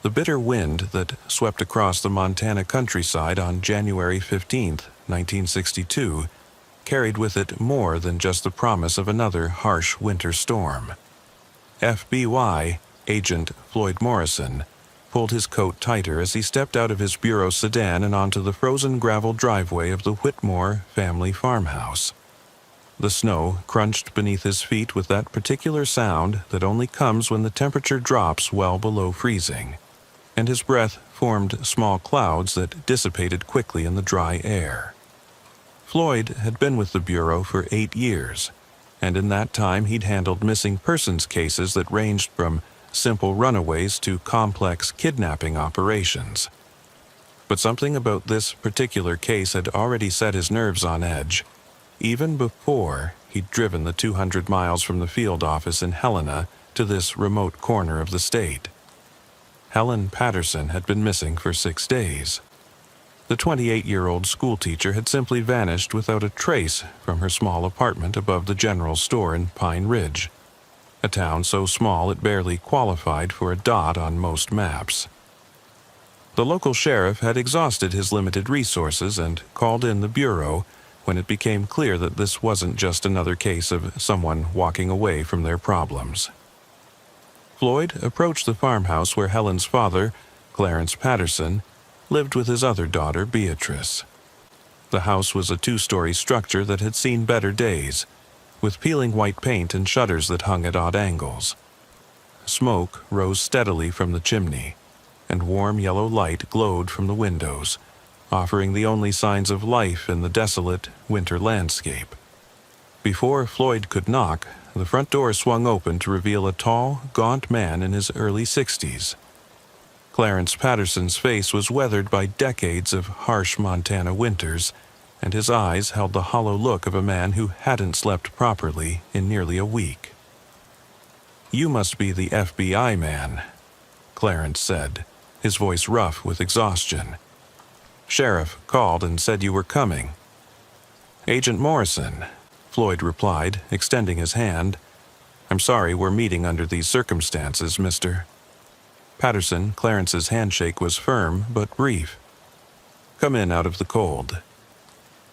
The bitter wind that swept across the Montana countryside on January 15, 1962, carried with it more than just the promise of another harsh winter storm. FBI agent Floyd Morrison pulled his coat tighter as he stepped out of his bureau sedan and onto the frozen gravel driveway of the Whitmore family farmhouse. The snow crunched beneath his feet with that particular sound that only comes when the temperature drops well below freezing, and his breath formed small clouds that dissipated quickly in the dry air. Floyd had been with the Bureau for 8 years, and in that time he'd handled missing persons cases that ranged from simple runaways to complex kidnapping operations. But something about this particular case had already set his nerves on edge, even before he'd driven the 200 miles from the field office in Helena to this remote corner of the state. Helen Patterson had been missing for 6 days. The 28-year-old schoolteacher had simply vanished without a trace from her small apartment above the general store in Pine Ridge, a town so small it barely qualified for a dot on most maps. The local sheriff had exhausted his limited resources and called in the Bureau when it became clear that this wasn't just another case of someone walking away from their problems. Floyd approached the farmhouse where Helen's father, Clarence Patterson, lived with his other daughter, Beatrice. The house was a 2-story structure that had seen better days, with peeling white paint and shutters that hung at odd angles. Smoke rose steadily from the chimney, and warm yellow light glowed from the windows, offering the only signs of life in the desolate winter landscape. Before Floyd could knock, the front door swung open to reveal a tall, gaunt man in his early 60s. Clarence Patterson's face was weathered by decades of harsh Montana winters, and his eyes held the hollow look of a man who hadn't slept properly in nearly a week. "You must be the FBI man," Clarence said, his voice rough with exhaustion. "Sheriff called and said you were coming." "Agent Morrison," Floyd replied, extending his hand. "I'm sorry we're meeting under these circumstances, Mr." Patterson, Clarence's handshake was firm but brief. "Come in out of the cold.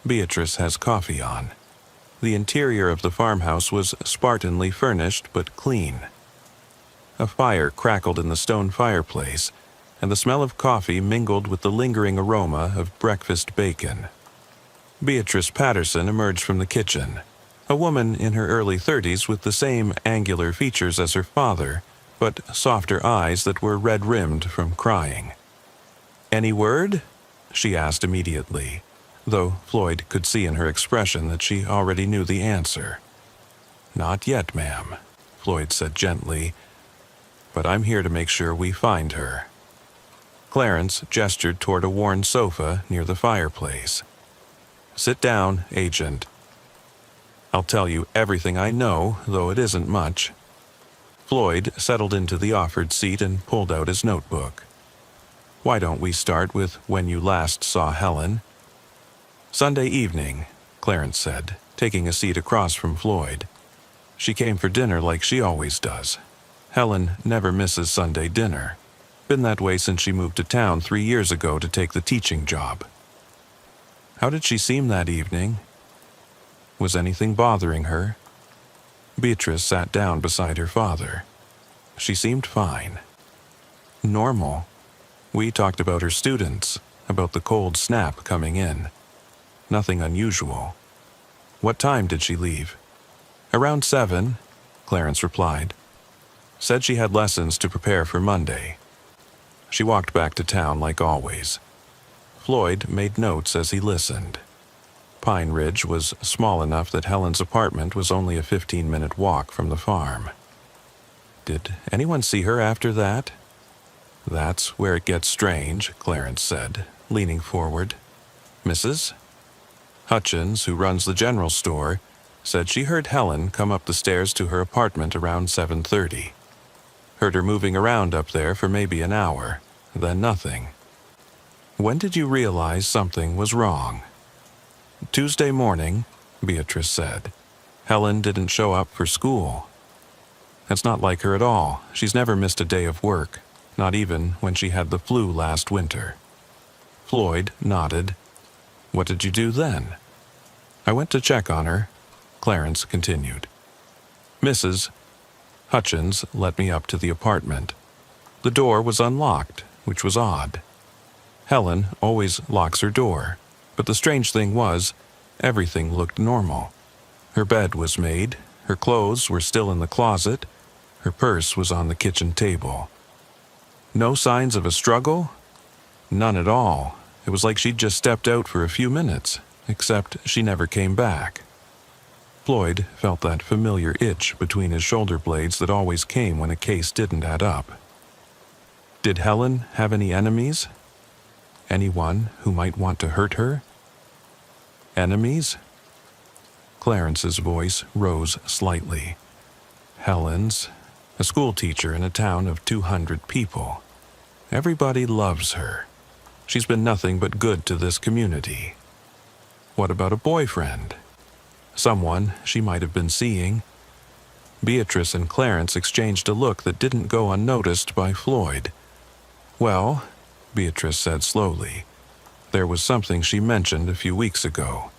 Beatrice has coffee on." The interior of the farmhouse was spartanly furnished but clean. A fire crackled in the stone fireplace, and the smell of coffee mingled with the lingering aroma of breakfast bacon. Beatrice Patterson emerged from the kitchen, a woman in her early 30s with the same angular features as her father, but softer eyes that were red-rimmed from crying. "Any word?" she asked immediately, though Floyd could see in her expression that she already knew the answer. "Not yet, ma'am," Floyd said gently, "but I'm here to make sure we find her." Clarence gestured toward a worn sofa near the fireplace. "Sit down, Agent. I'll tell you everything I know, though it isn't much." Floyd settled into the offered seat and pulled out his notebook. "Why don't we start with when you last saw Helen?" "Sunday evening," Clarence said, taking a seat across from Floyd. "She came for dinner like she always does. Helen never misses Sunday dinner. Been that way since she moved to town 3 years ago to take the teaching job." "How did she seem that evening? Was anything bothering her?" Beatrice sat down beside her father. "She seemed fine. Normal. We talked about her students, about the cold snap coming in. Nothing unusual. What time did she leave?" "Around 7, Clarence replied. "Said she had lessons to prepare for Monday. She walked back to town like always." Floyd made notes as he listened. Pine Ridge was small enough that Helen's apartment was only a 15-minute walk from the farm. "Did anyone see her after that?" "That's where it gets strange," Clarence said, leaning forward. "Mrs. Hutchins, who runs the general store, said she heard Helen come up the stairs to her apartment around 7:30. Heard her moving around up there for maybe an hour, then nothing." "When did you realize something was wrong?" "Tuesday morning," Beatrice said. "Helen didn't show up for school." "That's not like her at all. She's never missed a day of work. not even when she had the flu last winter. Floyd nodded. What did you do then? I went to check on her, Clarence continued. Mrs. Hutchins let me up to the apartment. The door was unlocked, which was odd. Helen always locks her door, but the strange thing was, everything looked normal. Her bed was made, her clothes were still in the closet, her purse was on the kitchen table. No signs of a struggle? None at all. It was like she'd just stepped out for a few minutes, except she never came back. Floyd felt that familiar itch between his shoulder blades that always came when a case didn't add up. Did Helen have any enemies? Anyone who might want to hurt her? Enemies? Clarence's voice rose slightly. Helen's a schoolteacher in a town of 200 people. Everybody loves her. She's been nothing but good to this community. What about a boyfriend? Someone she might have been seeing? Beatrice and Clarence exchanged a look that didn't go unnoticed by Floyd. Well, Beatrice said slowly, there was something she mentioned a few weeks ago.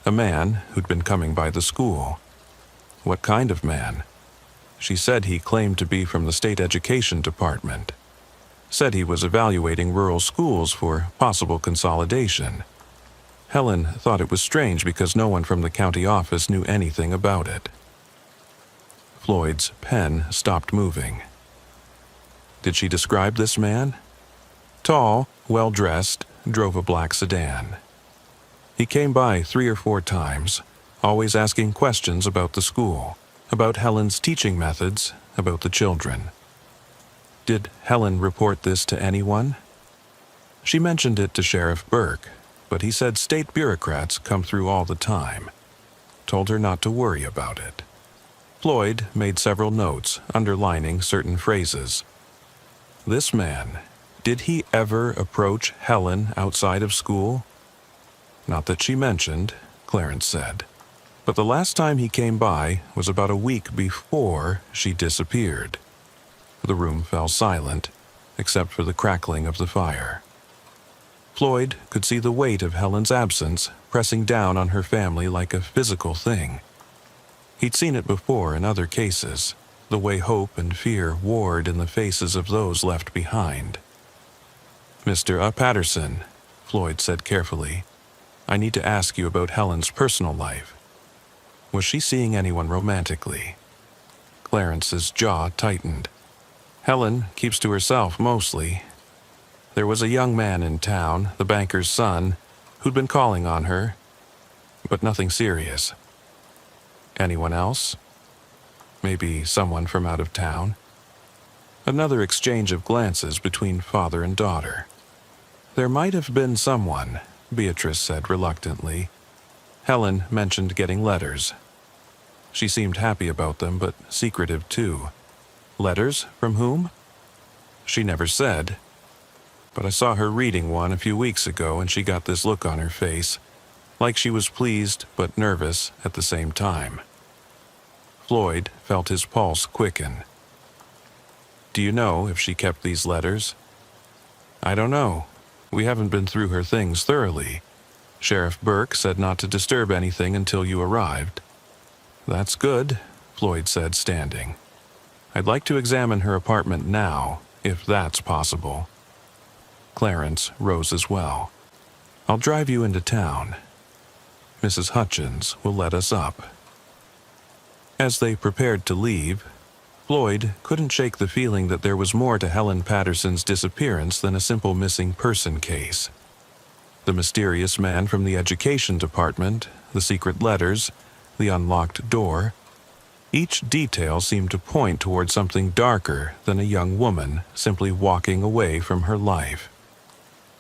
A man who'd been coming by the school. What kind of man? She said he claimed to be from the state education department. Said he was evaluating rural schools for possible consolidation. Helen thought it was strange because no one from the county office knew anything about it. Floyd's pen stopped moving. Did she describe this man? Tall, well-dressed, drove a black sedan. He came by 3 or 4 times, always asking questions about the school, about Helen's teaching methods, about the children. Did Helen report this to anyone? She mentioned it to Sheriff Burke, but he said state bureaucrats come through all the time. Told her not to worry about it. Floyd made several notes, underlining certain phrases. This man, did he ever approach Helen outside of school? Not that she mentioned, Clarence said. But the last time he came by was about a week before she disappeared. The room fell silent, except for the crackling of the fire. Floyd could see the weight of Helen's absence pressing down on her family like a physical thing. He'd seen it before in other cases, the way hope and fear warred in the faces of those left behind. Mr. Patterson, Floyd said carefully, I need to ask you about Helen's personal life. Was she seeing anyone romantically? Clarence's jaw tightened. Helen keeps to herself mostly. There was a young man in town, the banker's son, who'd been calling on her, but nothing serious. Anyone else? Maybe someone from out of town? Another exchange of glances between father and daughter. There might have been someone, Beatrice said reluctantly. Helen mentioned getting letters. She seemed happy about them, but secretive too. Letters from whom? She never said. But I saw her reading one a few weeks ago and she got this look on her face, like she was pleased but nervous at the same time. Floyd felt his pulse quicken. Do you know if she kept these letters? I don't know. We haven't been through her things thoroughly. Sheriff Burke said not to disturb anything until you arrived. That's good, Floyd said, standing. I'd like to examine her apartment now, if that's possible. Clarence rose as well. I'll drive you into town. Mrs. Hutchins will let us up. As they prepared to leave, Floyd couldn't shake the feeling that there was more to Helen Patterson's disappearance than a simple missing person case. The mysterious man from the education department, the secret letters, the unlocked door. Each detail seemed to point toward something darker than a young woman simply walking away from her life.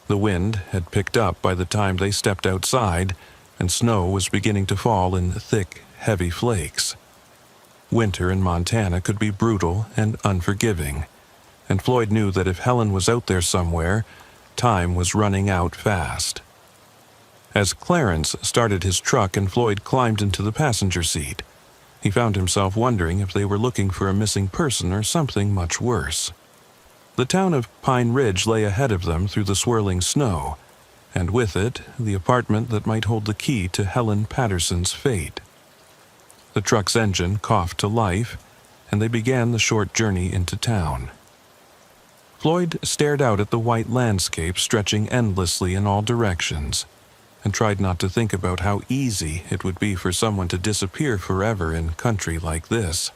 The wind had picked up by the time they stepped outside, and snow was beginning to fall in thick, heavy flakes. Winter in Montana could be brutal and unforgiving, and Floyd knew that if Helen was out there somewhere, time was running out fast. As Clarence started his truck and Floyd climbed into the passenger seat, he found himself wondering if they were looking for a missing person or something much worse. The town of Pine Ridge lay ahead of them through the swirling snow, and with it, the apartment that might hold the key to Helen Patterson's fate. The truck's engine coughed to life, and they began the short journey into town. Floyd stared out at the white landscape stretching endlessly in all directions, and tried not to think about how easy it would be for someone to disappear forever in country like this.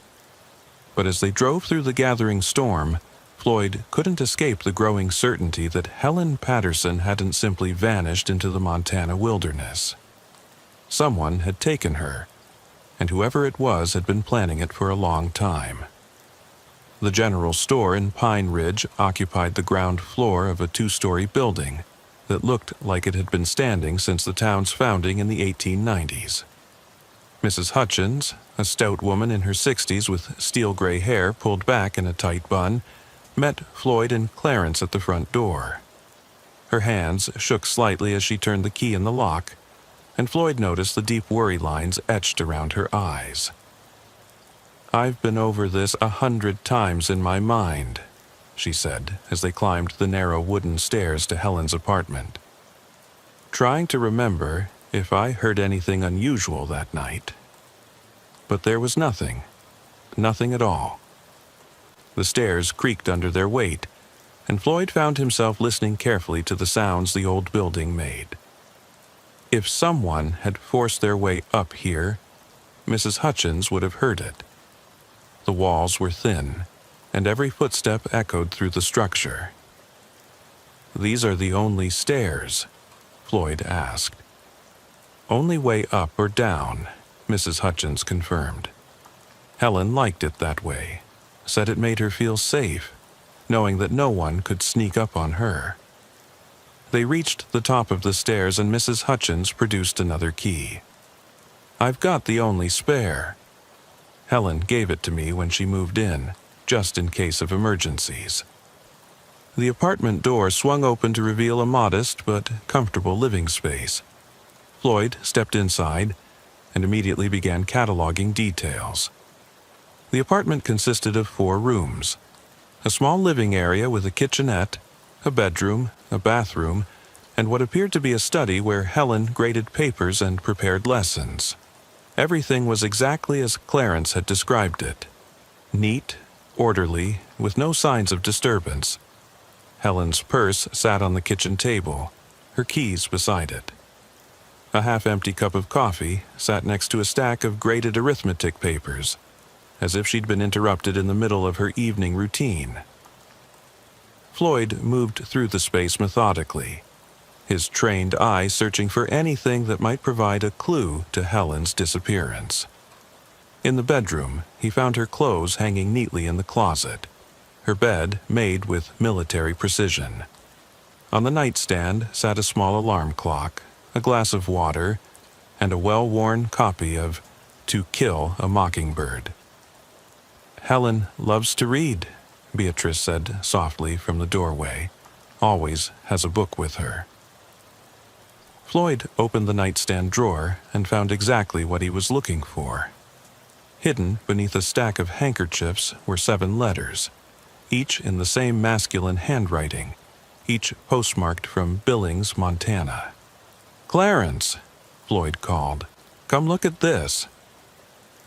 But as they drove through the gathering storm, Floyd couldn't escape the growing certainty that Helen Patterson hadn't simply vanished into the Montana wilderness. Someone had taken her, and whoever it was had been planning it for a long time. The general store in Pine Ridge occupied the ground floor of a 2-story building that looked like it had been standing since the town's founding in the 1890s. Mrs. Hutchins, a stout woman in her 60s with steel-gray hair pulled back in a tight bun, met Floyd and Clarence at the front door. Her hands shook slightly as she turned the key in the lock, and Floyd noticed the deep worry lines etched around her eyes. "I've been over this 100 times in my mind," she said as they climbed the narrow wooden stairs to Helen's apartment. "Trying to remember if I heard anything unusual that night. But there was nothing at all." The stairs creaked under their weight, and Floyd found himself listening carefully to the sounds the old building made. If someone had forced their way up here, Mrs. Hutchins would have heard it. The walls were thin, and every footstep echoed through the structure. "These are the only stairs?" Floyd asked. "Only way up or down," Mrs. Hutchins confirmed. Helen liked it that way, said it made her feel safe, knowing that no one could sneak up on her. They reached the top of the stairs and Mrs. Hutchins produced another key. "I've got the only spare. Helen gave it to me when she moved in, just in case of emergencies." The apartment door swung open to reveal a modest but comfortable living space. Floyd stepped inside and immediately began cataloging details. The apartment consisted of 4 rooms: a small living area with a kitchenette, a bedroom, a bathroom, and what appeared to be a study where Helen graded papers and prepared lessons. Everything was exactly as Clarence had described it: neat, orderly, with no signs of disturbance. Helen's purse sat on the kitchen table, her keys beside it. A half-empty cup of coffee sat next to a stack of graded arithmetic papers, as if she'd been interrupted in the middle of her evening routine. Floyd moved through the space methodically, his trained eye searching for anything that might provide a clue to Helen's disappearance. In the bedroom, he found her clothes hanging neatly in the closet, her bed made with military precision. On the nightstand sat a small alarm clock, a glass of water, and a well-worn copy of To Kill a Mockingbird. "Helen loves to read," Beatrice said softly from the doorway. "Always has a book with her." Floyd opened the nightstand drawer and found exactly what he was looking for. Hidden beneath a stack of handkerchiefs were 7 letters, each in the same masculine handwriting, each postmarked from Billings, Montana. "Clarence," Floyd called, "come look at this."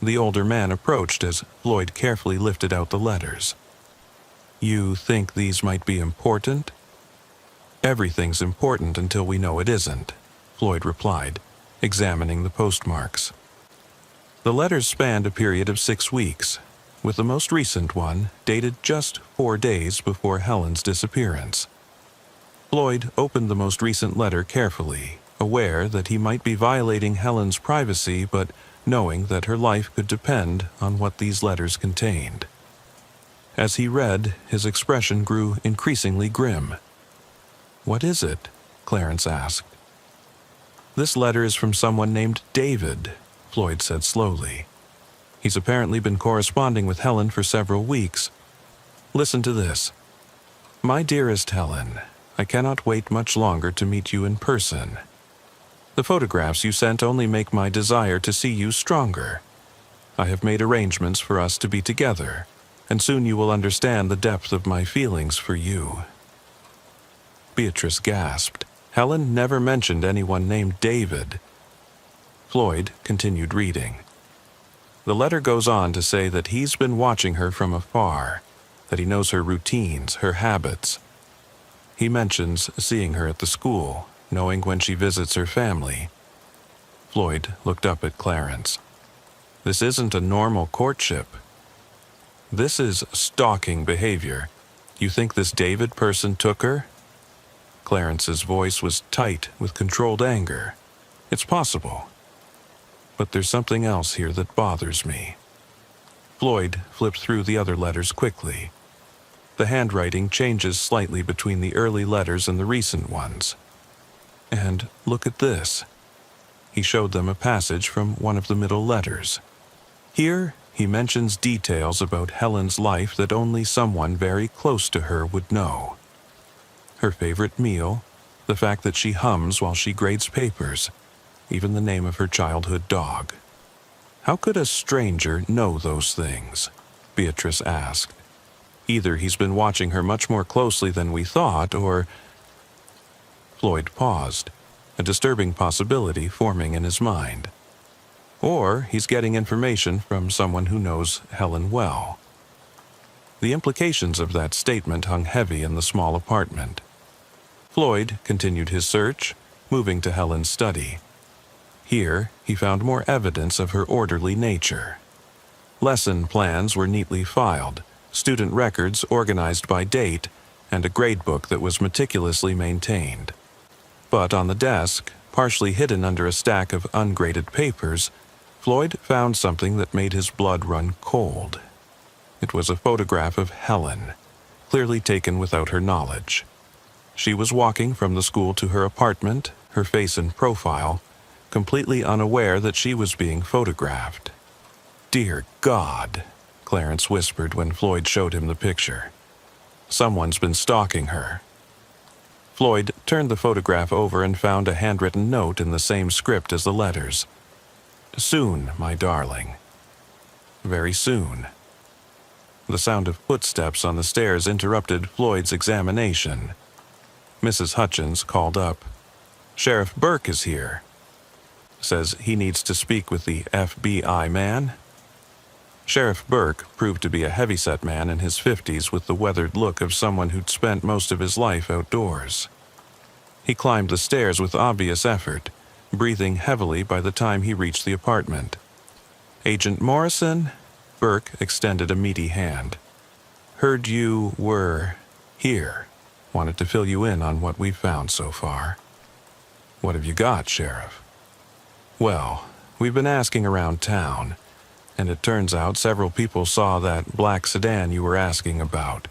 The older man approached as Floyd carefully lifted out the letters. "You think these might be important?" "Everything's important until we know it isn't," Floyd replied, examining the postmarks. The letters spanned a period of 6 weeks, with the most recent one dated just 4 days before Helen's disappearance. Floyd opened the most recent letter carefully, aware that he might be violating Helen's privacy, but knowing that her life could depend on what these letters contained. As he read, his expression grew increasingly grim. "What is it?" Clarence asked. "This letter is from someone named David," Floyd said slowly. "He's apparently been corresponding with Helen for several weeks. Listen to this. My dearest Helen, I cannot wait much longer to meet you in person. The photographs you sent only make my desire to see you stronger. I have made arrangements for us to be together, and soon you will understand the depth of my feelings for you." Beatrice gasped. Helen never mentioned anyone named David. Floyd continued reading. The letter goes on to say that he's been watching her from afar, that he knows her routines, her habits. He mentions seeing her at the school, knowing when she visits her family. Floyd looked up at Clarence. "This isn't a normal courtship. This is stalking behavior. You think this David person took her?" Clarence's voice was tight with controlled anger. "It's possible. But there's something else here that bothers me." Floyd flipped through the other letters quickly. The handwriting changes slightly between the early letters and the recent ones. "And look at this." He showed them a passage from one of the middle letters. Here, he mentions details about Helen's life that only someone very close to her would know. Her favorite meal, the fact that she hums while she grades papers, even the name of her childhood dog. "How could a stranger know those things?" Beatrice asked. "Either he's been watching her much more closely than we thought, or—" Floyd paused, a disturbing possibility forming in his mind. "Or he's getting information from someone who knows Helen well." The implications of that statement hung heavy in the small apartment. Floyd continued his search, moving to Helen's study. Here, he found more evidence of her orderly nature. Lesson plans were neatly filed, student records organized by date, and a gradebook that was meticulously maintained. But on the desk, partially hidden under a stack of ungraded papers, Floyd found something that made his blood run cold. It was a photograph of Helen, clearly taken without her knowledge. She was walking from the school to her apartment, her face in profile, completely unaware that she was being photographed. "Dear God," Clarence whispered when Floyd showed him the picture. "Someone's been stalking her." Floyd turned the photograph over and found a handwritten note in the same script as the letters. "Soon, my darling. Very soon." The sound of footsteps on the stairs interrupted Floyd's examination. Mrs. Hutchins called up. "Sheriff Burke is here. Says he needs to speak with the FBI man." Sheriff Burke proved to be a heavyset man in his 50s with the weathered look of someone who'd spent most of his life outdoors. He climbed the stairs with obvious effort, breathing heavily by the time he reached the apartment. "Agent Morrison?" Burke extended a meaty hand. "Heard you were here. Wanted to fill you in on what we've found so far." "What have you got, Sheriff?" "Well, we've been asking around town, and it turns out several people saw that black sedan you were asking about.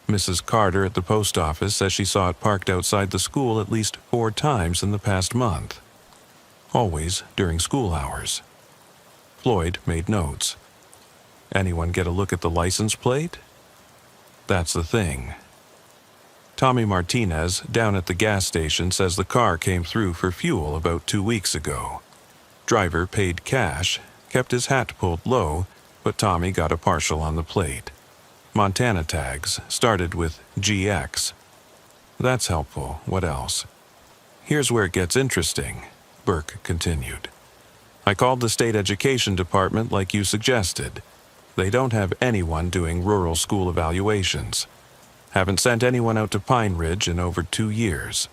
Mrs. Carter at the post office says she saw it parked outside the school at least 4 times in the past month. Always during school hours." Floyd made notes. "Anyone get a look at the license plate?" "That's the thing. Tommy Martinez, down at the gas station, says the car came through for fuel about 2 weeks ago. Driver paid cash, kept his hat pulled low, but Tommy got a partial on the plate. Montana tags started with GX. That's helpful. What else?" "Here's where it gets interesting," Burke continued. "I called the state education department like you suggested. They don't have anyone doing rural school evaluations. Haven't sent anyone out to Pine Ridge in over 2 years."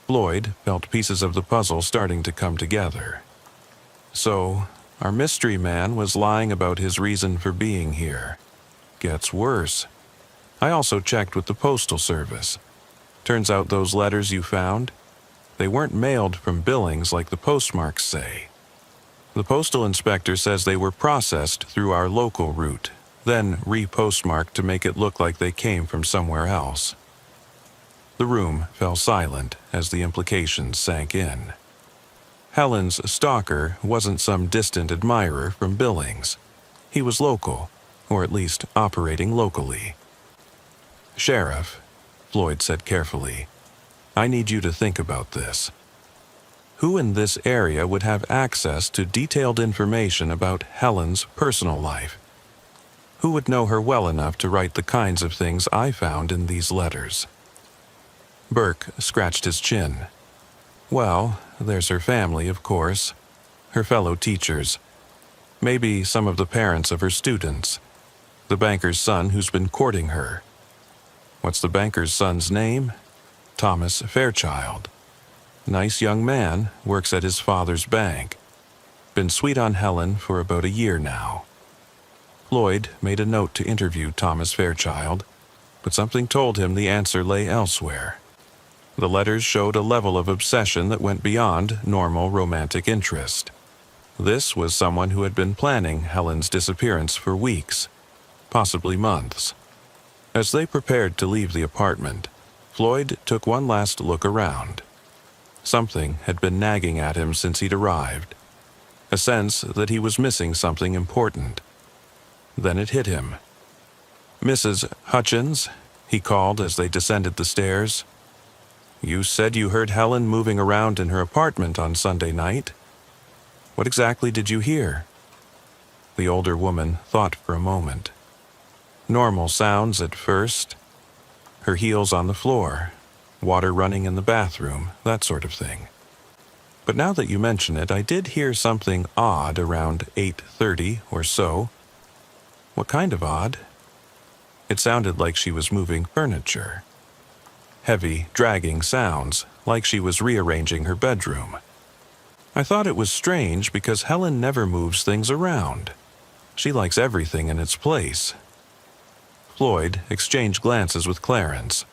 Floyd felt pieces of the puzzle starting to come together. "So, our mystery man was lying about his reason for being here. Gets worse. I also checked with the Postal Service. Turns out those letters you found, they weren't mailed from Billings like the postmarks say. The postal inspector says they were processed through our local route, then re-postmarked to make it look like they came from somewhere else." The room fell silent as the implications sank in. Helen's stalker wasn't some distant admirer from Billings. He was local, or at least operating locally. "Sheriff," Floyd said carefully, "I need you to think about this. Who in this area would have access to detailed information about Helen's personal life? Who would know her well enough to write the kinds of things I found in these letters? Burke scratched his chin. Well, there's her family, of course. Her fellow teachers. Maybe some of the parents of her students. The banker's son who's been courting her. What's the banker's son's name? Thomas Fairchild. Nice young man, works at his father's bank. Been sweet on Helen for about a year now. Floyd made a note to interview Thomas Fairchild, but something told him the answer lay elsewhere. The letters showed a level of obsession that went beyond normal romantic interest. This was someone who had been planning Helen's disappearance for weeks, possibly months. As they prepared to leave the apartment, Floyd took one last look around. Something had been nagging at him since he'd arrived, a sense that he was missing something important. Then it hit him. "Mrs. Hutchins," he called as they descended the stairs. "You said you heard Helen moving around in her apartment on Sunday night. What exactly did you hear?" The older woman thought for a moment. Normal sounds at first. Her heels on the floor, water running in the bathroom, that sort of thing. But now that you mention it, I did hear something odd around 8:30 or so. What kind of odd? It sounded like she was moving furniture. Heavy, dragging sounds, like she was rearranging her bedroom. I thought it was strange because Helen never moves things around. She likes everything in its place. Floyd exchanged glances with Clarence.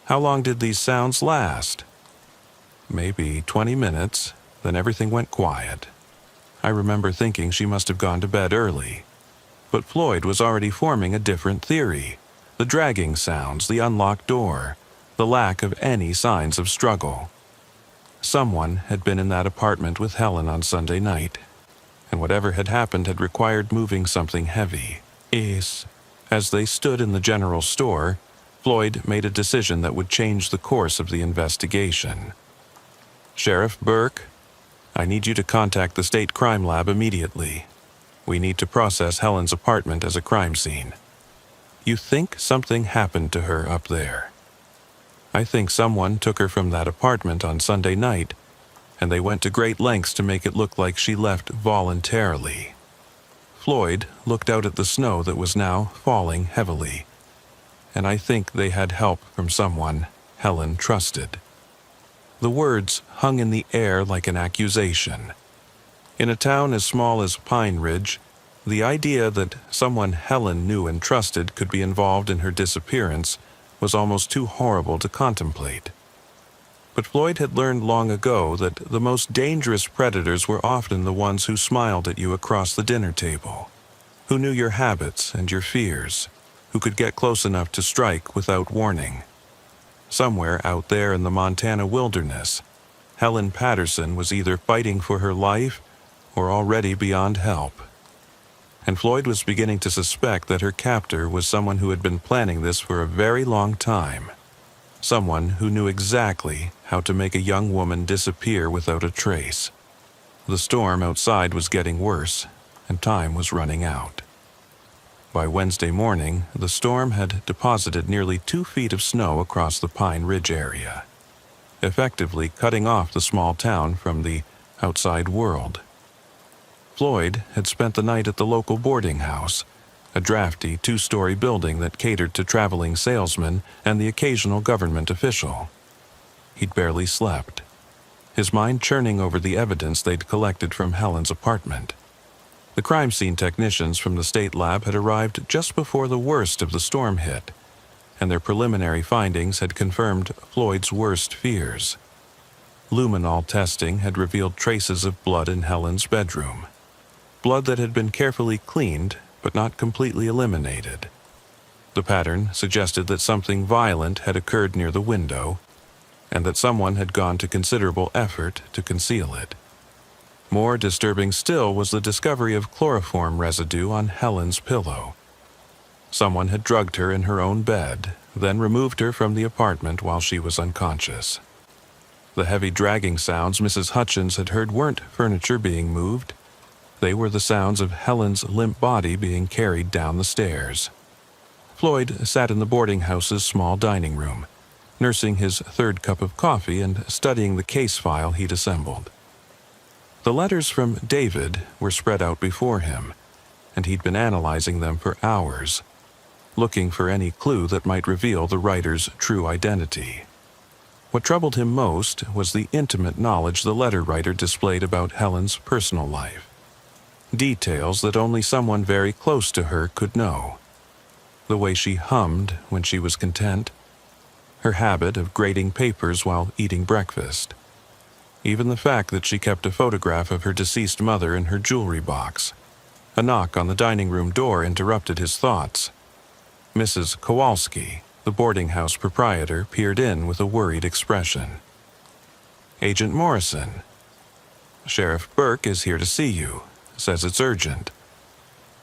How long did these sounds last? Maybe 20 minutes, then everything went quiet. I remember thinking she must have gone to bed early. But Floyd was already forming a different theory. The dragging sounds, the unlocked door, the lack of any signs of struggle. Someone had been in that apartment with Helen on Sunday night, and whatever had happened had required moving something heavy. As they stood in the general store, Floyd made a decision that would change the course of the investigation. "Sheriff Burke, I need you to contact the State Crime Lab immediately. We need to process Helen's apartment as a crime scene. You think something happened to her up there? I think someone took her from that apartment on Sunday night, and they went to great lengths to make it look like she left voluntarily." Floyd looked out at the snow that was now falling heavily. "And I think they had help from someone Helen trusted." The words hung in the air like an accusation. In a town as small as Pine Ridge, the idea that someone Helen knew and trusted could be involved in her disappearance was almost too horrible to contemplate. But Floyd had learned long ago that the most dangerous predators were often the ones who smiled at you across the dinner table, who knew your habits and your fears, who could get close enough to strike without warning. Somewhere out there in the Montana wilderness, Helen Patterson was either fighting for her life or already beyond help. And Floyd was beginning to suspect that her captor was someone who had been planning this for a very long time. Someone who knew exactly how to make a young woman disappear without a trace. The storm outside was getting worse, and time was running out. By Wednesday morning, the storm had deposited nearly 2 feet of snow across the Pine Ridge area, effectively cutting off the small town from the outside world. Floyd had spent the night at the local boarding house, a drafty 2-story building that catered to traveling salesmen and the occasional government official. He'd barely slept, his mind churning over the evidence they'd collected from Helen's apartment. The crime scene technicians from the state lab had arrived just before the worst of the storm hit, and their preliminary findings had confirmed Floyd's worst fears. Luminol testing had revealed traces of blood in Helen's bedroom. Blood that had been carefully cleaned but not completely eliminated. The pattern suggested that something violent had occurred near the window, and that someone had gone to considerable effort to conceal it. More disturbing still was the discovery of chloroform residue on Helen's pillow. Someone had drugged her in her own bed, then removed her from the apartment while she was unconscious. The heavy dragging sounds Mrs. Hutchins had heard weren't furniture being moved. They were the sounds of Helen's limp body being carried down the stairs. Floyd sat in the boarding house's small dining room, nursing his third cup of coffee and studying the case file he'd assembled. The letters from David were spread out before him, and he'd been analyzing them for hours, looking for any clue that might reveal the writer's true identity. What troubled him most was the intimate knowledge the letter writer displayed about Helen's personal life. Details that only someone very close to her could know. The way she hummed when she was content, her habit of grading papers while eating breakfast, even the fact that she kept a photograph of her deceased mother in her jewelry box. A knock on the dining room door interrupted his thoughts. Mrs. Kowalski, the boarding house proprietor, peered in with a worried expression. "Agent Morrison, Sheriff Burke is here to see you. Says it's urgent."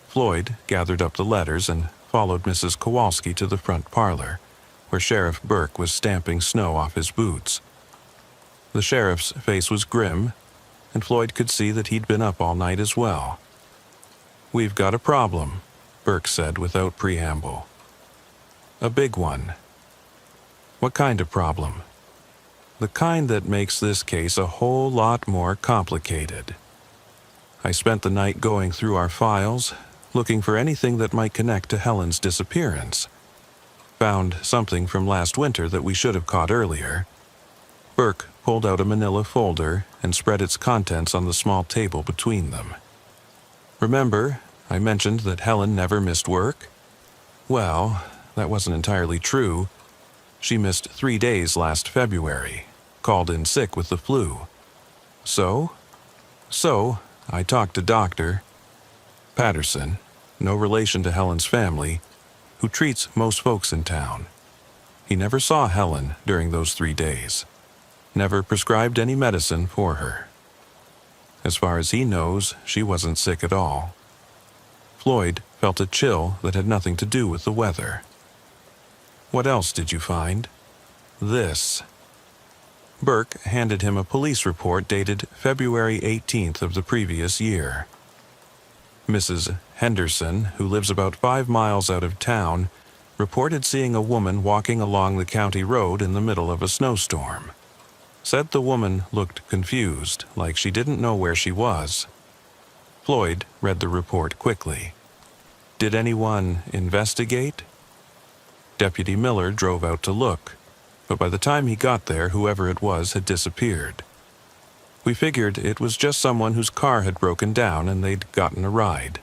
Floyd gathered up the letters and followed Mrs. Kowalski to the front parlor, where Sheriff Burke was stamping snow off his boots. The sheriff's face was grim, and Floyd could see that he'd been up all night as well. "We've got a problem," Burke said without preamble. "A big one." "What kind of problem?" "The kind that makes this case a whole lot more complicated. I spent the night going through our files, looking for anything that might connect to Helen's disappearance. Found something from last winter that we should have caught earlier." Burke pulled out a manila folder and spread its contents on the small table between them. "Remember, I mentioned that Helen never missed work? Well, that wasn't entirely true. She missed 3 days last February, called in sick with the flu. So, I talked to Dr. Patterson, no relation to Helen's family, who treats most folks in town. He never saw Helen during those 3 days, never prescribed any medicine for her. As far as he knows, she wasn't sick at all." Floyd felt a chill that had nothing to do with the weather. "What else did you find?" "This." Burke handed him a police report dated February 18th of the previous year. Mrs. Henderson, who lives about 5 miles out of town, reported seeing a woman walking along the county road in the middle of a snowstorm. Said the woman looked confused, like she didn't know where she was. Floyd read the report quickly. "Did anyone investigate?" Deputy Miller drove out to look, but by the time he got there, whoever it was had disappeared. "We figured it was just someone whose car had broken down and they'd gotten a ride."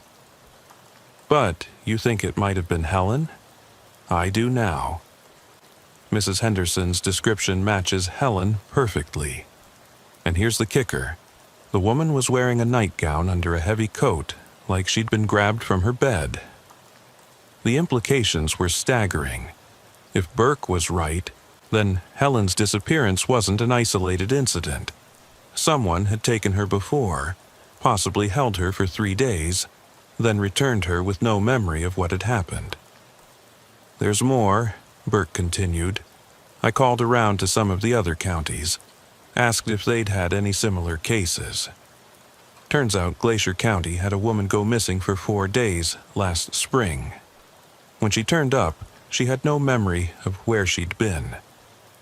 "But you think it might have been Helen?" "I do now." Mrs. Henderson's description matches Helen perfectly. And here's the kicker. The woman was wearing a nightgown under a heavy coat, like she'd been grabbed from her bed. The implications were staggering. If Burke was right, then Helen's disappearance wasn't an isolated incident. Someone had taken her before, possibly held her for 3 days, then returned her with no memory of what had happened. "There's more," Burke continued. "I called around to some of the other counties, asked if they'd had any similar cases. Turns out Glacier County had a woman go missing for 4 days last spring. When she turned up, she had no memory of where she'd been.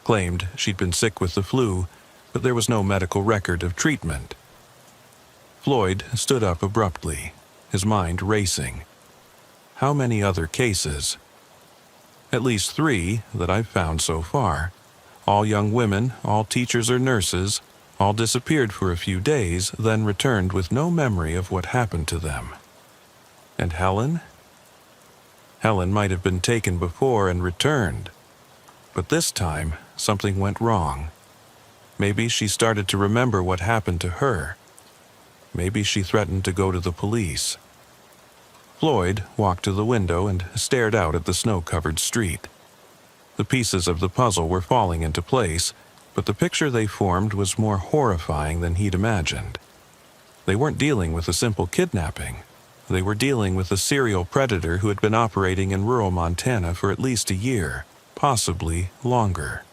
Claimed she'd been sick with the flu, but there was no medical record of treatment." Floyd stood up abruptly, his mind racing. "How many other cases?" "At least 3 that I've found so far. All young women, all teachers or nurses, all disappeared for a few days, then returned with no memory of what happened to them." "And Helen?" "Helen might have been taken before and returned. But this time, something went wrong. Maybe she started to remember what happened to her. Maybe she threatened to go to the police." Floyd walked to the window and stared out at the snow-covered street. The pieces of the puzzle were falling into place, but the picture they formed was more horrifying than he'd imagined. They weren't dealing with a simple kidnapping. They were dealing with a serial predator who had been operating in rural Montana for at least a year, possibly longer.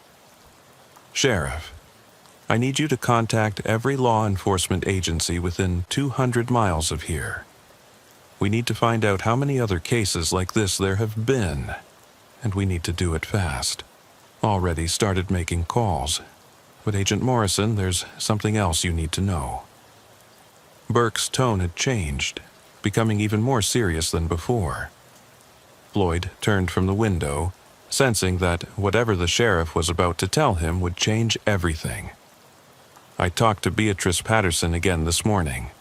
"Sheriff, I need you to contact every law enforcement agency within 200 miles of here. We need to find out how many other cases like this there have been, and we need to do it fast. Already started making calls, but Agent Morrison, there's something else you need to know." Burke's tone had changed, becoming even more serious than before. Floyd turned from the window, sensing that whatever the sheriff was about to tell him would change everything. "I talked to Beatrice Patterson again this morning.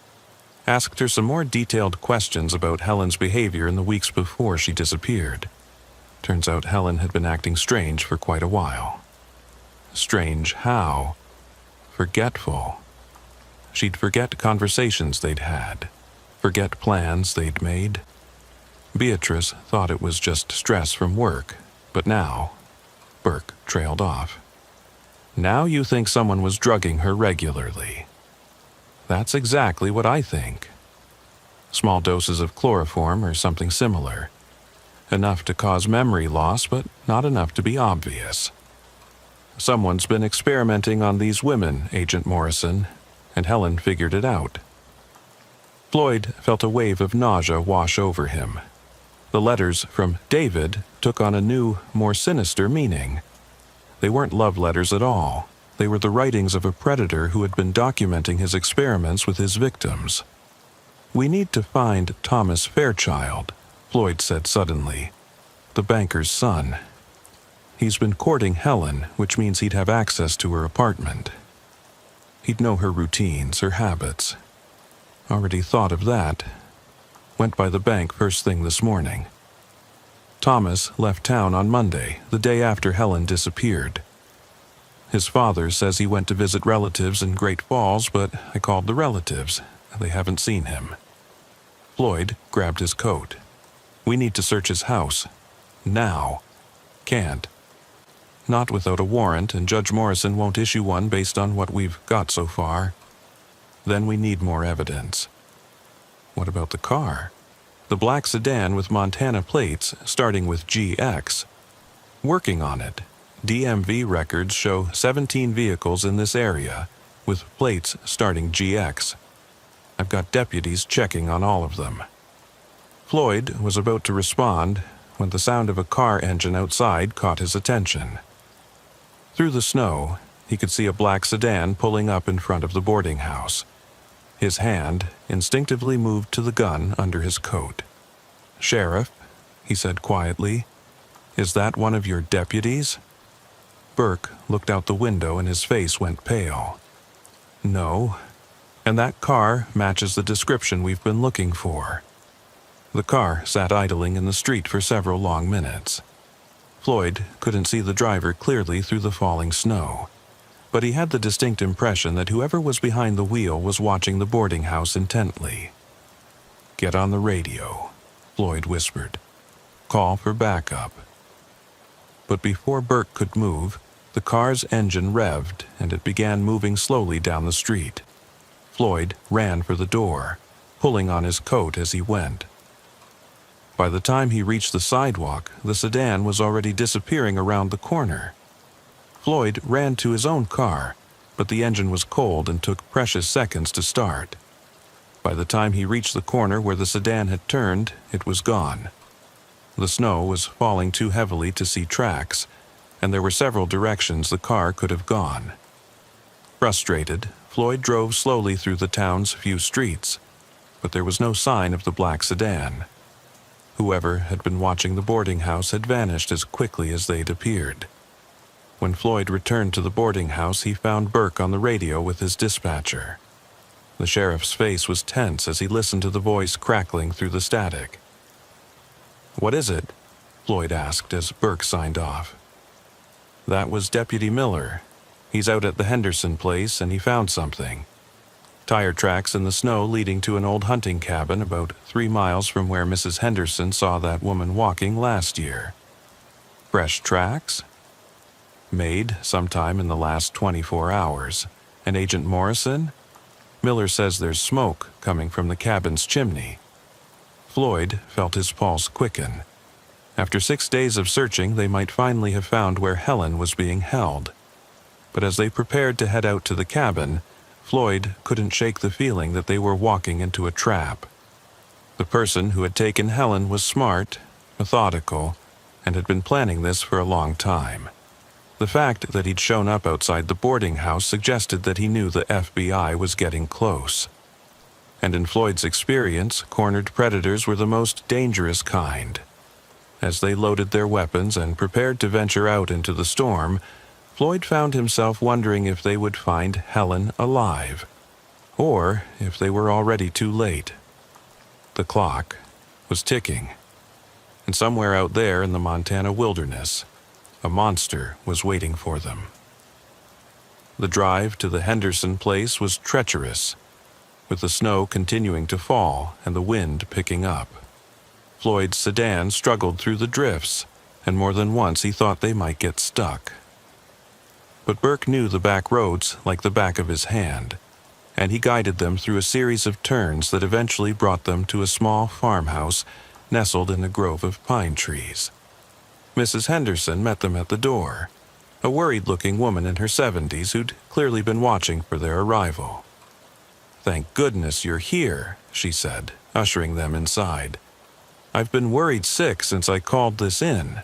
Asked her some more detailed questions about Helen's behavior in the weeks before she disappeared. Turns out Helen had been acting strange for quite a while. Strange how? Forgetful. She'd forget conversations they'd had, forget plans they'd made. Beatrice thought it was just stress from work, but now..." Burke trailed off. "Now you think someone was drugging her regularly." "That's exactly what I think. Small doses of chloroform or something similar. Enough to cause memory loss, but not enough to be obvious. Someone's been experimenting on these women, Agent Morrison, and Helen figured it out." Floyd felt a wave of nausea wash over him. The letters from David took on a new, more sinister meaning. They weren't love letters at all. They were the writings of a predator who had been documenting his experiments with his victims. "We need to find Thomas Fairchild," Floyd said suddenly. "The banker's son. He's been courting Helen, which means he'd have access to her apartment. He'd know her routines, her habits. Already thought of that. Went by the bank first thing this morning. Thomas left town on Monday, the day after Helen disappeared. His father says he went to visit relatives in Great Falls, but I called the relatives, and they haven't seen him." Floyd grabbed his coat. "We need to search his house. Now. Can't. Not without a warrant, and Judge Morrison won't issue one based on what we've got so far. Then we need more evidence." "What about the car?" "The black sedan with Montana plates starting with GX. Working on it. DMV records show 17 vehicles in this area, with plates starting GX. I've got deputies checking on all of them." Floyd was about to respond when the sound of a car engine outside caught his attention. Through the snow, he could see a black sedan pulling up in front of the boarding house. His hand instinctively moved to the gun under his coat. "Sheriff," he said quietly, "is that one of your deputies?" Burke looked out the window and his face went pale. "No, and that car matches the description we've been looking for." The car sat idling in the street for several long minutes. Floyd couldn't see the driver clearly through the falling snow, but he had the distinct impression that whoever was behind the wheel was watching the boarding house intently. "Get on the radio," Floyd whispered. "Call for backup." But before Burke could move, the car's engine revved and it began moving slowly down the street. Floyd ran for the door, pulling on his coat as he went. By the time he reached the sidewalk, the sedan was already disappearing around the corner. Floyd ran to his own car, but the engine was cold and took precious seconds to start. By the time he reached the corner where the sedan had turned, it was gone. The snow was falling too heavily to see tracks, and there were several directions the car could have gone. Frustrated, Floyd drove slowly through the town's few streets, but there was no sign of the black sedan. Whoever had been watching the boarding house had vanished as quickly as they'd appeared. When Floyd returned to the boarding house, he found Burke on the radio with his dispatcher. The sheriff's face was tense as he listened to the voice crackling through the static. "What is it?" Floyd asked as Burke signed off. "That was Deputy Miller. He's out at the Henderson place and he found something. Tire tracks in the snow leading to an old hunting cabin about 3 miles from where Mrs. Henderson saw that woman walking last year. Fresh tracks? Made sometime in the last 24 hours. And Agent Morrison? Miller says there's smoke coming from the cabin's chimney." Floyd felt his pulse quicken. After 6 days of searching, they might finally have found where Helen was being held. but as they prepared to head out to the cabin, Floyd couldn't shake the feeling that they were walking into a trap. The person who had taken Helen was smart, methodical, and had been planning this for a long time. The fact that he'd shown up outside the boarding house suggested that he knew the FBI was getting close. And in Floyd's experience, cornered predators were the most dangerous kind. As they loaded their weapons and prepared to venture out into the storm, Floyd found himself wondering if they would find Helen alive, or if they were already too late. The clock was ticking, and somewhere out there in the Montana wilderness, a monster was waiting for them. The drive to the Henderson place was treacherous, with the snow continuing to fall and the wind picking up. Floyd's sedan struggled through the drifts, and more than once he thought they might get stuck. But Burke knew the back roads like the back of his hand, and he guided them through a series of turns that eventually brought them to a small farmhouse nestled in a grove of pine trees. Mrs. Henderson met them at the door, a worried-looking woman in her 70s who'd clearly been watching for their arrival. "Thank goodness you're here," she said, ushering them inside. "I've been worried sick since I called this in."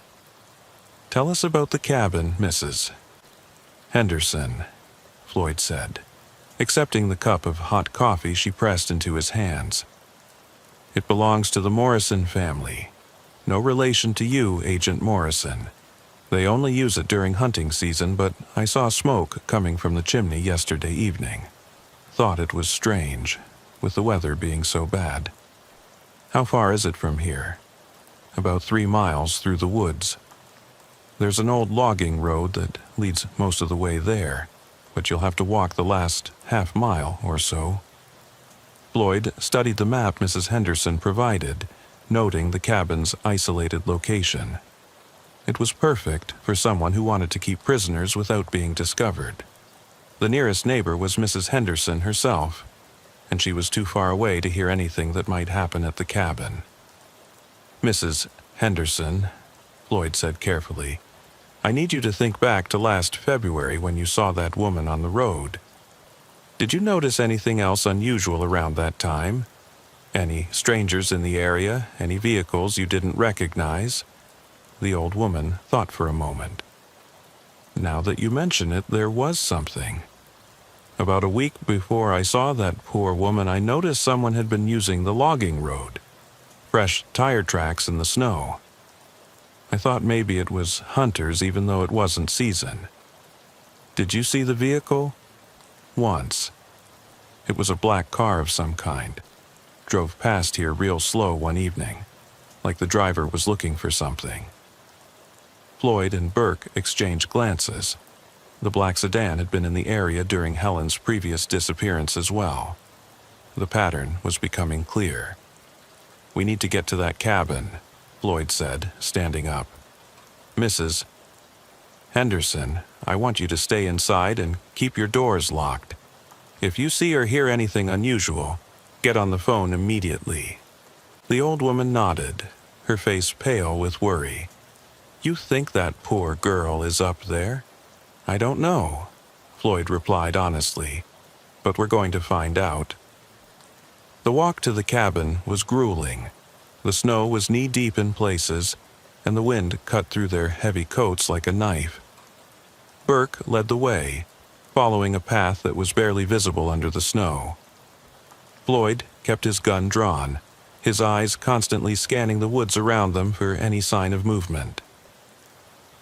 "Tell us about the cabin, Mrs. Henderson," Floyd said, accepting the cup of hot coffee she pressed into his hands. "It belongs to the Morrison family. No relation to you, Agent Morrison. They only use it during hunting season, but I saw smoke coming from the chimney yesterday evening. Thought it was strange, with the weather being so bad." "How far is it from here?" "About 3 miles through the woods. There's an old logging road that leads most of the way there, but you'll have to walk the last half-mile or so." Floyd studied the map Mrs. Henderson provided, noting the cabin's isolated location. It was perfect for someone who wanted to keep prisoners without being discovered. The nearest neighbor was Mrs. Henderson herself, and she was too far away to hear anything that might happen at the cabin. "Mrs. Henderson," Floyd said carefully, "I need you to think back to last February when you saw that woman on the road. Did you notice anything else unusual around that time? Any strangers in the area? Any vehicles you didn't recognize?" The old woman thought for a moment. "Now that you mention it, there was something. About a week before I saw that poor woman, I noticed someone had been using the logging road. Fresh tire tracks in the snow. I thought maybe it was hunters even though it wasn't season." "Did you see the vehicle?" "Once. It was a black car of some kind. Drove past here real slow one evening, like the driver was looking for something." Floyd and Burke exchanged glances. The black sedan had been in the area during Helen's previous disappearance as well. The pattern was becoming clear. "We need to get to that cabin," Floyd said, standing up. "Mrs. Henderson, I want you to stay inside and keep your doors locked. If you see or hear anything unusual, get on the phone immediately." The old woman nodded, her face pale with worry. "You think that poor girl is up there?" "I don't know," Floyd replied honestly, "but we're going to find out." The walk to the cabin was grueling. The snow was knee-deep in places, and the wind cut through their heavy coats like a knife. Burke led the way, following a path that was barely visible under the snow. Floyd kept his gun drawn, his eyes constantly scanning the woods around them for any sign of movement.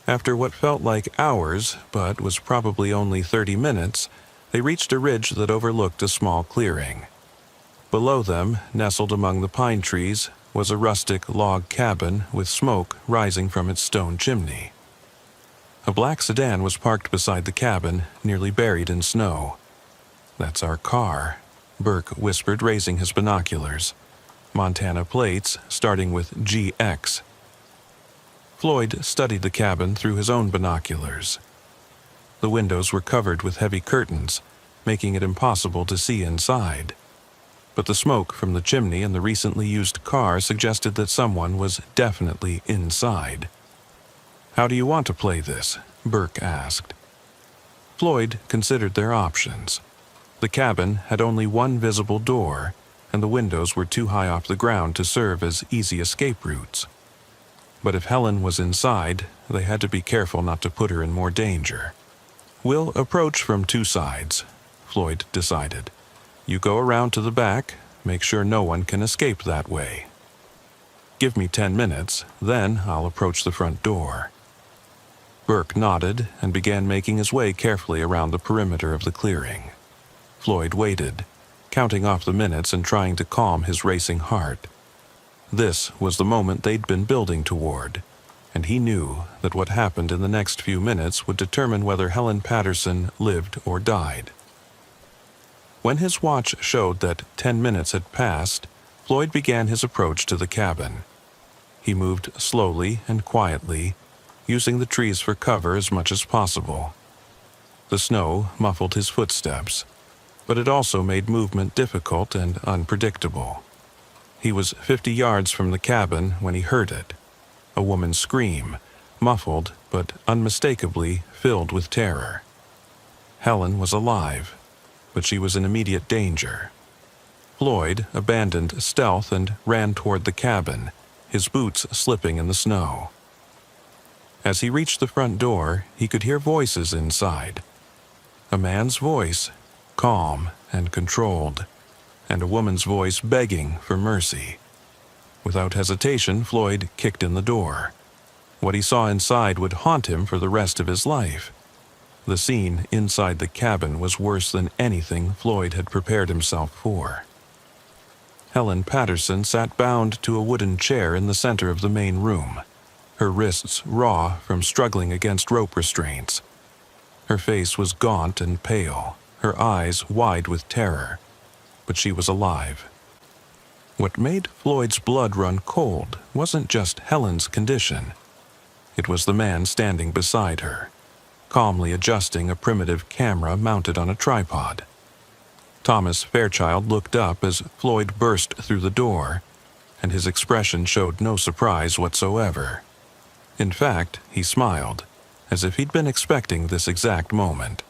After what felt like hours, but was probably only 30 minutes, they reached a ridge that overlooked a small clearing. Below them, nestled among the pine trees, was a rustic log cabin with smoke rising from its stone chimney. A black sedan was parked beside the cabin, nearly buried in snow. "That's our car," Burke whispered, raising his binoculars. "Montana plates, starting with GX." Floyd studied the cabin through his own binoculars. The windows were covered with heavy curtains, making it impossible to see inside. But the smoke from the chimney and the recently used car suggested that someone was definitely inside. "How do you want to play this?" Burke asked. Floyd considered their options. The cabin had only one visible door, and the windows were too high off the ground to serve as easy escape routes. But if Helen was inside, they had to be careful not to put her in more danger. "We'll approach from two sides," Floyd decided. "You go around to the back, make sure no one can escape that way. Give me 10 minutes, then I'll approach the front door." Burke nodded and began making his way carefully around the perimeter of the clearing. Floyd waited, counting off the minutes and trying to calm his racing heart. This was the moment they'd been building toward, and he knew that what happened in the next few minutes would determine whether Helen Patterson lived or died. When his watch showed that 10 minutes had passed, Floyd began his approach to the cabin. He moved slowly and quietly, using the trees for cover as much as possible. The snow muffled his footsteps, but it also made movement difficult and unpredictable. He was 50 yards from the cabin when he heard it. A woman's scream, muffled but unmistakably filled with terror. Helen was alive, but she was in immediate danger. Floyd abandoned stealth and ran toward the cabin, his boots slipping in the snow. As he reached the front door, he could hear voices inside. A man's voice, calm and controlled, and a woman's voice begging for mercy. Without hesitation, Floyd kicked in the door. What he saw inside would haunt him for the rest of his life. The scene inside the cabin was worse than anything Floyd had prepared himself for. Helen Patterson sat bound to a wooden chair in the center of the main room, her wrists raw from struggling against rope restraints. Her face was gaunt and pale, her eyes wide with terror, but she was alive. What made Floyd's blood run cold wasn't just Helen's condition. It was the man standing beside her, calmly adjusting a primitive camera mounted on a tripod. Thomas Fairchild looked up as Floyd burst through the door, and his expression showed no surprise whatsoever. In fact, he smiled, as if he'd been expecting this exact moment.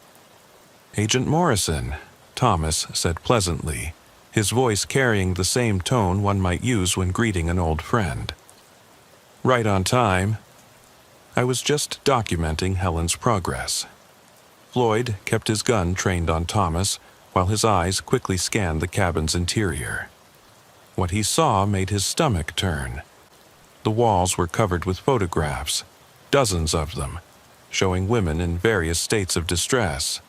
"Agent Morrison," Thomas said pleasantly, his voice carrying the same tone one might use when greeting an old friend. "Right on time. I was just documenting Helen's progress." Floyd kept his gun trained on Thomas, while his eyes quickly scanned the cabin's interior. What he saw made his stomach turn. The walls were covered with photographs, dozens of them, showing women in various states of distress.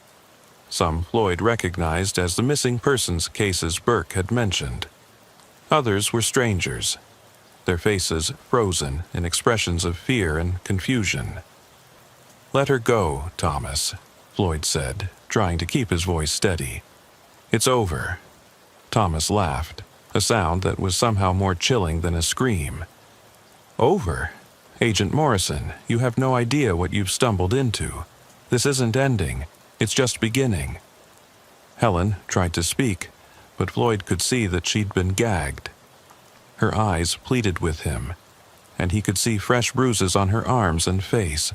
Some Floyd recognized as the missing persons cases Burke had mentioned. Others were strangers, their faces frozen in expressions of fear and confusion. "Let her go, Thomas," Floyd said, trying to keep his voice steady. "It's over." Thomas laughed, a sound that was somehow more chilling than a scream. "Over? Agent Morrison, you have no idea what you've stumbled into. This isn't ending. It's just beginning." Helen tried to speak, but Floyd could see that she'd been gagged. Her eyes pleaded with him, and he could see fresh bruises on her arms and face.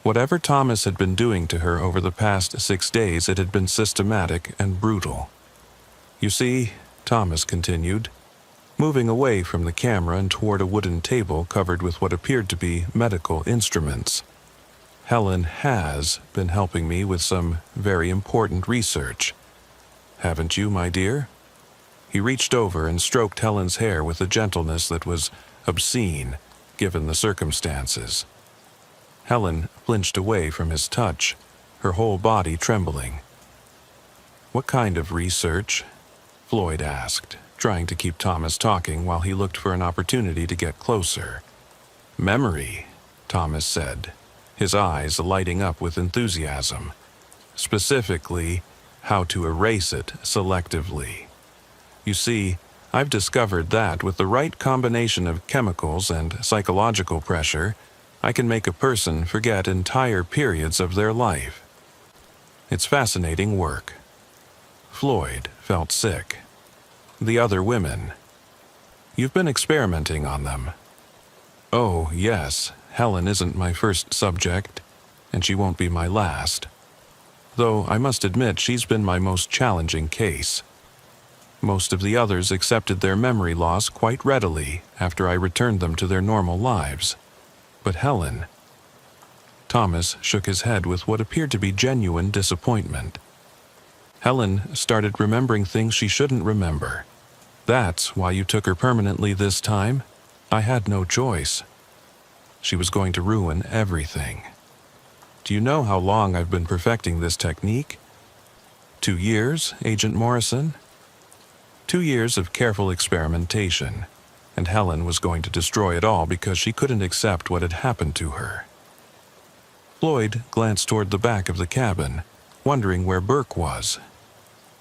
Whatever Thomas had been doing to her over the past 6 days, it had been systematic and brutal. "You see," Thomas continued, moving away from the camera and toward a wooden table covered with what appeared to be medical instruments, "Helen has been helping me with some very important research. Haven't you, my dear?" He reached over and stroked Helen's hair with a gentleness that was obscene, given the circumstances. Helen flinched away from his touch, her whole body trembling. "What kind of research?" Floyd asked, trying to keep Thomas talking while he looked for an opportunity to get closer. "Memory," Thomas said, his eyes lighting up with enthusiasm. "Specifically, how to erase it selectively. You see, I've discovered that with the right combination of chemicals and psychological pressure, I can make a person forget entire periods of their life. It's fascinating work." Floyd felt sick. "The other women. You've been experimenting on them." "Oh, yes, Helen isn't my first subject, and she won't be my last," though I must admit she's been my most challenging case. Most of the others accepted their memory loss quite readily after I returned them to their normal lives. But Helen... Thomas shook his head with what appeared to be genuine disappointment. Helen started remembering things she shouldn't remember. That's why you took her permanently this time? I had no choice. She was going to ruin everything. Do you know how long I've been perfecting this technique? 2 years, Agent Morrison? 2 years of careful experimentation, and Helen was going to destroy it all because she couldn't accept what had happened to her. Floyd glanced toward the back of the cabin, wondering where Burke was.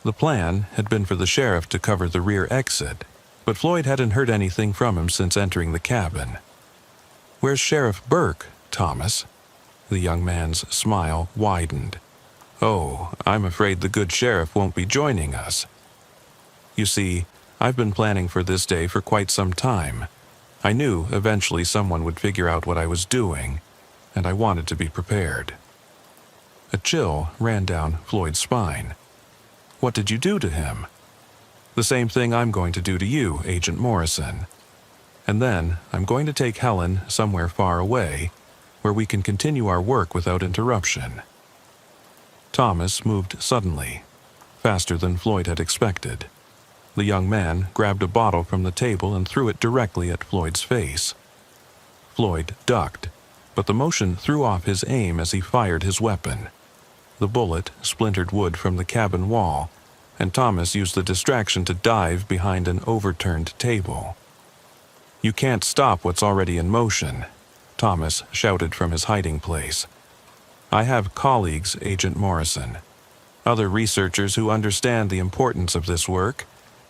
The plan had been for the sheriff to cover the rear exit, but Floyd hadn't heard anything from him since entering the cabin. "Where's Sheriff Burke, Thomas?" The young man's smile widened. "Oh, I'm afraid the good sheriff won't be joining us. You see, I've been planning for this day for quite some time. I knew eventually someone would figure out what I was doing, and I wanted to be prepared." A chill ran down Floyd's spine. "What did you do to him?" "The same thing I'm going to do to you, Agent Morrison. And then I'm going to take Helen somewhere far away, where we can continue our work without interruption." Thomas moved suddenly, faster than Floyd had expected. The young man grabbed a bottle from the table and threw it directly at Floyd's face. Floyd ducked, but the motion threw off his aim as he fired his weapon. The bullet splintered wood from the cabin wall, and Thomas used the distraction to dive behind an overturned table. "You can't stop what's already in motion," Thomas shouted from his hiding place. "I have colleagues, Agent Morrison. Other researchers who understand the importance of this work.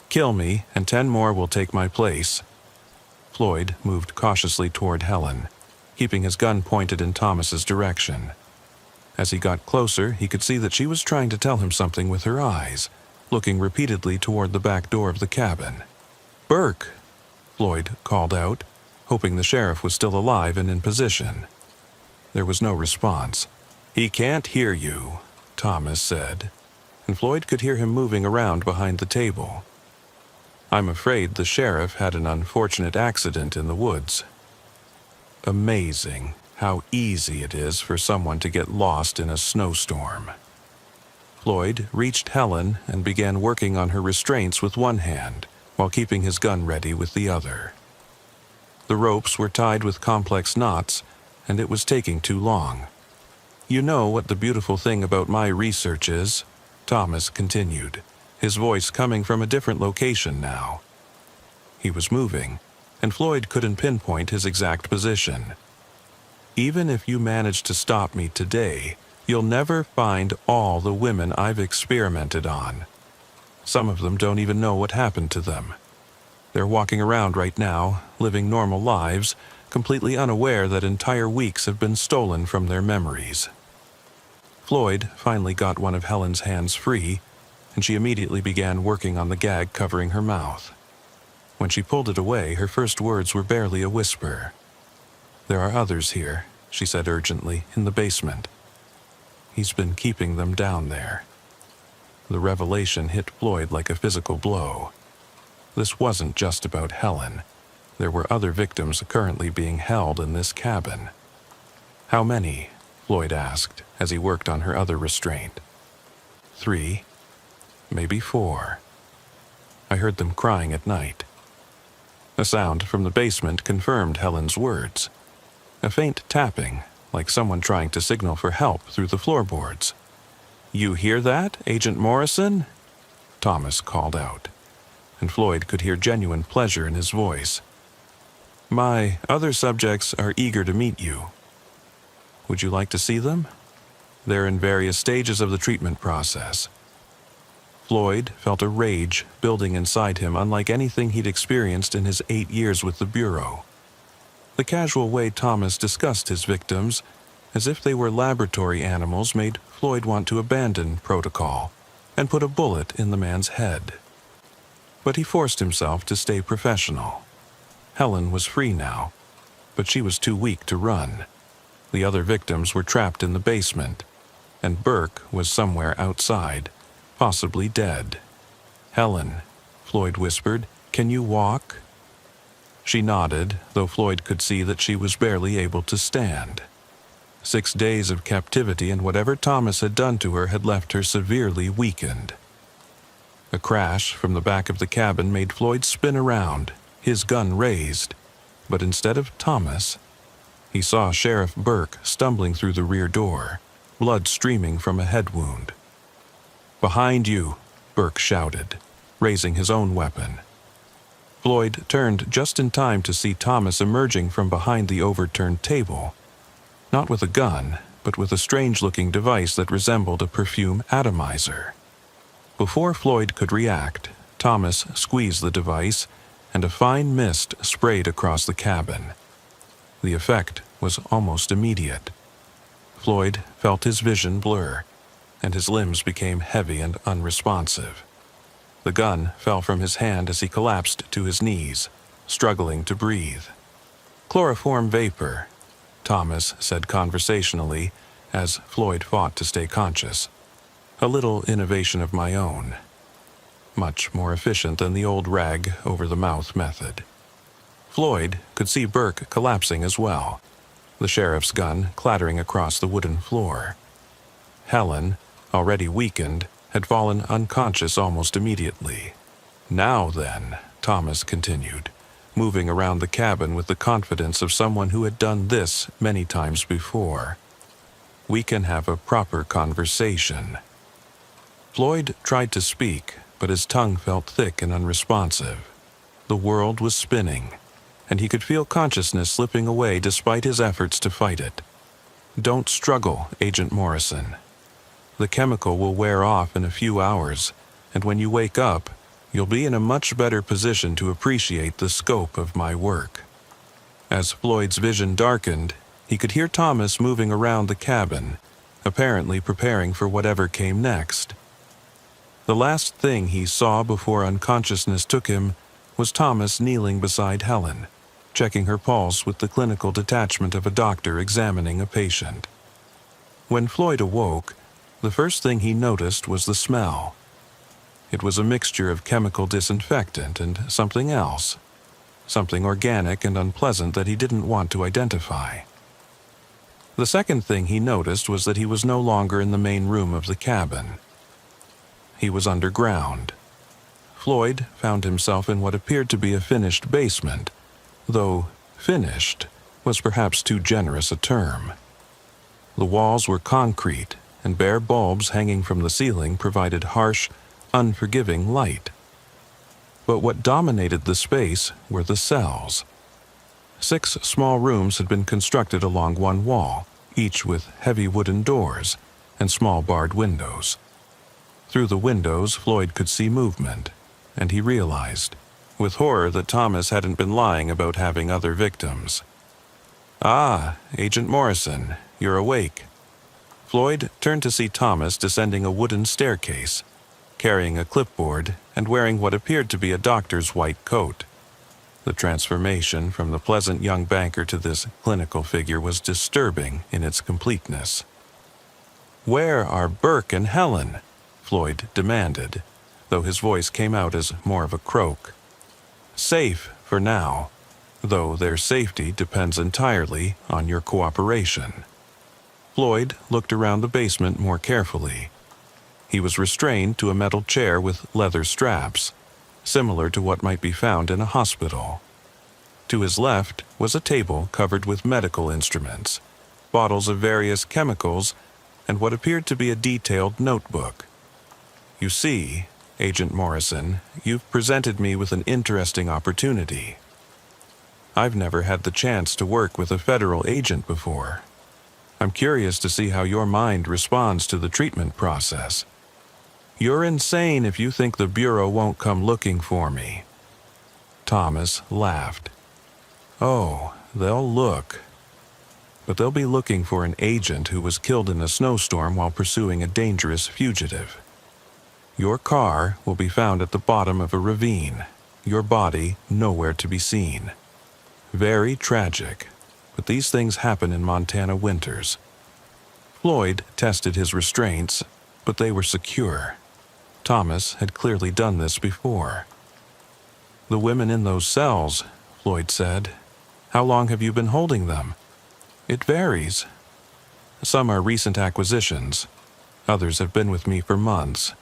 Kill me, and 10 more will take my place." Floyd moved cautiously toward Helen, keeping his gun pointed in Thomas's direction. As he got closer, he could see that she was trying to tell him something with her eyes, looking repeatedly toward the back door of the cabin. "Burke!" Floyd called out, hoping the sheriff was still alive and in position. There was no response. "He can't hear you," Thomas said, and Floyd could hear him moving around behind the table. "I'm afraid the sheriff had an unfortunate accident in the woods." Amazing how easy it is for someone to get lost in a snowstorm. Floyd reached Helen and began working on her restraints with one hand, while keeping his gun ready with the other. The ropes were tied with complex knots, and it was taking too long. "You know what the beautiful thing about my research is," Thomas continued, his voice coming from a different location now. He was moving, and Floyd couldn't pinpoint his exact position. "Even if you manage to stop me today, you'll never find all the women I've experimented on. Some of them don't even know what happened to them. They're walking around right now, living normal lives, completely unaware that entire weeks have been stolen from their memories." Floyd finally got one of Helen's hands free, and she immediately began working on the gag covering her mouth. When she pulled it away, her first words were barely a whisper. "There are others here," she said urgently, "in the basement. He's been keeping them down there." The revelation hit Floyd like a physical blow. This wasn't just about Helen. There were other victims currently being held in this cabin. "How many?" Floyd asked as he worked on her other restraint. 3, maybe 4. I heard them crying at night." A sound from the basement confirmed Helen's words. A faint tapping, like someone trying to signal for help through the floorboards. "You hear that, Agent Morrison?" Thomas called out, and Floyd could hear genuine pleasure in his voice. "My other subjects are eager to meet you. Would you like to see them? They're in various stages of the treatment process." Floyd felt a rage building inside him unlike anything he'd experienced in his 8 years with the Bureau. The casual way Thomas discussed his victims, as if they were laboratory animals, made Floyd want to abandon protocol and put a bullet in the man's head. But he forced himself to stay professional. Helen was free now, but she was too weak to run. The other victims were trapped in the basement. and Burke was somewhere outside, possibly dead. "Helen," Floyd whispered, "can you walk?" She nodded, though Floyd could see that she was barely able to stand. 6 days of captivity and whatever Thomas had done to her had left her severely weakened. A crash from the back of the cabin made Floyd spin around, his gun raised, but instead of Thomas, he saw Sheriff Burke stumbling through the rear door, blood streaming from a head wound. "Behind you," Burke shouted, raising his own weapon. Floyd turned just in time to see Thomas emerging from behind the overturned table, not with a gun, but with a strange-looking device that resembled a perfume atomizer. Before Floyd could react, Thomas squeezed the device, and a fine mist sprayed across the cabin. The effect was almost immediate. Floyd felt his vision blur, and his limbs became heavy and unresponsive. The gun fell from his hand as he collapsed to his knees, struggling to breathe. "Chloroform vapor," Thomas said conversationally as Floyd fought to stay conscious. "A little innovation of my own. Much more efficient than the old rag-over-the-mouth method." Floyd could see Burke collapsing as well, the sheriff's gun clattering across the wooden floor. Helen, already weakened, had fallen unconscious almost immediately. "Now then," Thomas continued, moving around the cabin with the confidence of someone who had done this many times before, "we can have a proper conversation." Floyd tried to speak, but his tongue felt thick and unresponsive. The world was spinning, and he could feel consciousness slipping away despite his efforts to fight it. "Don't struggle, Agent Morrison. The chemical will wear off in a few hours, and when you wake up, you'll be in a much better position to appreciate the scope of my work." As Floyd's vision darkened, he could hear Thomas moving around the cabin, apparently preparing for whatever came next. The last thing he saw before unconsciousness took him was Thomas kneeling beside Helen, checking her pulse with the clinical detachment of a doctor examining a patient. When Floyd awoke, the first thing he noticed was the smell. It was a mixture of chemical disinfectant and something else, something organic and unpleasant that he didn't want to identify. The second thing he noticed was that he was no longer in the main room of the cabin. He was underground. Floyd found himself in what appeared to be a finished basement, though finished was perhaps too generous a term. The walls were concrete, and bare bulbs hanging from the ceiling provided harsh, unforgiving light. But what dominated the space were the cells. 6 small rooms had been constructed along one wall, each with heavy wooden doors and small barred windows. Through the windows, Floyd could see movement, and he realized, with horror, that Thomas hadn't been lying about having other victims. "Ah, Agent Morrison, you're awake." Floyd turned to see Thomas descending a wooden staircase, carrying a clipboard and wearing what appeared to be a doctor's white coat. The transformation from the pleasant young banker to this clinical figure was disturbing in its completeness. "Where are Burke and Helen?" Floyd demanded, though his voice came out as more of a croak. "Safe for now, though their safety depends entirely on your cooperation." Floyd looked around the basement more carefully. He was restrained to a metal chair with leather straps, similar to what might be found in a hospital. To his left was a table covered with medical instruments, bottles of various chemicals, and what appeared to be a detailed notebook. "You see, Agent Morrison, you've presented me with an interesting opportunity. I've never had the chance to work with a federal agent before. I'm curious to see how your mind responds to the treatment process. You're insane if you think the Bureau won't come looking for me." Thomas laughed. "Oh, they'll look. But they'll be looking for an agent who was killed in a snowstorm while pursuing a dangerous fugitive. Your car will be found at the bottom of a ravine, your body nowhere to be seen. Very tragic, but these things happen in Montana winters." Floyd tested his restraints, but they were secure. Thomas had clearly done this before. "The women in those cells," Floyd said. "How long have you been holding them?" "It varies. Some are recent acquisitions. Others have been with me for months.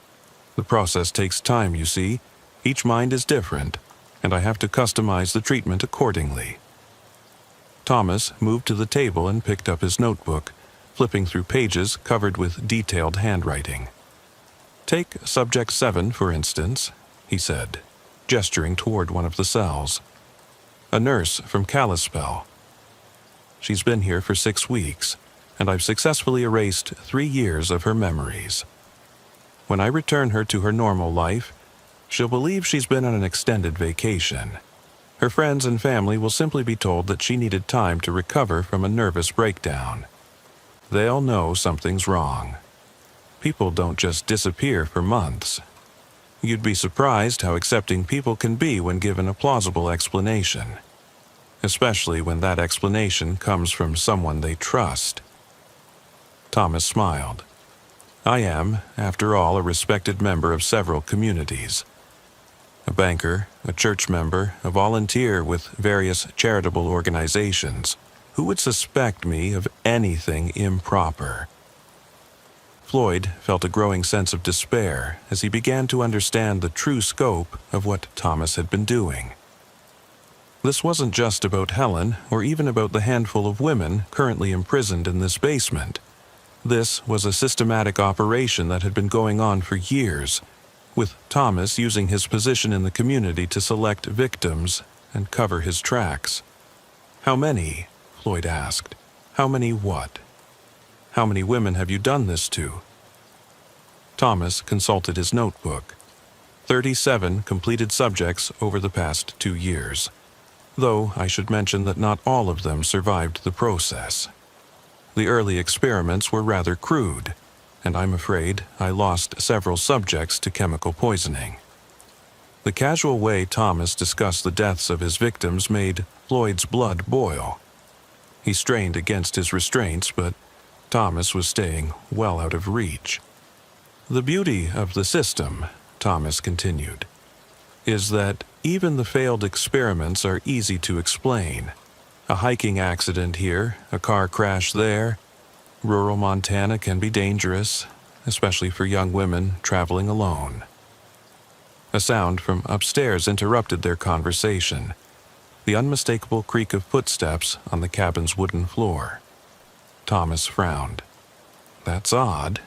The process takes time, you see. Each mind is different, and I have to customize the treatment accordingly." Thomas moved to the table and picked up his notebook, flipping through pages covered with detailed handwriting. "Take Subject 7, for instance," he said, gesturing toward one of the cells. "A nurse from Kalispell. She's been here for 6 weeks, and I've successfully erased 3 years of her memories. When I return her to her normal life, she'll believe she's been on an extended vacation. Her friends and family will simply be told that she needed time to recover from a nervous breakdown. They'll know something's wrong. People don't just disappear for months. You'd be surprised how accepting people can be when given a plausible explanation, especially when that explanation comes from someone they trust." Thomas smiled. "I am, after all, a respected member of several communities. A banker, a church member, a volunteer with various charitable organizations. Who would suspect me of anything improper?" Floyd felt a growing sense of despair as he began to understand the true scope of what Thomas had been doing. This wasn't just about Helen or even about the handful of women currently imprisoned in this basement. This was a systematic operation that had been going on for years, with Thomas using his position in the community to select victims and cover his tracks. "How many?" Floyd asked. "How many what? How many women have you done this to?" Thomas consulted his notebook. 37 completed subjects over the past 2 years. Though I should mention that not all of them survived the process. The early experiments were rather crude, and I'm afraid I lost several subjects to chemical poisoning. The casual way Thomas discussed the deaths of his victims made Floyd's blood boil. He strained against his restraints, but Thomas was staying well out of reach. "The beauty of the system," Thomas continued, "is that even the failed experiments are easy to explain. A hiking accident here, a car crash there. Rural Montana can be dangerous, especially for young women traveling alone." A sound from upstairs interrupted their conversation, the unmistakable creak of footsteps on the cabin's wooden floor. Thomas frowned. "That's odd.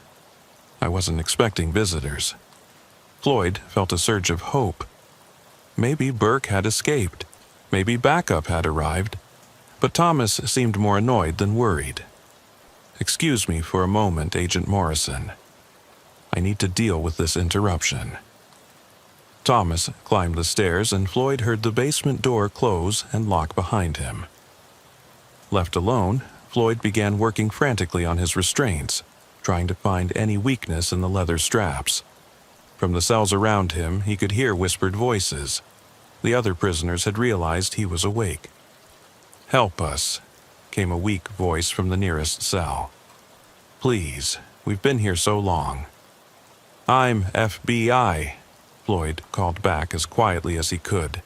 I wasn't expecting visitors." Floyd felt a surge of hope. Maybe Burke had escaped. Maybe backup had arrived. But Thomas seemed more annoyed than worried. "Excuse me for a moment, Agent Morrison. I need to deal with this interruption." Thomas climbed the stairs, and Floyd heard the basement door close and lock behind him. Left alone, Floyd began working frantically on his restraints, trying to find any weakness in the leather straps. From the cells around him, he could hear whispered voices. The other prisoners had realized he was awake. "Help us," came a weak voice from the nearest cell. "Please, we've been here so long." "I'm FBI," Floyd called back as quietly as he could.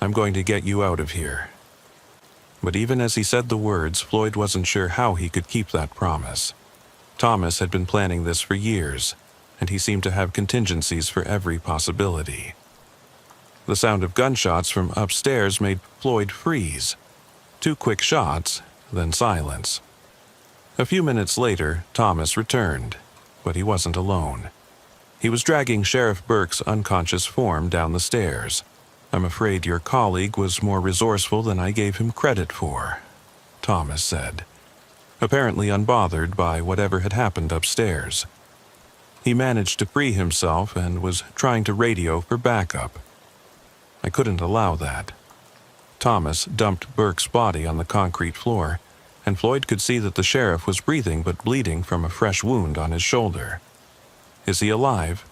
"I'm going to get you out of here." But even as he said the words, Floyd wasn't sure how he could keep that promise. Thomas had been planning this for years, and he seemed to have contingencies for every possibility. The sound of gunshots from upstairs made Floyd freeze. 2 quick shots, then silence. A few minutes later, Thomas returned, but he wasn't alone. He was dragging Sheriff Burke's unconscious form down the stairs. "I'm afraid your colleague was more resourceful than I gave him credit for," Thomas said, apparently unbothered by whatever had happened upstairs. "He managed to free himself and was trying to radio for backup. I couldn't allow that." Thomas dumped Burke's body on the concrete floor, and Floyd could see that the sheriff was breathing but bleeding from a fresh wound on his shoulder. Is he alive?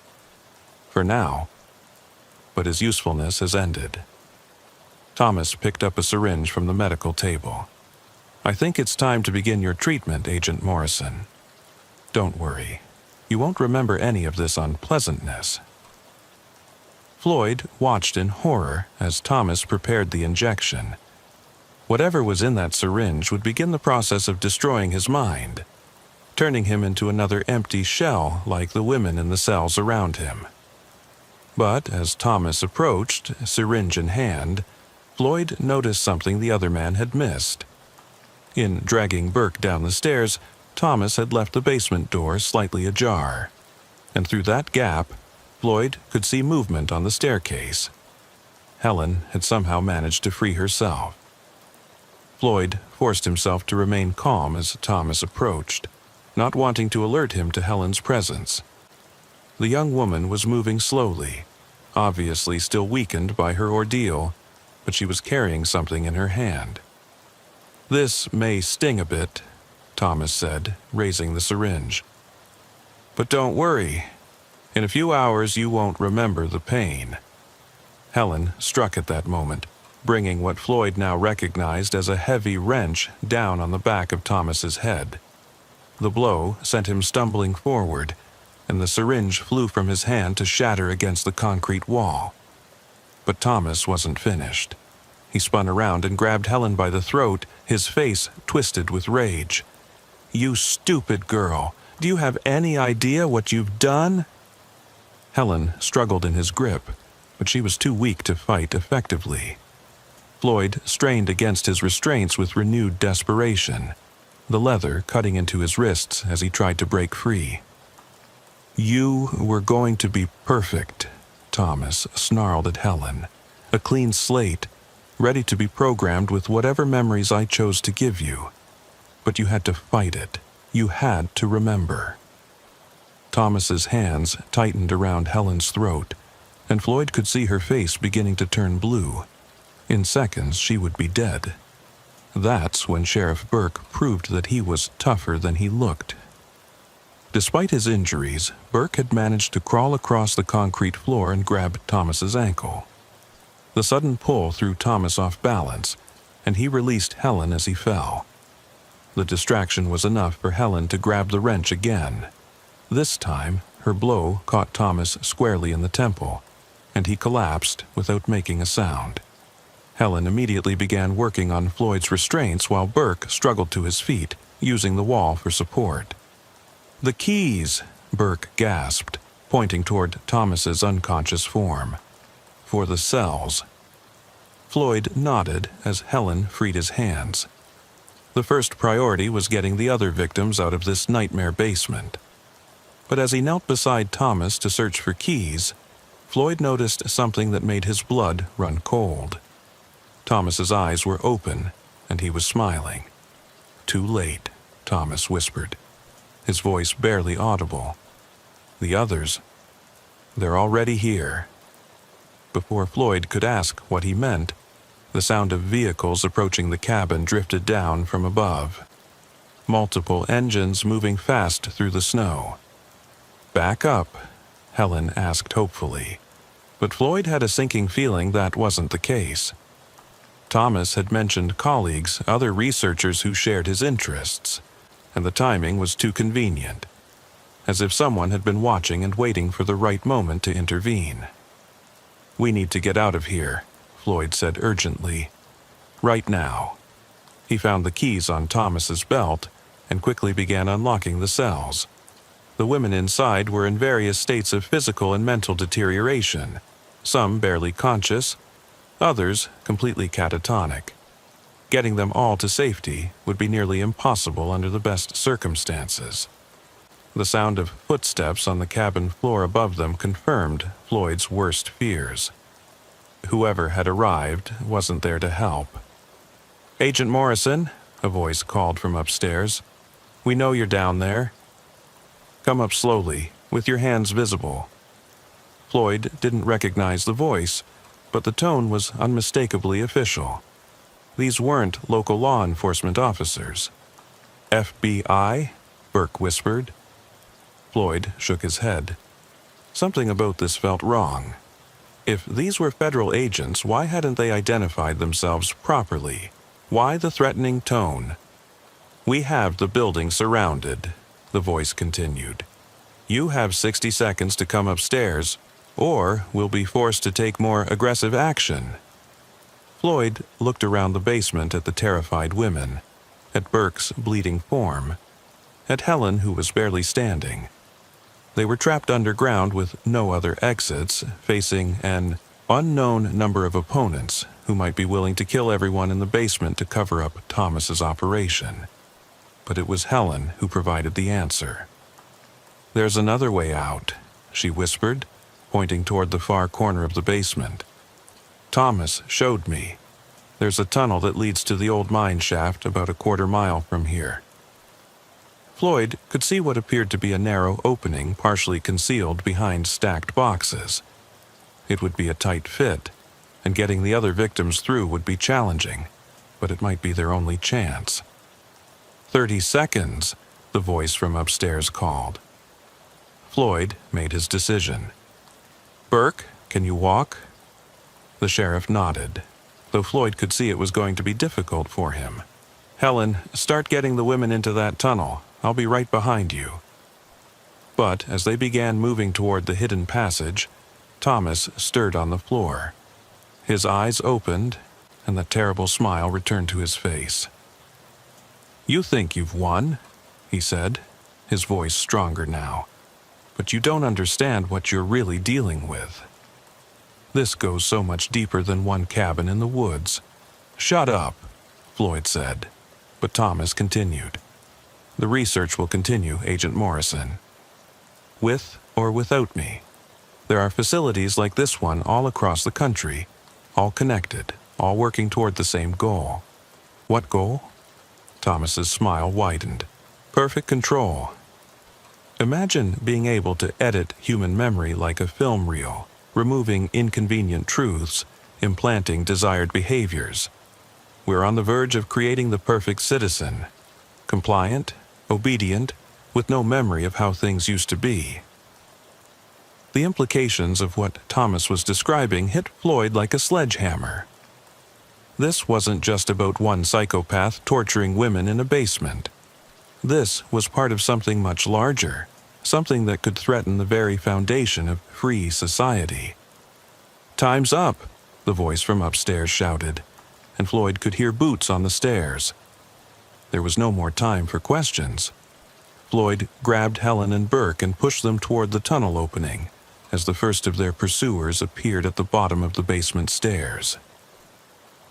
For now. But his usefulness has ended. Thomas picked up a syringe from the medical table. "I think it's time to begin your treatment, Agent Morrison." Don't worry. You won't remember any of this unpleasantness." Floyd watched in horror as Thomas prepared the injection. Whatever was in that syringe would begin the process of destroying his mind, turning him into another empty shell like the women in the cells around him. But as Thomas approached, syringe in hand, Floyd noticed something the other man had missed. In dragging Burke down the stairs, Thomas had left the basement door slightly ajar, and through that gap, Floyd could see movement on the staircase. Helen had somehow managed to free herself. Floyd forced himself to remain calm as Thomas approached, not wanting to alert him to Helen's presence. The young woman was moving slowly, obviously still weakened by her ordeal, but she was carrying something in her hand. "This may sting a bit," Thomas said, raising the syringe. "But don't worry. In a few hours you won't remember the pain." Helen struck at that moment, bringing what Floyd now recognized as a heavy wrench down on the back of Thomas's head. The blow sent him stumbling forward, and the syringe flew from his hand to shatter against the concrete wall. But Thomas wasn't finished. He spun around and grabbed Helen by the throat, his face twisted with rage. "You stupid girl! Do you have any idea what you've done?" Helen struggled in his grip, but she was too weak to fight effectively. Floyd strained against his restraints with renewed desperation, the leather cutting into his wrists as he tried to break free. "You were going to be perfect," Thomas snarled at Helen. "A clean slate, ready to be programmed with whatever memories I chose to give you. But you had to fight it. You had to remember." Thomas's hands tightened around Helen's throat, and Floyd could see her face beginning to turn blue. In seconds, she would be dead. That's when Sheriff Burke proved that he was tougher than he looked. Despite his injuries, Burke had managed to crawl across the concrete floor and grab Thomas's ankle. The sudden pull threw Thomas off balance, and he released Helen as he fell. The distraction was enough for Helen to grab the wrench again. This time, her blow caught Thomas squarely in the temple, and he collapsed without making a sound. Helen immediately began working on Floyd's restraints while Burke struggled to his feet, using the wall for support. "The keys," Burke gasped, pointing toward Thomas's unconscious form. "For the cells." Floyd nodded as Helen freed his hands. The first priority was getting the other victims out of this nightmare basement. But as he knelt beside Thomas to search for keys, Floyd noticed something that made his blood run cold. Thomas's eyes were open, and he was smiling. "Too late," Thomas whispered, his voice barely audible. "The others, they're already here." Before Floyd could ask what he meant, the sound of vehicles approaching the cabin drifted down from above. Multiple engines moving fast through the snow. "Back up," Helen asked hopefully, but Floyd had a sinking feeling that wasn't the case. Thomas had mentioned colleagues, other researchers who shared his interests, and the timing was too convenient, as if someone had been watching and waiting for the right moment to intervene. "We need to get out of here," Floyd said urgently. "Right now." He found the keys on Thomas's belt and quickly began unlocking the cells. The women inside were in various states of physical and mental deterioration, some barely conscious, others completely catatonic. Getting them all to safety would be nearly impossible under the best circumstances. The sound of footsteps on the cabin floor above them confirmed Floyd's worst fears. Whoever had arrived wasn't there to help. "Agent Morrison," a voice called from upstairs. "We know you're down there. Come up slowly, with your hands visible." Floyd didn't recognize the voice, but the tone was unmistakably official. These weren't local law enforcement officers. "FBI?" Burke whispered. Floyd shook his head. Something about this felt wrong. If these were federal agents, why hadn't they identified themselves properly? Why the threatening tone? "We have the building surrounded," the voice continued. "You have 60 seconds to come upstairs, or we'll be forced to take more aggressive action." Floyd looked around the basement at the terrified women, at Burke's bleeding form, at Helen, who was barely standing. They were trapped underground with no other exits, facing an unknown number of opponents who might be willing to kill everyone in the basement to cover up Thomas's operation. But it was Helen who provided the answer. "There's another way out," she whispered, pointing toward the far corner of the basement. "Thomas showed me. There's a tunnel that leads to the old mine shaft about a quarter-mile from here." Floyd could see what appeared to be a narrow opening partially concealed behind stacked boxes. It would be a tight fit, and getting the other victims through would be challenging, but it might be their only chance. 30 seconds, the voice from upstairs called. Floyd made his decision. "Burke, can you walk?" The sheriff nodded, though Floyd could see it was going to be difficult for him. "Helen, start getting the women into that tunnel. I'll be right behind you." But as they began moving toward the hidden passage, Thomas stirred on the floor. His eyes opened, and the terrible smile returned to his face. "You think you've won," he said, his voice stronger now. "But you don't understand what you're really dealing with. This goes so much deeper than one cabin in the woods." "Shut up," Floyd said, but Thomas continued. "The research will continue, Agent Morrison. With or without me. There are facilities like this one all across the country, all connected, all working toward the same goal." "What goal?" Thomas's smile widened. "Perfect control. Imagine being able to edit human memory like a film reel, removing inconvenient truths, implanting desired behaviors. We're on the verge of creating the perfect citizen, compliant, obedient, with no memory of how things used to be." The implications of what Thomas was describing hit Floyd like a sledgehammer. This wasn't just about one psychopath torturing women in a basement. This was part of something much larger, something that could threaten the very foundation of free society. "Time's up," the voice from upstairs shouted, and Floyd could hear boots on the stairs. There was no more time for questions. Floyd grabbed Helen and Burke and pushed them toward the tunnel opening as the first of their pursuers appeared at the bottom of the basement stairs.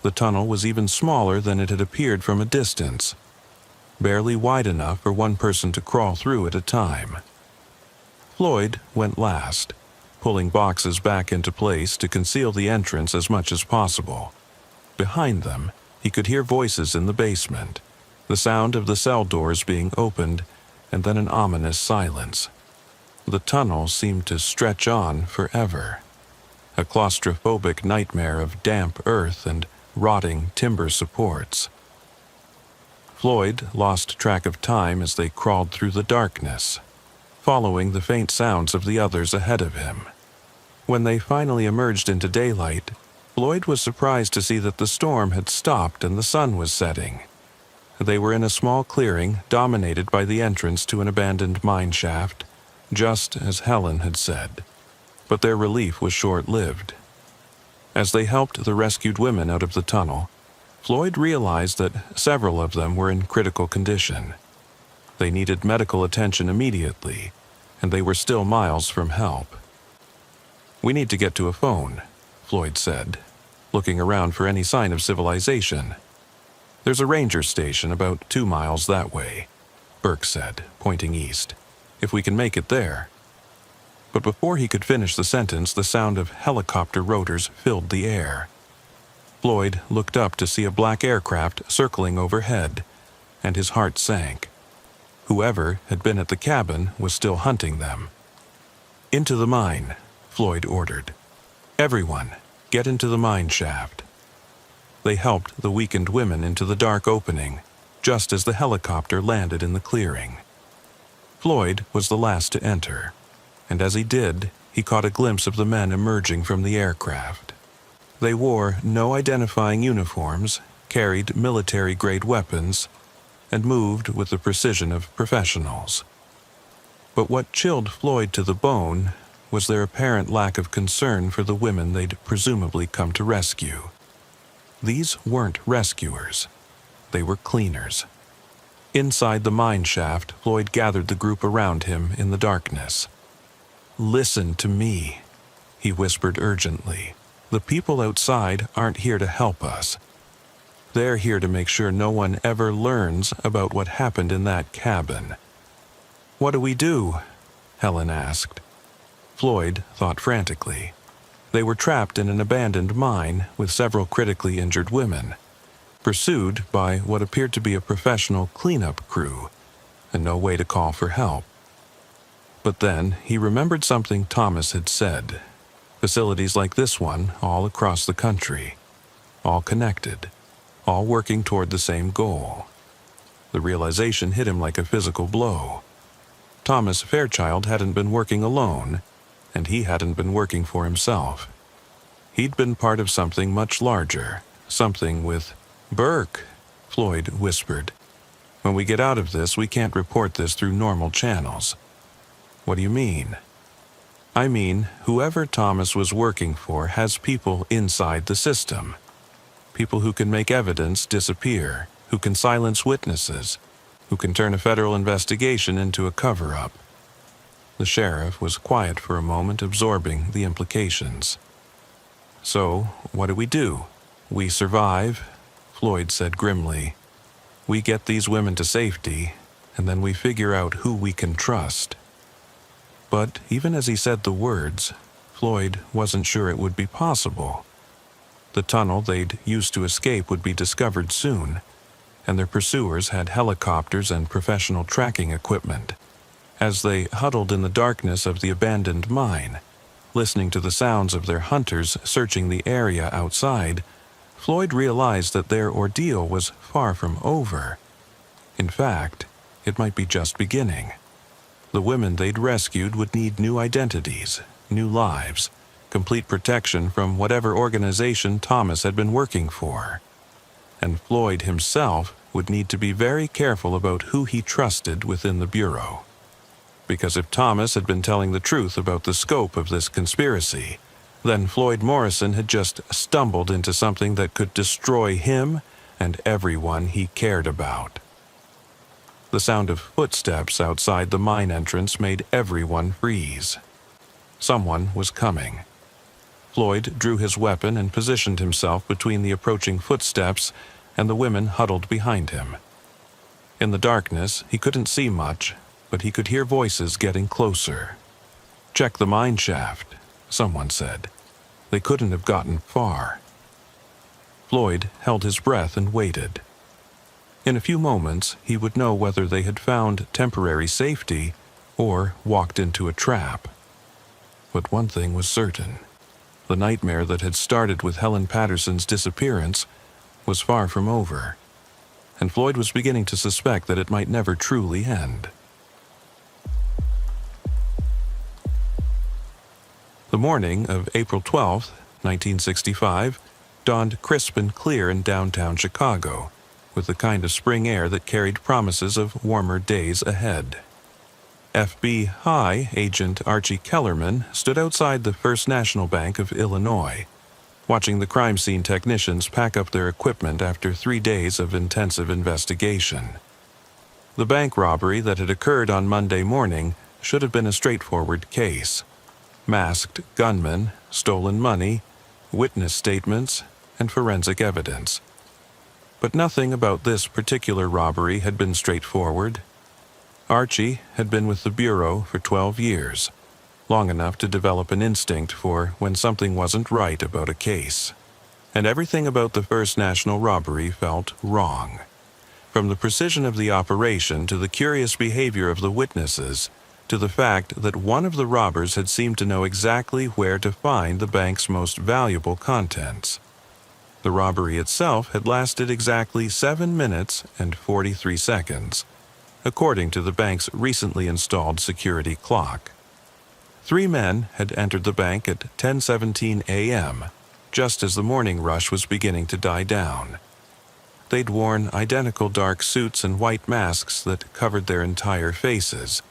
The tunnel was even smaller than it had appeared from a distance, barely wide enough for one person to crawl through at a time. Floyd went last, pulling boxes back into place to conceal the entrance as much as possible. Behind them, he could hear voices in the basement, the sound of the cell doors being opened, and then an ominous silence. The tunnel seemed to stretch on forever, a claustrophobic nightmare of damp earth and rotting timber supports. Floyd lost track of time as they crawled through the darkness, following the faint sounds of the others ahead of him. When they finally emerged into daylight, Floyd was surprised to see that the storm had stopped and the sun was setting. They were in a small clearing dominated by the entrance to an abandoned mine shaft, just as Helen had said. But their relief was short-lived. As they helped the rescued women out of the tunnel, Floyd realized that several of them were in critical condition. They needed medical attention immediately, and they were still miles from help. "We need to get to a phone," Floyd said, looking around for any sign of civilization. "There's a ranger station about 2 miles that way," Burke said, pointing east. "If we can make it there." But before he could finish the sentence, the sound of helicopter rotors filled the air. Floyd looked up to see a black aircraft circling overhead, and his heart sank. Whoever had been at the cabin was still hunting them. "Into the mine," Floyd ordered. "Everyone, get into the mine shaft." They helped the weakened women into the dark opening, just as the helicopter landed in the clearing. Floyd was the last to enter, and as he did, he caught a glimpse of the men emerging from the aircraft. They wore no identifying uniforms, carried military-grade weapons, and moved with the precision of professionals. But what chilled Floyd to the bone was their apparent lack of concern for the women they'd presumably come to rescue. These weren't rescuers. They were cleaners. Inside the mine shaft, Floyd gathered the group around him in the darkness. "Listen to me," he whispered urgently. "The people outside aren't here to help us. They're here to make sure no one ever learns about what happened in that cabin." "What do we do?" Helen asked. Floyd thought frantically. They were trapped in an abandoned mine with several critically injured women, pursued by what appeared to be a professional cleanup crew, and no way to call for help. But then he remembered something Thomas had said. Facilities like this one all across the country, all connected, all working toward the same goal. The realization hit him like a physical blow. Thomas Fairchild hadn't been working alone, and he hadn't been working for himself. He'd been part of something much larger, something with "Burke," Floyd whispered. "When we get out of this, we can't report this through normal channels." "What do you mean?" "I mean, whoever Thomas was working for has people inside the system. People who can make evidence disappear, who can silence witnesses, who can turn a federal investigation into a cover-up." The sheriff was quiet for a moment, absorbing the implications. "So, what do? We survive," Floyd said grimly. "We get these women to safety, and then we figure out who we can trust." But even as he said the words, Floyd wasn't sure it would be possible. The tunnel they'd used to escape would be discovered soon, and their pursuers had helicopters and professional tracking equipment. As they huddled in the darkness of the abandoned mine, listening to the sounds of their hunters searching the area outside, Floyd realized that their ordeal was far from over. In fact, it might be just beginning. The women they'd rescued would need new identities, new lives, complete protection from whatever organization Thomas had been working for. And Floyd himself would need to be very careful about who he trusted within the Bureau. Because if Thomas had been telling the truth about the scope of this conspiracy, then Floyd Morrison had just stumbled into something that could destroy him and everyone he cared about. The sound of footsteps outside the mine entrance made everyone freeze. Someone was coming. Floyd drew his weapon and positioned himself between the approaching footsteps and the women huddled behind him. In the darkness, he couldn't see much, but he could hear voices getting closer. "Check the mine shaft," someone said. "They couldn't have gotten far." Floyd held his breath and waited. In a few moments, he would know whether they had found temporary safety or walked into a trap. But one thing was certain. The nightmare that had started with Helen Patterson's disappearance was far from over, and Floyd was beginning to suspect that it might never truly end. The morning of April 12, 1965, dawned crisp and clear in downtown Chicago, with the kind of spring air that carried promises of warmer days ahead. FBI agent Archie Kellerman stood outside the First National Bank of Illinois, watching the crime scene technicians pack up their equipment after 3 days of intensive investigation. The bank robbery that had occurred on Monday morning should have been a straightforward case. Masked gunmen, stolen money, witness statements, and forensic evidence. But nothing about this particular robbery had been straightforward. Archie had been with the Bureau for 12 years, long enough to develop an instinct for when something wasn't right about a case. And everything about the First National robbery felt wrong. From the precision of the operation to the curious behavior of the witnesses, to the fact that one of the robbers had seemed to know exactly where to find the bank's most valuable contents. The robbery itself had lasted exactly 7 minutes and 43 seconds, according to the bank's recently installed security clock. 3 men had entered the bank at 10:17 a.m., just as the morning rush was beginning to die down. They'd worn identical dark suits and white masks that covered their entire faces,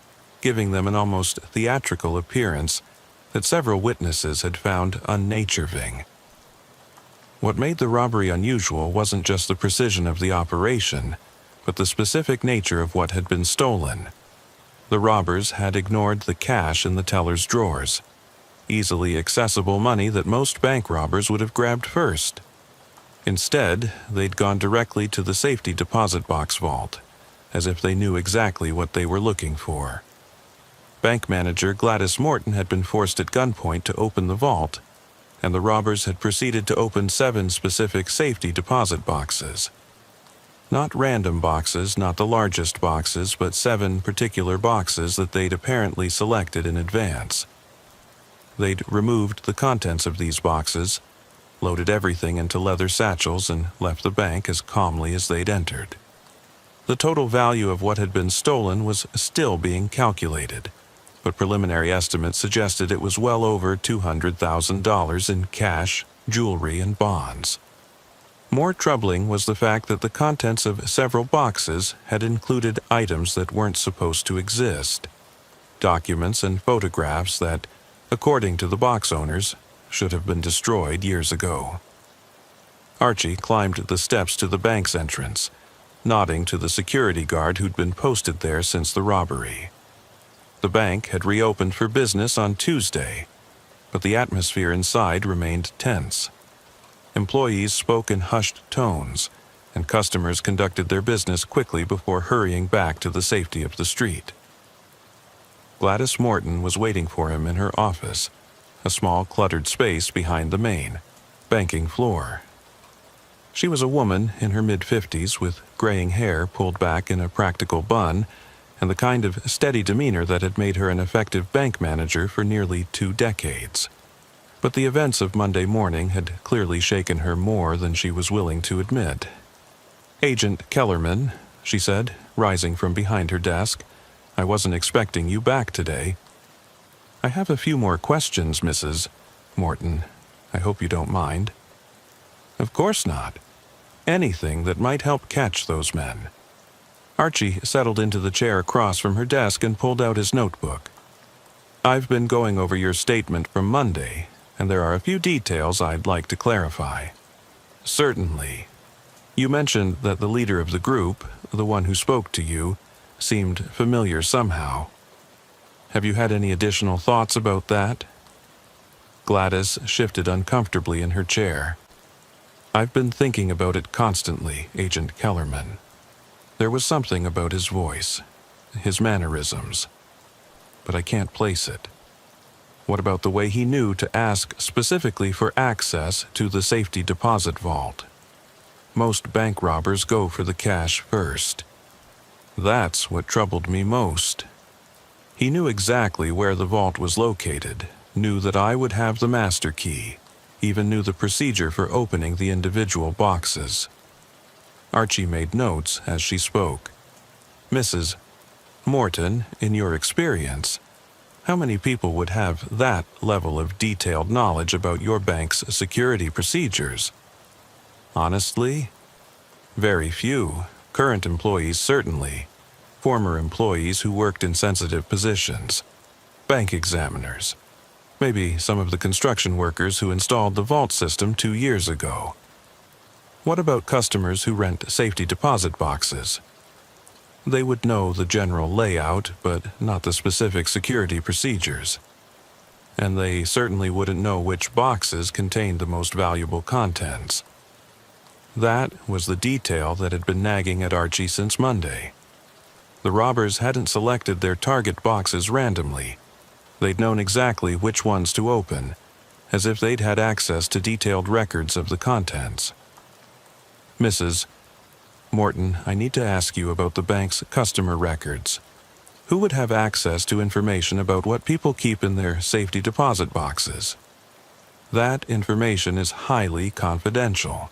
giving them an almost theatrical appearance that several witnesses had found unnaturing. What made the robbery unusual wasn't just the precision of the operation, but the specific nature of what had been stolen. The robbers had ignored the cash in the teller's drawers, easily accessible money that most bank robbers would have grabbed first. Instead, they'd gone directly to the safety deposit box vault, as if they knew exactly what they were looking for. Bank manager Gladys Morton had been forced at gunpoint to open the vault, and the robbers had proceeded to open 7 specific safety deposit boxes. Not random boxes, not the largest boxes, but 7 particular boxes that they'd apparently selected in advance. They'd removed the contents of these boxes, loaded everything into leather satchels, and left the bank as calmly as they'd entered. The total value of what had been stolen was still being calculated, but preliminary estimates suggested it was well over $200,000 in cash, jewelry, and bonds. More troubling was the fact that the contents of several boxes had included items that weren't supposed to exist, documents and photographs that, according to the box owners, should have been destroyed years ago. Archie climbed the steps to the bank's entrance, nodding to the security guard who'd been posted there since the robbery. The bank had reopened for business on Tuesday, but the atmosphere inside remained tense. Employees spoke in hushed tones, and customers conducted their business quickly before hurrying back to the safety of the street. Gladys Morton was waiting for him in her office, a small cluttered space behind the main, banking floor. She was a woman in her mid-50s with graying hair pulled back in a practical bun and the kind of steady demeanor that had made her an effective bank manager for nearly 2 decades. But the events of Monday morning had clearly shaken her more than she was willing to admit. "Agent Kellerman," she said, rising from behind her desk, "I wasn't expecting you back today." "I have a few more questions, Mrs. Morton. I hope you don't mind." "Of course not. Anything that might help catch those men." Archie settled into the chair across from her desk and pulled out his notebook. "I've been going over your statement from Monday, and there are a few details I'd like to clarify." "Certainly. You mentioned that the leader of the group, the one who spoke to you, seemed familiar somehow. Have you had any additional thoughts about that?" Gladys shifted uncomfortably in her chair. "I've been thinking about it constantly, Agent Kellerman. There was something about his voice, his mannerisms, but I can't place it. What about the way he knew to ask specifically for access to the safety deposit vault? Most bank robbers go for the cash first. That's what troubled me most. He knew exactly where the vault was located, knew that I would have the master key, even knew the procedure for opening the individual boxes." Archie made notes as she spoke. "Mrs. Morton, in your experience, how many people would have that level of detailed knowledge about your bank's security procedures?" "Honestly, very few. Current employees certainly. Former employees who worked in sensitive positions. Bank examiners. Maybe some of the construction workers who installed the vault system 2 years ago. What about customers who rent safety deposit boxes? They would know the general layout, but not the specific security procedures. And they certainly wouldn't know which boxes contained the most valuable contents." That was the detail that had been nagging at Archie since Monday. The robbers hadn't selected their target boxes randomly. They'd known exactly which ones to open, as if they'd had access to detailed records of the contents. "Mrs. Morton, I need to ask you about the bank's customer records. Who would have access to information about what people keep in their safety deposit boxes? That information is highly confidential.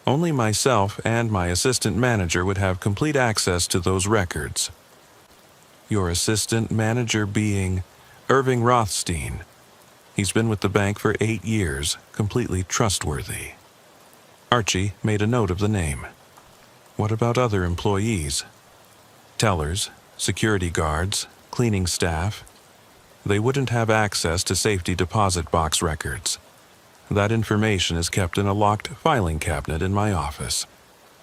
Only myself and my assistant manager would have complete access to those records." "Your assistant manager being Irving Rothstein. He's been with the bank for 8 years, completely trustworthy." Archie made a note of the name. "What about other employees? Tellers, security guards, cleaning staff. They wouldn't have access to safety deposit box records. That information is kept in a locked filing cabinet in my office.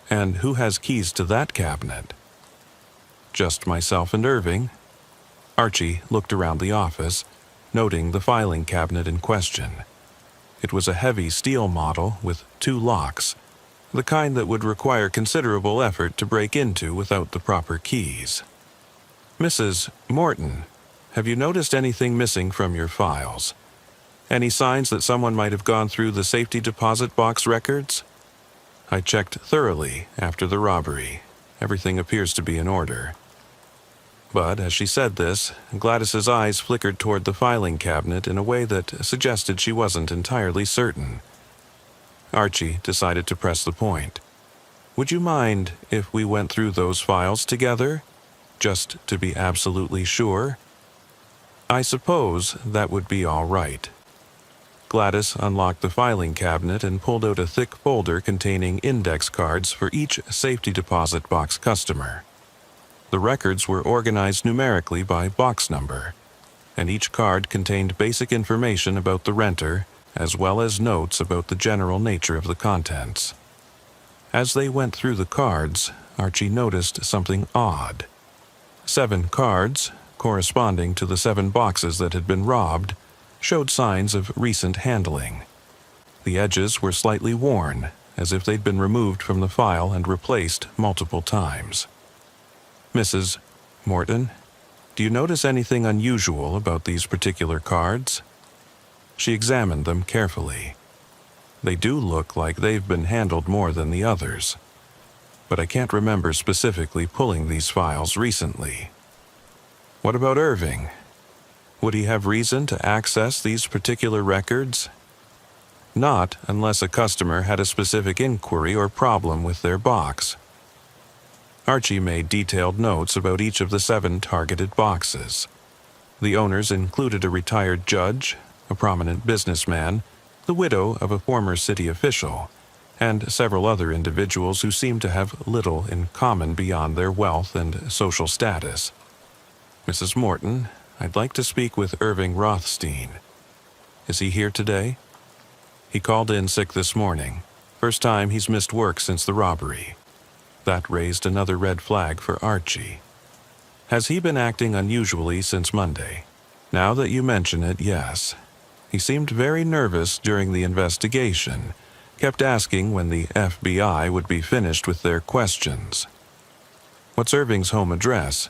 And who has keys to that cabinet? Just myself and Irving. Archie looked around the office, noting the filing cabinet in question. It was a heavy steel model with 2 locks, the kind that would require considerable effort to break into without the proper keys. Mrs. Morton, have you noticed anything missing from your files? Any signs that someone might have gone through the safety deposit box records? I checked thoroughly after the robbery. Everything appears to be in order. But as she said this, Gladys's eyes flickered toward the filing cabinet in a way that suggested she wasn't entirely certain. Archie decided to press the point. Would you mind if we went through those files together, just to be absolutely sure? I suppose that would be all right. Gladys unlocked the filing cabinet and pulled out a thick folder containing index cards for each safety deposit box customer. The records were organized numerically by box number, and each card contained basic information about the renter, as well as notes about the general nature of the contents. As they went through the cards, Archie noticed something odd. 7 cards, corresponding to the 7 boxes that had been robbed, showed signs of recent handling. The edges were slightly worn, as if they'd been removed from the file and replaced multiple times. Mrs. Morton, do you notice anything unusual about these particular cards? She examined them carefully. They do look like they've been handled more than the others, but I can't remember specifically pulling these files recently. What about Irving? Would he have reason to access these particular records? Not unless a customer had a specific inquiry or problem with their box. Archie made detailed notes about each of the 7 targeted boxes. The owners included a retired judge, a prominent businessman, the widow of a former city official, and several other individuals who seemed to have little in common beyond their wealth and social status. Mrs. Morton, I'd like to speak with Irving Rothstein. Is he here today? He called in sick this morning. First time he's missed work since the robbery. That raised another red flag for Archie. Has he been acting unusually since Monday? Now that you mention it, yes. He seemed very nervous during the investigation, kept asking when the FBI would be finished with their questions. What's Irving's home address?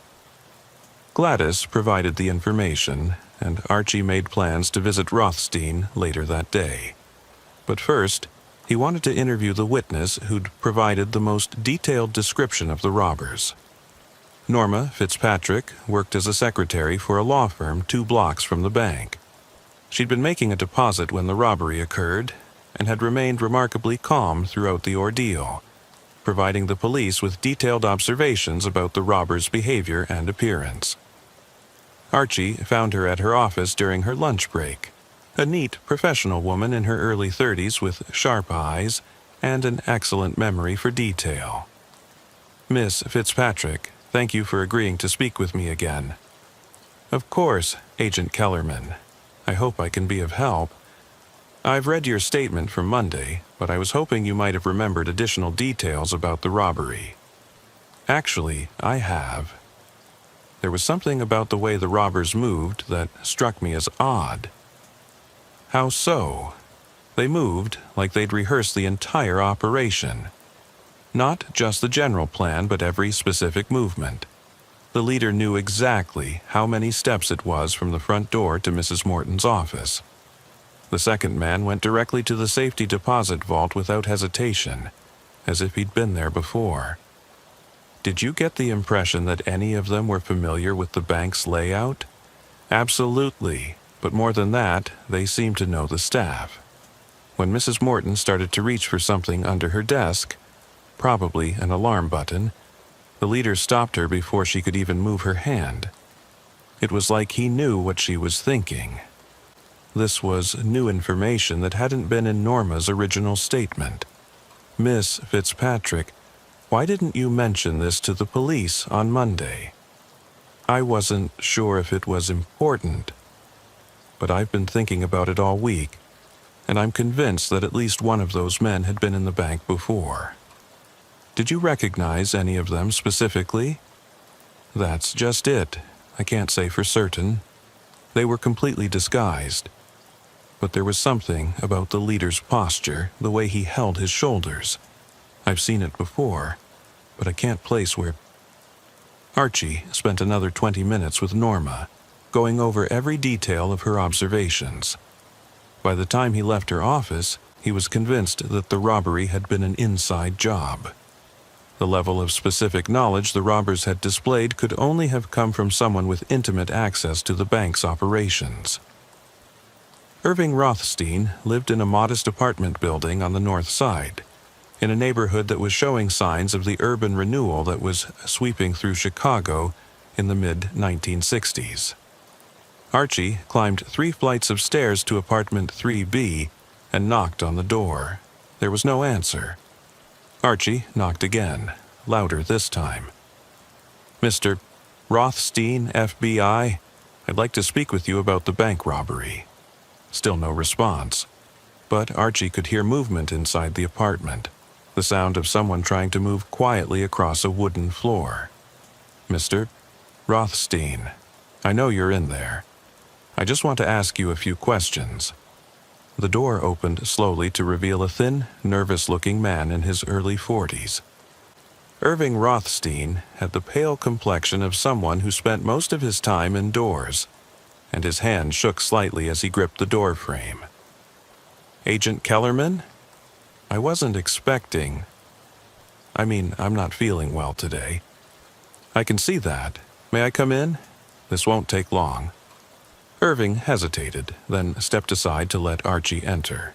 Gladys provided the information, and Archie made plans to visit Rothstein later that day. But first, he wanted to interview the witness who'd provided the most detailed description of the robbers. Norma Fitzpatrick worked as a secretary for a law firm 2 blocks from the bank. She'd been making a deposit when the robbery occurred and had remained remarkably calm throughout the ordeal, providing the police with detailed observations about the robbers' behavior and appearance. Archie found her at her office during her lunch break, a neat, professional woman in her early 30s with sharp eyes and an excellent memory for detail. Miss Fitzpatrick, thank you for agreeing to speak with me again. Of course, Agent Kellerman. I hope I can be of help. I've read your statement from Monday, but I was hoping you might have remembered additional details about the robbery. Actually, I have. There was something about the way the robbers moved that struck me as odd. How so? They moved like they'd rehearsed the entire operation. Not just the general plan, but every specific movement. The leader knew exactly how many steps it was from the front door to Mrs. Morton's office. The second man went directly to the safety deposit vault without hesitation, as if he'd been there before. Did you get the impression that any of them were familiar with the bank's layout? Absolutely, but more than that, they seemed to know the staff. When Mrs. Morton started to reach for something under her desk, probably an alarm button, the leader stopped her before she could even move her hand. It was like he knew what she was thinking. This was new information that hadn't been in Norma's original statement. Miss Fitzpatrick, why didn't you mention this to the police on Monday? I wasn't sure if it was important, but I've been thinking about it all week, and I'm convinced that at least one of those men had been in the bank before. Did you recognize any of them specifically? That's just it. I can't say for certain. They were completely disguised. But there was something about the leader's posture, the way he held his shoulders. I've seen it before, but I can't place where. Archie spent another 20 minutes with Norma, going over every detail of her observations. By the time he left her office, he was convinced that the robbery had been an inside job. The level of specific knowledge the robbers had displayed could only have come from someone with intimate access to the bank's operations. Irving Rothstein lived in a modest apartment building on the north side, in a neighborhood that was showing signs of the urban renewal that was sweeping through Chicago in the mid-1960s. Archie climbed 3 flights of stairs to apartment 3B and knocked on the door. There was no answer. Archie knocked again, louder this time. "Mr. Rothstein, FBI, I'd like to speak with you about the bank robbery." Still no response, but Archie could hear movement inside the apartment, the sound of someone trying to move quietly across a wooden floor. "Mr. Rothstein, I know you're in there. I just want to ask you a few questions." The door opened slowly to reveal a thin, nervous-looking man in his early 40s. Irving Rothstein had the pale complexion of someone who spent most of his time indoors, and his hand shook slightly as he gripped the door frame. "Agent Kellerman? I wasn't expecting. I'm not feeling well today." "I can see that. May I come in? This won't take long." Irving hesitated, then stepped aside to let Archie enter.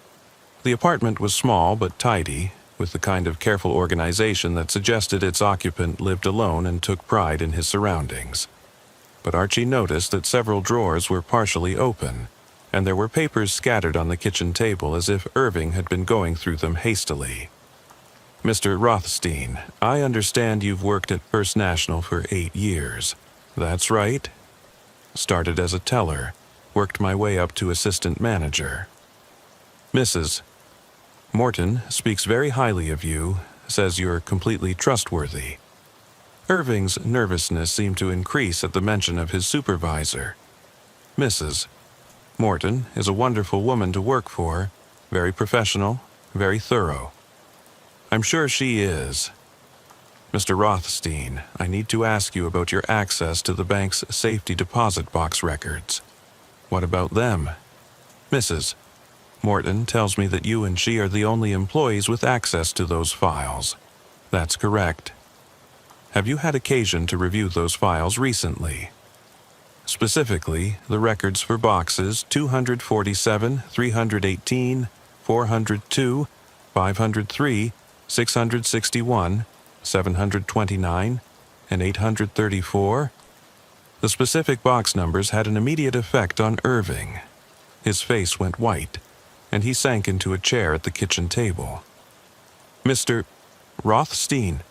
The apartment was small but tidy, with the kind of careful organization that suggested its occupant lived alone and took pride in his surroundings. But Archie noticed that several drawers were partially open, and there were papers scattered on the kitchen table as if Irving had been going through them hastily. "Mr. Rothstein, I understand you've worked at First National for 8 years. That's right?" "Started as a teller, worked my way up to assistant manager." "Mrs. Morton speaks very highly of you, says you're completely trustworthy." Irving's nervousness seemed to increase at the mention of his supervisor. "Mrs. Morton is a wonderful woman to work for, very professional, very thorough." "I'm sure she is." "Mr. Rothstein, I need to ask you about your access to the bank's safety deposit box records." "What about them?" "Mrs. Morton tells me that you and she are the only employees with access to those files." "That's correct." "Have you had occasion to review those files recently?" "Specifically, the records for boxes 247, 318, 402, 503, 661, 729, and 834? The specific box numbers had an immediate effect on Irving. His face went white, and he sank into a chair at the kitchen table. "Mr. Rothstein,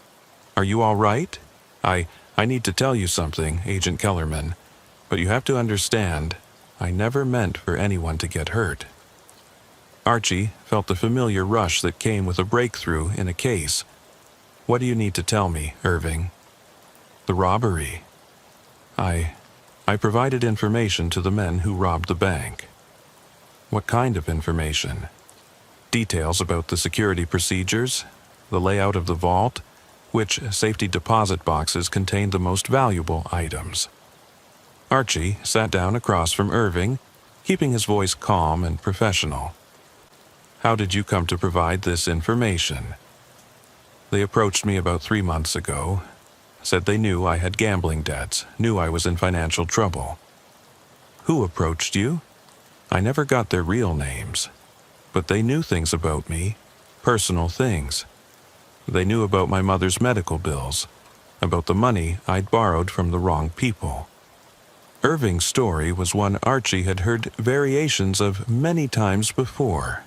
are you all right? I need to tell you something, Agent Kellerman, but you have to understand, I never meant for anyone to get hurt." Archie felt the familiar rush that came with a breakthrough in a case. "What do you need to tell me, Irving?" "The robbery. I provided information to the men who robbed the bank." "What kind of information?" "Details about the security procedures, the layout of the vault, which safety deposit boxes contained the most valuable items." Archie sat down across from Irving, keeping his voice calm and professional. "How did you come to provide this information?" "They approached me about 3 months ago, said they knew I had gambling debts, knew I was in financial trouble." "Who approached you?" "I never got their real names, but they knew things about me, personal things. They knew about my mother's medical bills, about the money I'd borrowed from the wrong people." Irving's story was one Archie had heard variations of many times before.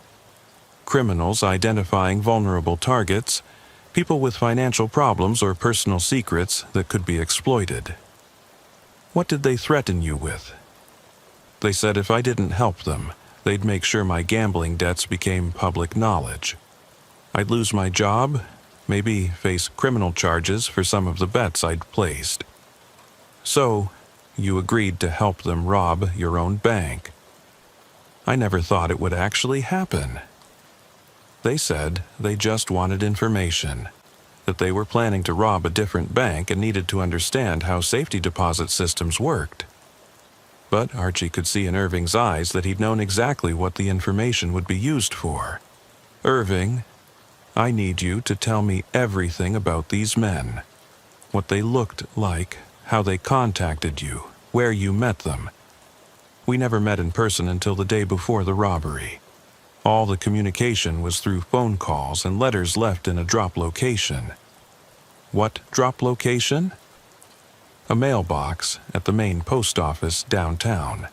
Criminals identifying vulnerable targets, people with financial problems or personal secrets that could be exploited. What did they threaten you with? They said if I didn't help them, they'd make sure my gambling debts became public knowledge. I'd lose my job, maybe face criminal charges for some of the bets I'd placed. So, you agreed to help them rob your own bank. I never thought it would actually happen. They said they just wanted information, that they were planning to rob a different bank and needed to understand how safety deposit systems worked. But Archie could see in Irving's eyes that he'd known exactly what the information would be used for. Irving, I need you to tell me everything about these men. What they looked like, how they contacted you, where you met them. We never met in person until the day before the robbery. All the communication was through phone calls and letters left in a drop location. What drop location? A mailbox at the main post office downtown.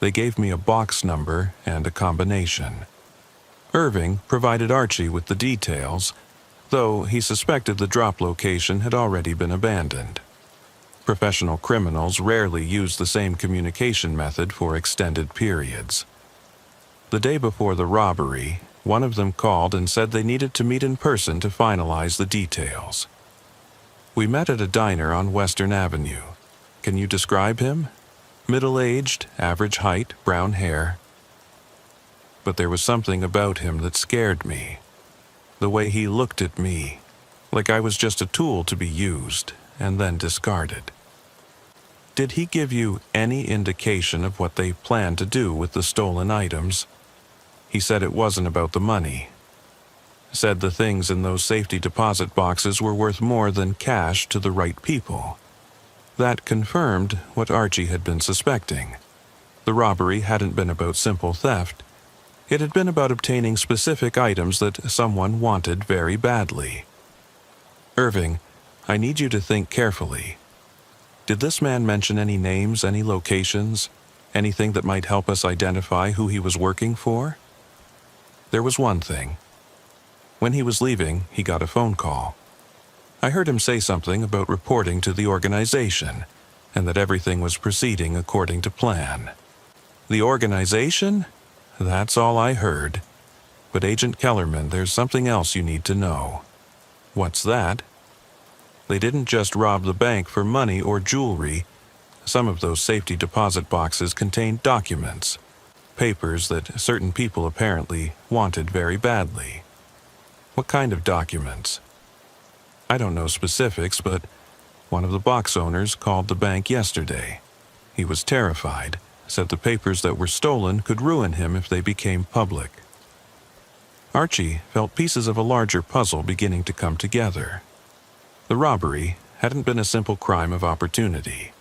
They gave me a box number and a combination. Irving provided Archie with the details, though he suspected the drop location had already been abandoned. Professional criminals rarely use the same communication method for extended periods. The day before the robbery, one of them called and said they needed to meet in person to finalize the details. We met at a diner on Western Avenue. Can you describe him? Middle-aged, average height, brown hair. But there was something about him that scared me. The way he looked at me, like I was just a tool to be used and then discarded. Did he give you any indication of what they planned to do with the stolen items? He said it wasn't about the money. Said the things in those safety deposit boxes were worth more than cash to the right people. That confirmed what Archie had been suspecting. The robbery hadn't been about simple theft. It had been about obtaining specific items that someone wanted very badly. Irving, I need you to think carefully. Did this man mention any names, any locations, anything that might help us identify who he was working for? There was one thing. When he was leaving, he got a phone call. I heard him say something about reporting to the organization, and that everything was proceeding according to plan. The organization? That's all I heard. But Agent Kellerman, there's something else you need to know. What's that? They didn't just rob the bank for money or jewelry. Some of those safety deposit boxes contained documents, papers that certain people apparently wanted very badly. What kind of documents? I don't know specifics, but one of the box owners called the bank yesterday. He was terrified, said the papers that were stolen could ruin him if they became public. Archie felt pieces of a larger puzzle beginning to come together. The robbery hadn't been a simple crime of opportunity.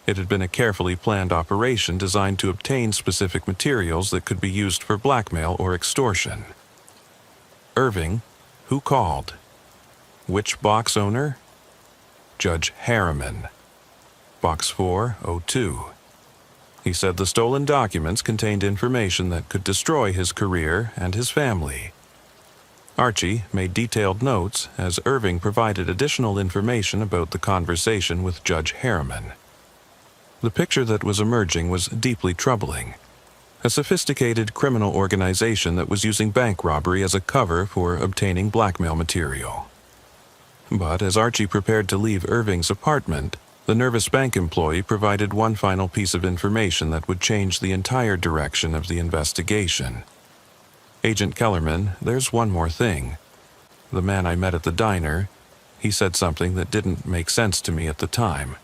It had been a carefully planned operation designed to obtain specific materials that could be used for blackmail or extortion. Irving, who called? Which box owner? Judge Harriman. Box 402. He said the stolen documents contained information that could destroy his career and his family. Archie made detailed notes as Irving provided additional information about the conversation with Judge Harriman. The picture that was emerging was deeply troubling. A sophisticated criminal organization that was using bank robbery as a cover for obtaining blackmail material. But as Archie prepared to leave Irving's apartment, the nervous bank employee provided one final piece of information that would change the entire direction of the investigation. Agent Kellerman, there's one more thing. The man I met at the diner, he said something that didn't make sense to me at the time.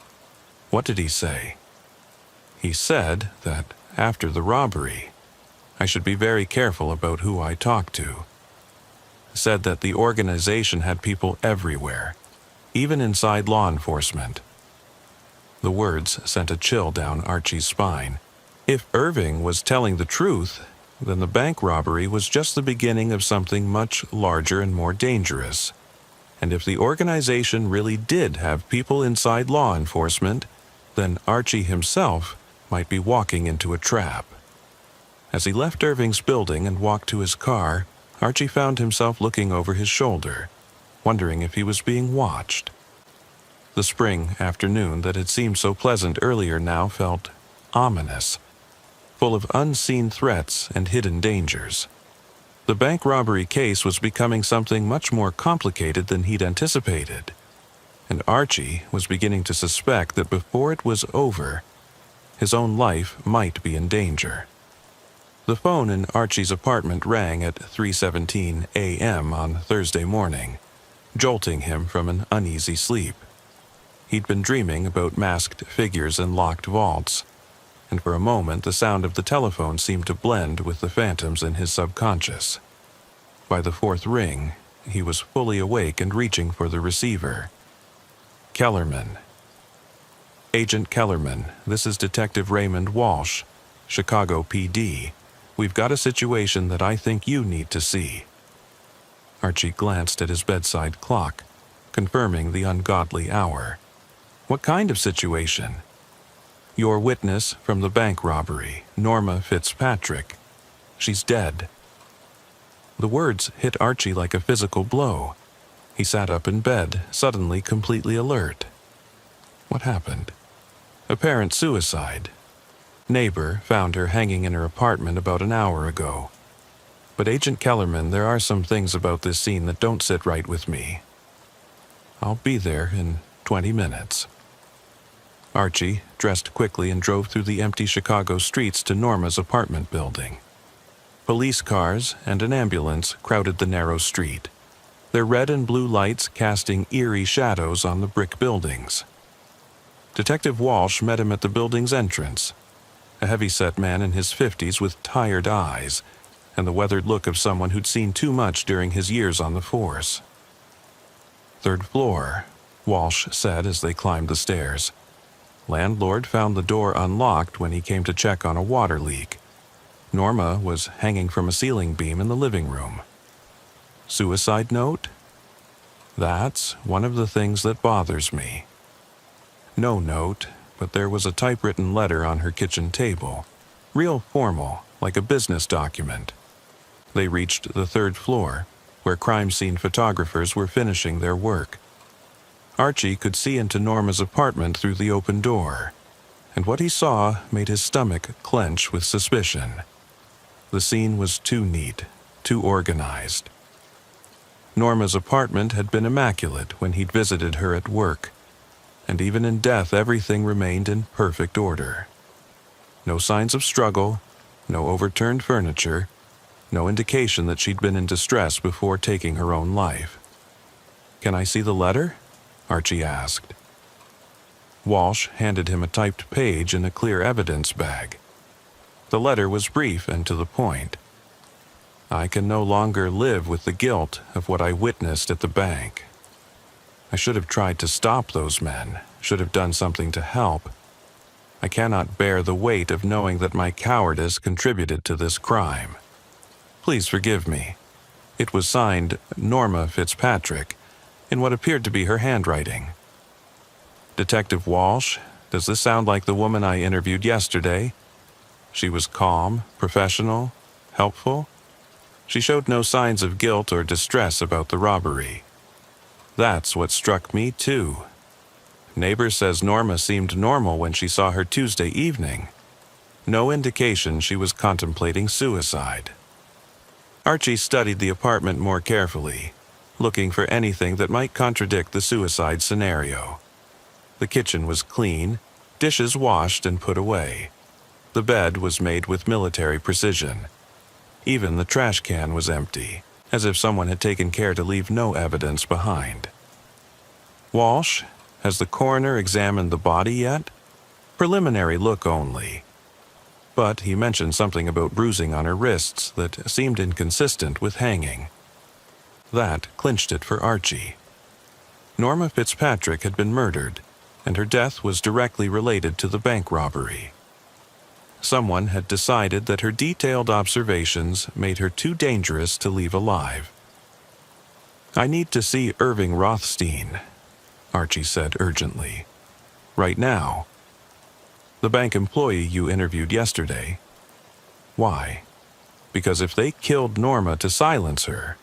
What did he say? He said that after the robbery, I should be very careful about who I talk to. Said that the organization had people everywhere, even inside law enforcement. The words sent a chill down Archie's spine. If Irving was telling the truth, then the bank robbery was just the beginning of something much larger and more dangerous. And if the organization really did have people inside law enforcement, then Archie himself might be walking into a trap. As he left Irving's building and walked to his car, Archie found himself looking over his shoulder, wondering if he was being watched. The spring afternoon that had seemed so pleasant earlier now felt ominous, full of unseen threats and hidden dangers. The bank robbery case was becoming something much more complicated than he'd anticipated, and Archie was beginning to suspect that before it was over, his own life might be in danger. The phone in Archie's apartment rang at 3:17 a.m. on Thursday morning, jolting him from an uneasy sleep. He'd been dreaming about masked figures in locked vaults, and for a moment the sound of the telephone seemed to blend with the phantoms in his subconscious. By the fourth ring, he was fully awake and reaching for the receiver. Kellerman. Agent Kellerman, this is Detective Raymond Walsh, Chicago PD. We've got a situation that I think you need to see. Archie glanced at his bedside clock, confirming the ungodly hour. What kind of situation? Your witness from the bank robbery, Norma Fitzpatrick. She's dead. The words hit Archie like a physical blow. He sat up in bed, suddenly completely alert. What happened? Apparent suicide. Neighbor found her hanging in her apartment about an hour ago. But Agent Kellerman, there are some things about this scene that don't sit right with me. I'll be there in 20 minutes. Archie dressed quickly and drove through the empty Chicago streets to Norma's apartment building. Police cars and an ambulance crowded the narrow street, their red and blue lights casting eerie shadows on the brick buildings. Detective Walsh met him at the building's entrance, a heavy-set man in his 50s with tired eyes and the weathered look of someone who'd seen too much during his years on the force. "Third floor," Walsh said as they climbed the stairs. Landlord found the door unlocked when he came to check on a water leak. Norma was hanging from a ceiling beam in the living room. Suicide note? That's one of the things that bothers me. No note, but there was a typewritten letter on her kitchen table, real formal, like a business document. They reached the third floor, where crime scene photographers were finishing their work. Archie could see into Norma's apartment through the open door, and what he saw made his stomach clench with suspicion. The scene was too neat, too organized. Norma's apartment had been immaculate when he'd visited her at work, and even in death everything remained in perfect order. No signs of struggle, no overturned furniture, no indication that she'd been in distress before taking her own life. "Can I see the letter?" Archie asked. Walsh handed him a typed page in a clear evidence bag. The letter was brief and to the point. "I can no longer live with the guilt of what I witnessed at the bank. I should have tried to stop those men, should have done something to help. I cannot bear the weight of knowing that my cowardice contributed to this crime. Please forgive me." It was signed Norma Fitzpatrick, in what appeared to be her handwriting. "Detective Walsh, does this sound like the woman I interviewed yesterday? She was calm, professional, helpful. She showed no signs of guilt or distress about the robbery. That's what struck me, too. Neighbor says Norma seemed normal when she saw her Tuesday evening. No indication she was contemplating suicide." Archie studied the apartment more carefully, looking for anything that might contradict the suicide scenario. The kitchen was clean, dishes washed and put away. The bed was made with military precision. Even the trash can was empty, as if someone had taken care to leave no evidence behind. "Walsh, has the coroner examined the body yet?" "Preliminary look only." But he mentioned something about bruising on her wrists that seemed inconsistent with hanging. That clinched it for Archie. Norma Fitzpatrick had been murdered, and her death was directly related to the bank robbery. Someone had decided that her detailed observations made her too dangerous to leave alive. "I need to see Irving Rothstein," Archie said urgently. "Right now." "The bank employee you interviewed yesterday." "Why?" "Because if they killed Norma to silence her,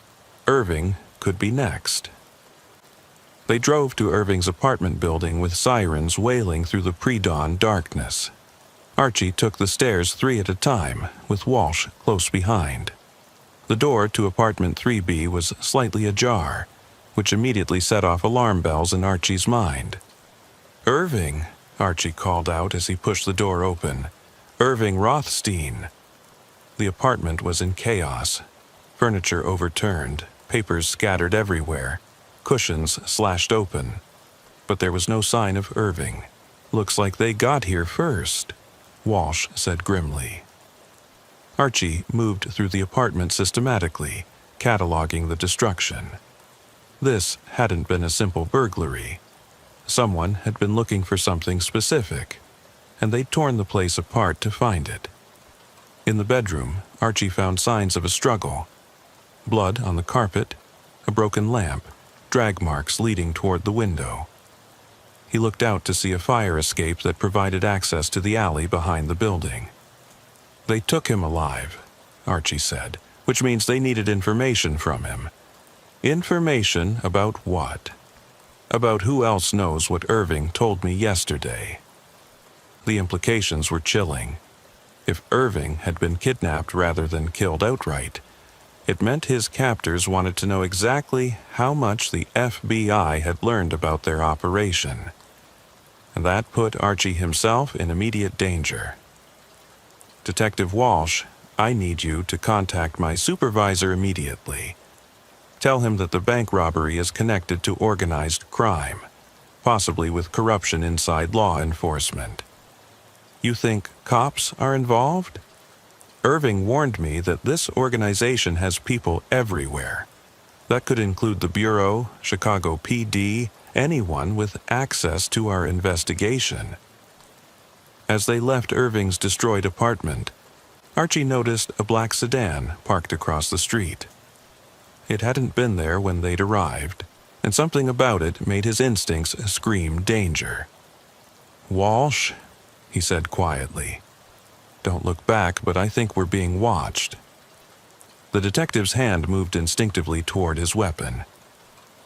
Irving could be next." They drove to Irving's apartment building with sirens wailing through the pre-dawn darkness. Archie took the stairs 3 at a time, with Walsh close behind. The door to apartment 3B was slightly ajar, which immediately set off alarm bells in Archie's mind. "Irving," Archie called out as he pushed the door open. "Irving Rothstein." The apartment was in chaos. Furniture overturned, papers scattered everywhere, cushions slashed open. But there was no sign of Irving. "Looks like they got here first," Walsh said grimly. Archie moved through the apartment systematically, cataloging the destruction. This hadn't been a simple burglary. Someone had been looking for something specific, and they'd torn the place apart to find it. In the bedroom, Archie found signs of a struggle. Blood on the carpet, a broken lamp, drag marks leading toward the window. He looked out to see a fire escape that provided access to the alley behind the building. "They took him alive," Archie said, "which means they needed information from him." "Information about what?" "About who else knows what Irving told me yesterday." The implications were chilling. If Irving had been kidnapped rather than killed outright, it meant his captors wanted to know exactly how much the FBI had learned about their operation. And that put Archie himself in immediate danger. "Detective Walsh, I need you to contact my supervisor immediately. Tell him that the bank robbery is connected to organized crime, possibly with corruption inside law enforcement." "You think cops are involved?" "Irving warned me that this organization has people everywhere. That could include the Bureau, Chicago PD, anyone with access to our investigation." As they left Irving's destroyed apartment, Archie noticed a black sedan parked across the street. It hadn't been there when they'd arrived, and something about it made his instincts scream danger. "Walsh," he said quietly. "Don't look back, but I think we're being watched." The detective's hand moved instinctively toward his weapon.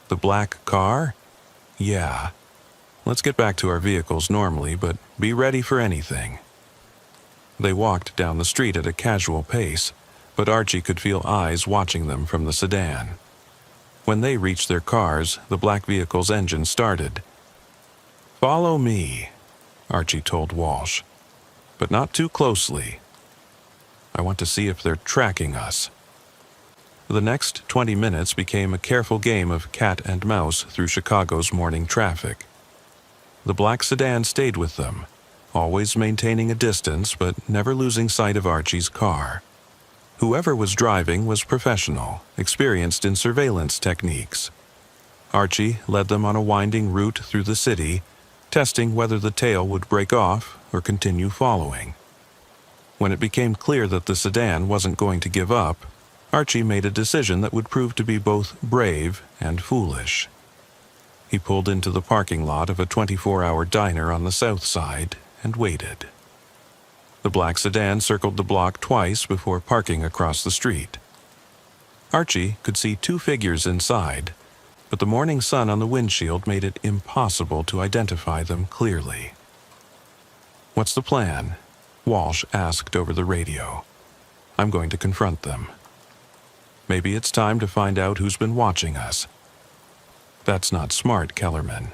"The black car? Yeah. Let's get back to our vehicles normally, but be ready for anything." They walked down the street at a casual pace, but Archie could feel eyes watching them from the sedan. When they reached their cars, the black vehicle's engine started. "Follow me," Archie told Walsh, "but not too closely. I want to see if they're tracking us." The next 20 minutes became a careful game of cat and mouse through Chicago's morning traffic. The black sedan stayed with them, always maintaining a distance but never losing sight of Archie's car. Whoever was driving was professional, experienced in surveillance techniques. Archie led them on a winding route through the city, testing whether the tail would break off or continue following. When it became clear that the sedan wasn't going to give up, Archie made a decision that would prove to be both brave and foolish. He pulled into the parking lot of a 24-hour diner on the south side and waited. The black sedan circled the block twice before parking across the street. Archie could see 2 figures inside, but the morning sun on the windshield made it impossible to identify them clearly. "What's the plan?" Walsh asked over the radio. "I'm going to confront them. Maybe it's time to find out who's been watching us." "That's not smart, Kellerman.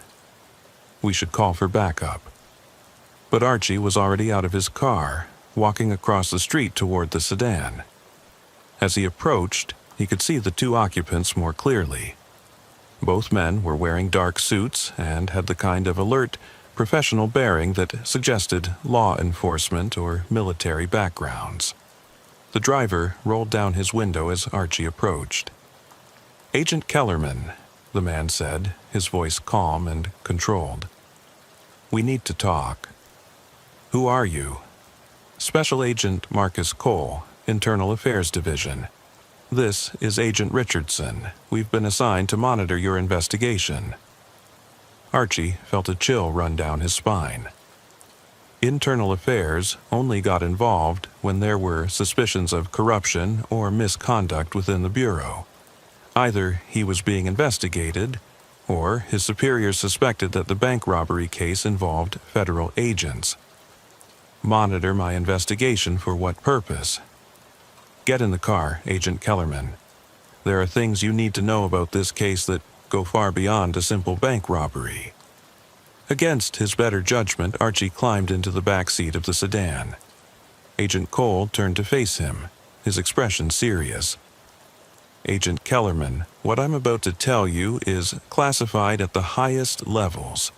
We should call for backup." But Archie was already out of his car, walking across the street toward the sedan. As he approached, he could see the 2 occupants more clearly. Both men were wearing dark suits and had the kind of alert, professional bearing that suggested law enforcement or military backgrounds. The driver rolled down his window as Archie approached. "Agent Kellerman," the man said, his voice calm and controlled. "We need to talk." "Who are you?" "Special Agent Marcus Cole, Internal Affairs Division. This is Agent Richardson. We've been assigned to monitor your investigation." Archie felt a chill run down his spine. Internal Affairs only got involved when there were suspicions of corruption or misconduct within the Bureau. Either he was being investigated, Or his superiors suspected that the bank robbery case involved federal agents. Monitor my investigation for what purpose? Get in the car, Agent Kellerman. There are things you need to know about this case that go far beyond a simple bank robbery. Against his better judgment, Archie climbed into the back seat of the sedan. Agent Cole turned to face him, his expression serious. Agent Kellerman, what I'm about to tell you is classified at the highest levels.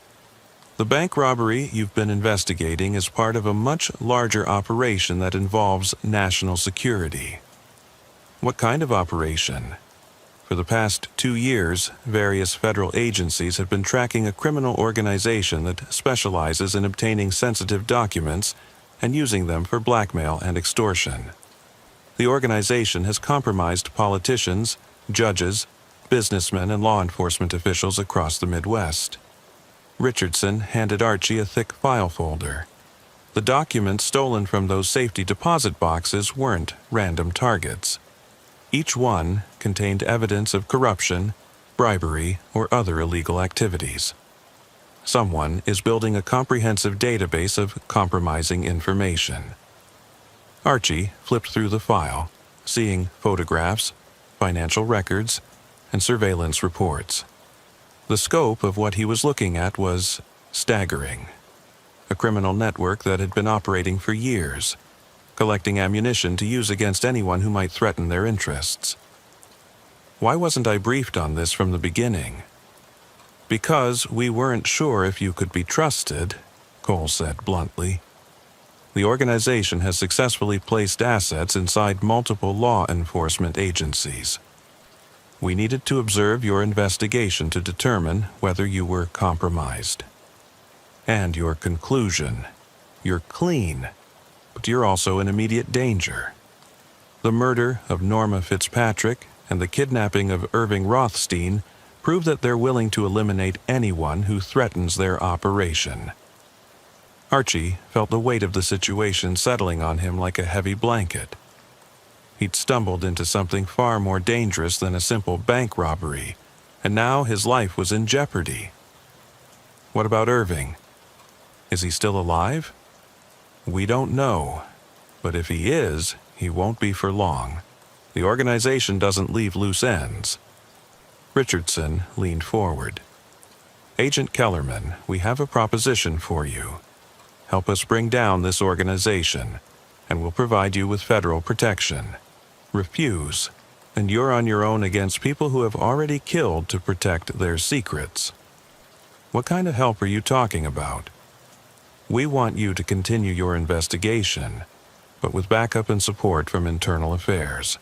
The bank robbery you've been investigating is part of a much larger operation that involves national security. What kind of operation? For the past 2 years, various federal agencies have been tracking a criminal organization that specializes in obtaining sensitive documents and using them for blackmail and extortion. The organization has compromised politicians, judges, businessmen, and law enforcement officials across the Midwest. Richardson handed Archie a thick file folder. The documents stolen from those safety deposit boxes weren't random targets. Each one contained evidence of corruption, bribery, or other illegal activities. Someone is building a comprehensive database of compromising information. Archie flipped through the file, seeing photographs, financial records, and surveillance reports. The scope of what he was looking at was staggering. A criminal network that had been operating for years, collecting ammunition to use against anyone who might threaten their interests. Why wasn't I briefed on this from the beginning? Because we weren't sure if you could be trusted, Cole said bluntly. The organization has successfully placed assets inside multiple law enforcement agencies. We needed to observe your investigation to determine whether you were compromised. And your conclusion. You're clean, but you're also in immediate danger. The murder of Norma Fitzpatrick and the kidnapping of Irving Rothstein prove that they're willing to eliminate anyone who threatens their operation. Archie felt the weight of the situation settling on him like a heavy blanket. He'd stumbled into something far more dangerous than a simple bank robbery, and now his life was in jeopardy. What about Irving? Is he still alive? We don't know, but if he is, he won't be for long. The organization doesn't leave loose ends. Richardson leaned forward. Agent Kellerman, we have a proposition for you. Help us bring down this organization, and we'll provide you with federal protection. Refuse, and you're on your own against people who have already killed to protect their secrets. What kind of help are you talking about? We want you to continue your investigation, but with backup and support from internal affairs.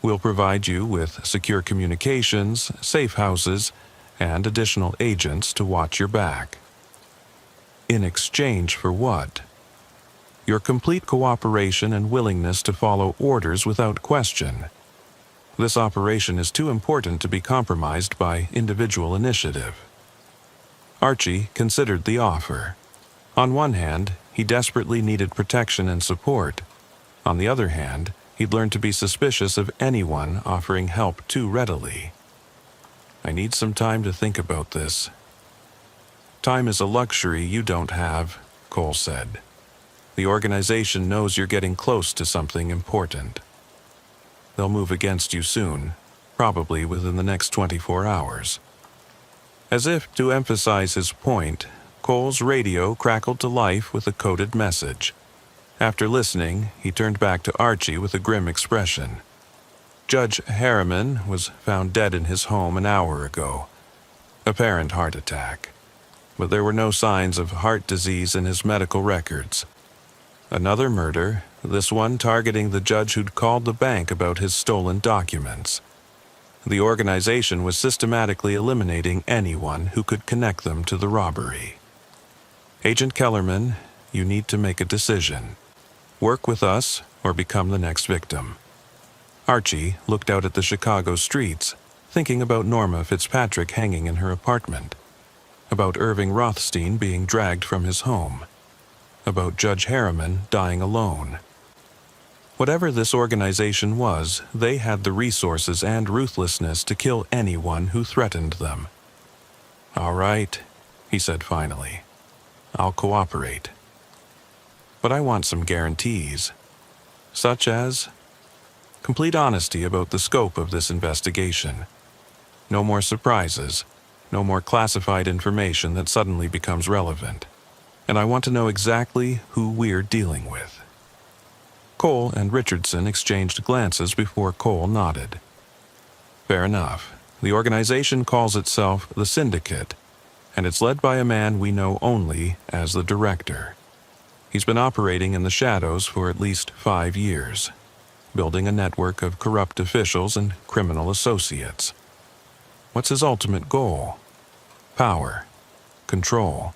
We'll provide you with secure communications, safe houses, and additional agents to watch your back. In exchange for what? Your complete cooperation and willingness to follow orders without question. This operation is too important to be compromised by individual initiative. Archie considered the offer. On one hand, he desperately needed protection and support. On the other hand, he'd learned to be suspicious of anyone offering help too readily. I need some time to think about this. Time is a luxury you don't have, Cole said. The organization knows you're getting close to something important. They'll move against you soon, probably within the next 24 hours. As if to emphasize his point, Cole's radio crackled to life with a coded message. After listening, he turned back to Archie with a grim expression. Judge Harriman was found dead in his home an hour ago. Apparent heart attack. But there were no signs of heart disease in his medical records. Another murder, this one targeting the judge who'd called the bank about his stolen documents. The organization was systematically eliminating anyone who could connect them to the robbery. Agent Kellerman, you need to make a decision. Work with us or become the next victim. Archie looked out at the Chicago streets, thinking about Norma Fitzpatrick hanging in her apartment, about Irving Rothstein being dragged from his home, about Judge Harriman dying alone. Whatever this organization was, they had the resources and ruthlessness to kill anyone who threatened them. "All right," he said finally. "I'll cooperate. But I want some guarantees, such as complete honesty about the scope of this investigation. No more surprises, no more classified information that suddenly becomes relevant. And I want to know exactly who we're dealing with." Cole and Richardson exchanged glances before Cole nodded. "Fair enough. The organization calls itself the Syndicate, and it's led by a man we know only as the director. He's been operating in the shadows for at least 5 years, building a network of corrupt officials and criminal associates. What's his ultimate goal? Power, control,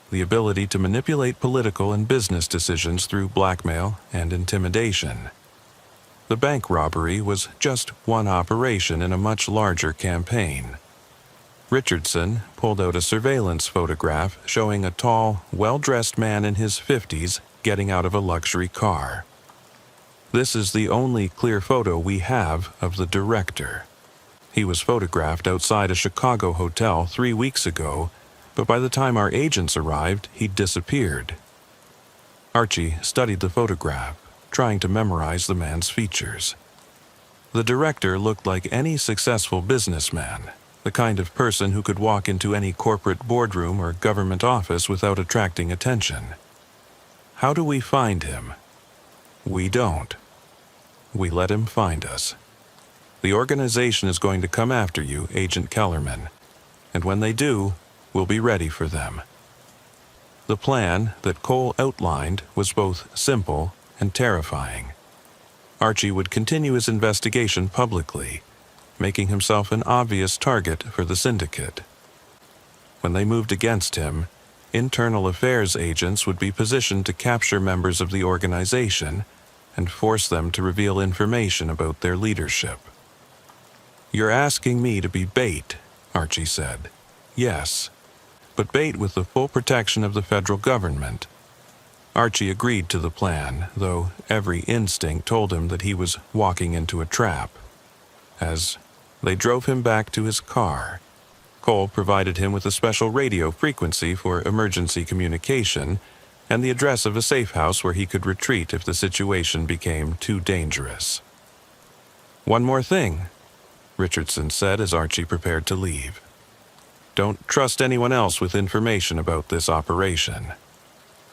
the ability to manipulate political and business decisions through blackmail and intimidation. The bank robbery was just one operation in a much larger campaign. Richardson pulled out a surveillance photograph showing a tall, well-dressed man in his 50s getting out of a luxury car. This is the only clear photo we have of the director. He was photographed outside a Chicago hotel 3 weeks ago, but by the time our agents arrived, he'd disappeared." Archie studied the photograph, trying to memorize the man's features. The director looked like any successful businessman, the kind of person who could walk into any corporate boardroom or government office without attracting attention. How do we find him? We don't. We let him find us. The organization is going to come after you, Agent Kellerman, and when they do, we'll be ready for them. The plan that Cole outlined was both simple and terrifying. Archie would continue his investigation publicly, making himself an obvious target for the syndicate. When they moved against him, internal affairs agents would be positioned to capture members of the organization and force them to reveal information about their leadership. "You're asking me to be bait," Archie said. "Yes, but bait with the full protection of the federal government." Archie agreed to the plan, though every instinct told him that he was walking into a trap. As they drove him back to his car, Cole provided him with a special radio frequency for emergency communication and the address of a safe house where he could retreat if the situation became too dangerous. "One more thing," Richardson said as Archie prepared to leave. "Don't trust anyone else with information about this operation.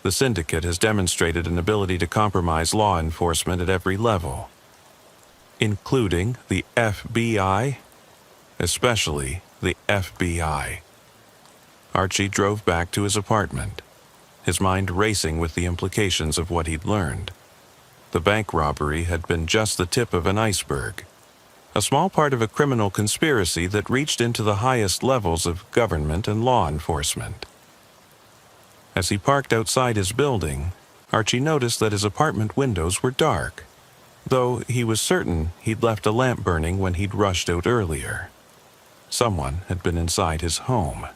The syndicate has demonstrated an ability to compromise law enforcement at every level, including the FBI, especially the FBI." Archie drove back to his apartment, his mind racing with the implications of what he'd learned. The bank robbery had been just the tip of an iceberg, a small part of a criminal conspiracy that reached into the highest levels of government and law enforcement. As he parked outside his building, Archie noticed that his apartment windows were dark, though he was certain he'd left a lamp burning when he'd rushed out earlier. Someone had been inside his home.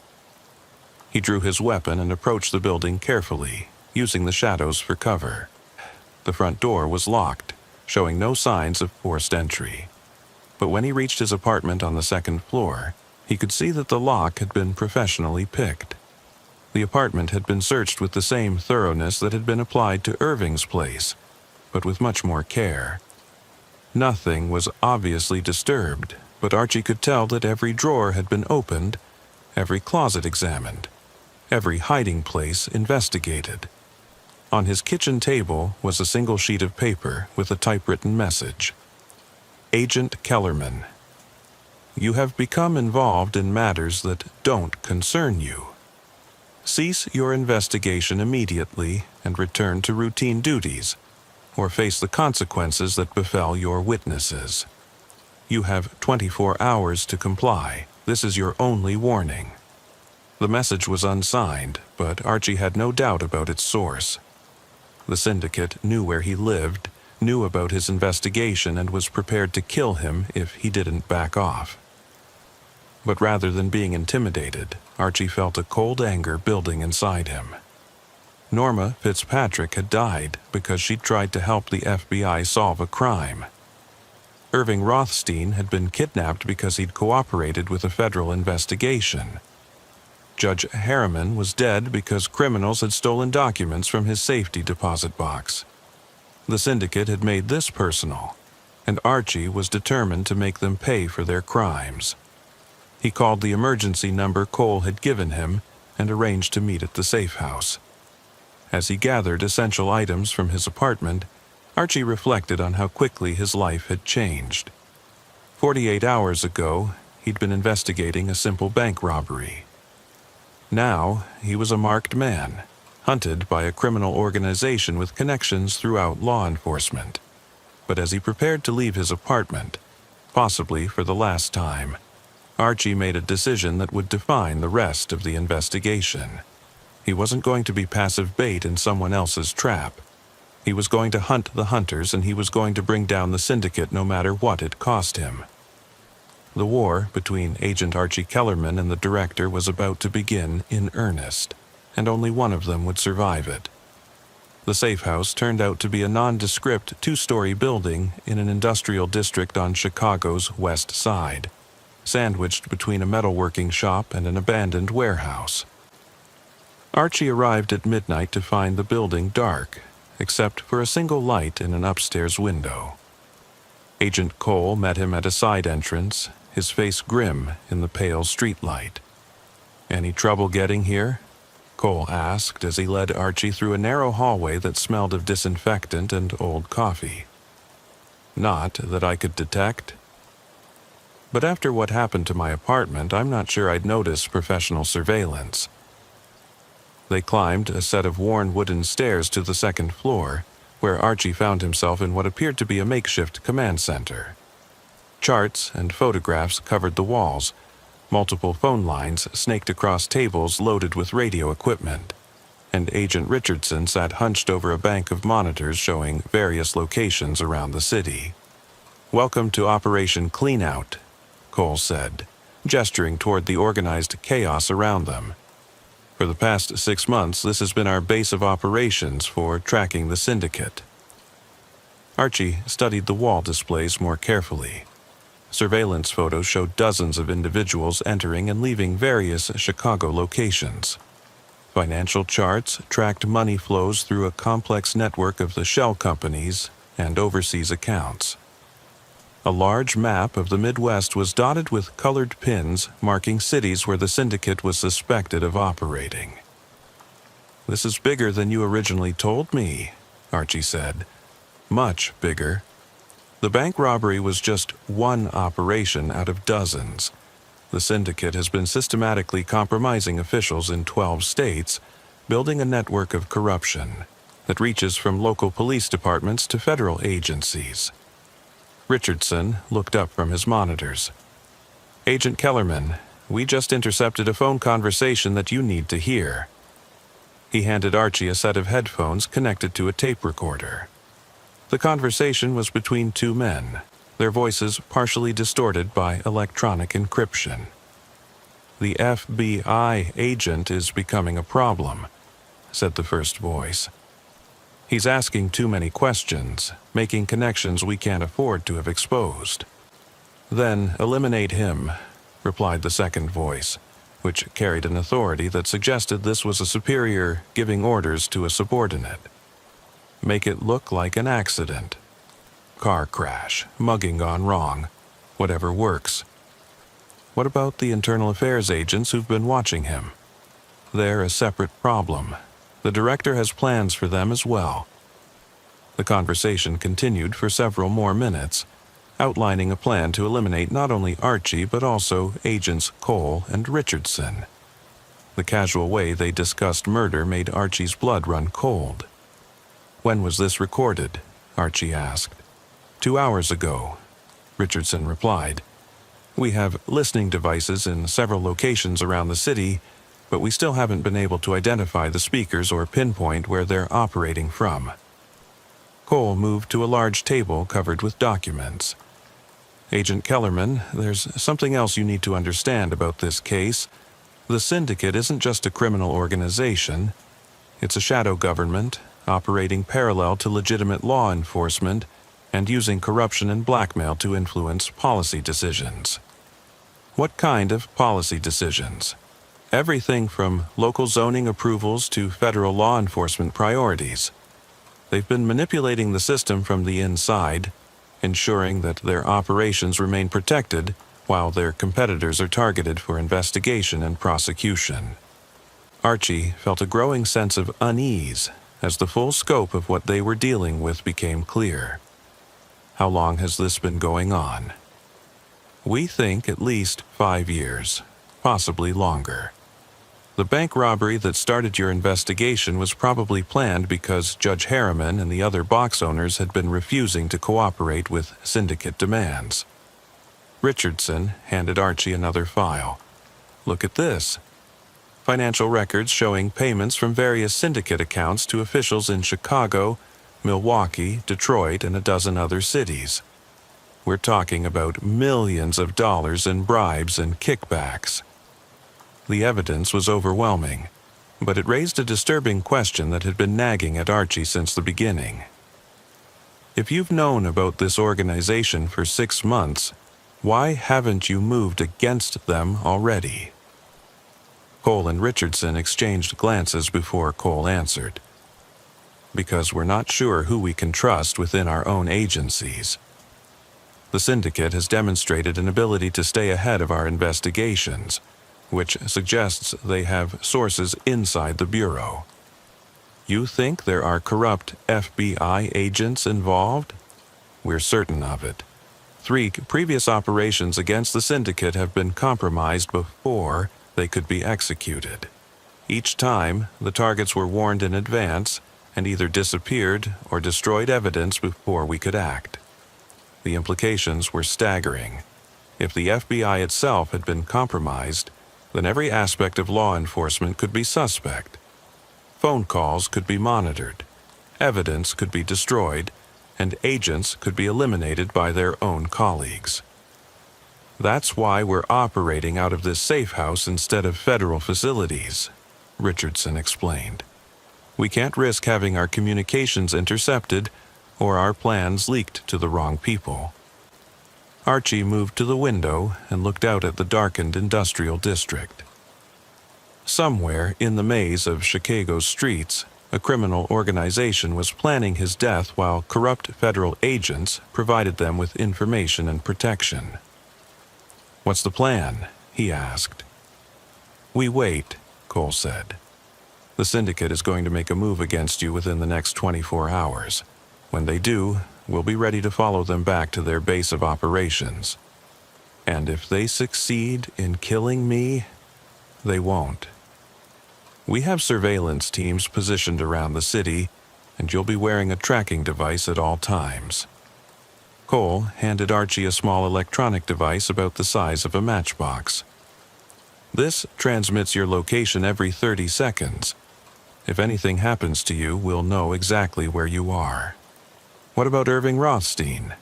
He drew his weapon and approached the building carefully, using the shadows for cover. The front door was locked, showing no signs of forced entry. But when he reached his apartment on the second floor, he could see that the lock had been professionally picked. The apartment had been searched with the same thoroughness that had been applied to Irving's place, but with much more care. Nothing was obviously disturbed, but Archie could tell that every drawer had been opened, every closet examined, every hiding place investigated. On his kitchen table was a single sheet of paper with a typewritten message. "Agent Kellerman, you have become involved in matters that don't concern you. Cease your investigation immediately and return to routine duties, or face the consequences that befell your witnesses. You have 24 hours to comply. This is your only warning." The message was unsigned, but Archie had no doubt about its source. The syndicate knew where he lived, knew about his investigation, and was prepared to kill him if he didn't back off. But rather than being intimidated, Archie felt a cold anger building inside him. Norma Fitzpatrick had died because she'd tried to help the FBI solve a crime. Irving Rothstein had been kidnapped because he'd cooperated with a federal investigation. Judge Harriman was dead because criminals had stolen documents from his safety deposit box. The syndicate had made this personal, and Archie was determined to make them pay for their crimes. He called the emergency number Cole had given him and arranged to meet at the safe house. As he gathered essential items from his apartment, Archie reflected on how quickly his life had changed. 48 hours ago, he'd been investigating a simple bank robbery. Now, he was a marked man, hunted by a criminal organization with connections throughout law enforcement. But as he prepared to leave his apartment, possibly for the last time, Archie made a decision that would define the rest of the investigation. He wasn't going to be passive bait in someone else's trap. He was going to hunt the hunters, and he was going to bring down the syndicate no matter what it cost him. The war between Agent Archie Kellerman and the director was about to begin in earnest, and only one of them would survive it. The safe house turned out to be a nondescript two-story building in an industrial district on Chicago's west side, sandwiched between a metalworking shop and an abandoned warehouse. Archie arrived at midnight to find the building dark, except for a single light in an upstairs window. Agent Cole met him at a side entrance, his face grim in the pale streetlight. "Any trouble getting here?" Cole asked as he led Archie through a narrow hallway that smelled of disinfectant and old coffee. "Not that I could detect. But after what happened to my apartment, I'm not sure I'd notice professional surveillance." They climbed a set of worn wooden stairs to the second floor, where Archie found himself in what appeared to be a makeshift command center. Charts and photographs covered the walls. Multiple phone lines snaked across tables loaded with radio equipment, and Agent Richardson sat hunched over a bank of monitors showing various locations around the city. "Welcome to Operation Cleanout," Cole said, gesturing toward the organized chaos around them. "For the past 6 months, this has been our base of operations for tracking the syndicate." Archie studied the wall displays more carefully. Surveillance photos showed dozens of individuals entering and leaving various Chicago locations. Financial charts tracked money flows through a complex network of the shell companies and overseas accounts. A large map of the Midwest was dotted with colored pins marking cities where the syndicate was suspected of operating. "This is bigger than you originally told me," Archie said. "Much bigger." The bank robbery was just one operation out of dozens. The syndicate has been systematically compromising officials in 12 states, building a network of corruption that reaches from local police departments to federal agencies. Richardson looked up from his monitors. "Agent Kellerman, we just intercepted a phone conversation that you need to hear." He handed Archie a set of headphones connected to a tape recorder. The conversation was between two men, their voices partially distorted by electronic encryption. "The FBI agent is becoming a problem," said the first voice. "He's asking too many questions, making connections we can't afford to have exposed." "Then eliminate him," replied the second voice, which carried an authority that suggested this was a superior giving orders to a subordinate. "Make it look like an accident. Car crash, mugging gone wrong, whatever works." "What about the internal affairs agents who've been watching him?" "They're a separate problem. The director has plans for them as well." The conversation continued for several more minutes, outlining a plan to eliminate not only Archie but also Agents Cole and Richardson. The casual way they discussed murder made Archie's blood run cold. "When was this recorded?" Archie asked. 2 hours ago," Richardson replied. "We have listening devices in several locations around the city, but we still haven't been able to identify the speakers or pinpoint where they're operating from." Cole moved to a large table covered with documents. "Agent Kellerman, there's something else you need to understand about this case. The syndicate isn't just a criminal organization. It's a shadow government, operating parallel to legitimate law enforcement and using corruption and blackmail to influence policy decisions." "What kind of policy decisions?" Everything from local zoning approvals to federal law enforcement priorities. They've been manipulating the system from the inside, ensuring that their operations remain protected while their competitors are targeted for investigation and prosecution. Archie felt a growing sense of unease as the full scope of what they were dealing with became clear. How long has this been going on? We think at least 5 years, possibly longer. The bank robbery that started your investigation was probably planned because Judge Harriman and the other box owners had been refusing to cooperate with syndicate demands. Richardson handed Archie another file. Look at this. Financial records showing payments from various syndicate accounts to officials in Chicago, Milwaukee, Detroit, and a dozen other cities. We're talking about millions of dollars in bribes and kickbacks. The evidence was overwhelming, but it raised a disturbing question that had been nagging at Archie since the beginning. If you've known about this organization for 6 months, why haven't you moved against them already? Cole and Richardson exchanged glances before Cole answered. Because we're not sure who we can trust within our own agencies. The syndicate has demonstrated an ability to stay ahead of our investigations, which suggests they have sources inside the Bureau. You think there are corrupt FBI agents involved? We're certain of it. 3 previous operations against the syndicate have been compromised before they could be executed. Each time, the targets were warned in advance and either disappeared or destroyed evidence before we could act. The implications were staggering. If the FBI itself had been compromised, then every aspect of law enforcement could be suspect. Phone calls could be monitored, evidence could be destroyed, and agents could be eliminated by their own colleagues. That's why we're operating out of this safe house instead of federal facilities, Richardson explained. We can't risk having our communications intercepted or our plans leaked to the wrong people. Archie moved to the window and looked out at the darkened industrial district. Somewhere in the maze of Chicago's streets, a criminal organization was planning his death while corrupt federal agents provided them with information and protection. "What's the plan?" he asked. "We wait," Cole said. "The syndicate is going to make a move against you within the next 24 hours. When they do, we'll be ready to follow them back to their base of operations. And if they succeed in killing me, they won't. We have surveillance teams positioned around the city, and you'll be wearing a tracking device at all times." Cole handed Archie a small electronic device about the size of a matchbox. "This transmits your location every 30 seconds. If anything happens to you, we'll know exactly where you are." "What about Irving Rothstein?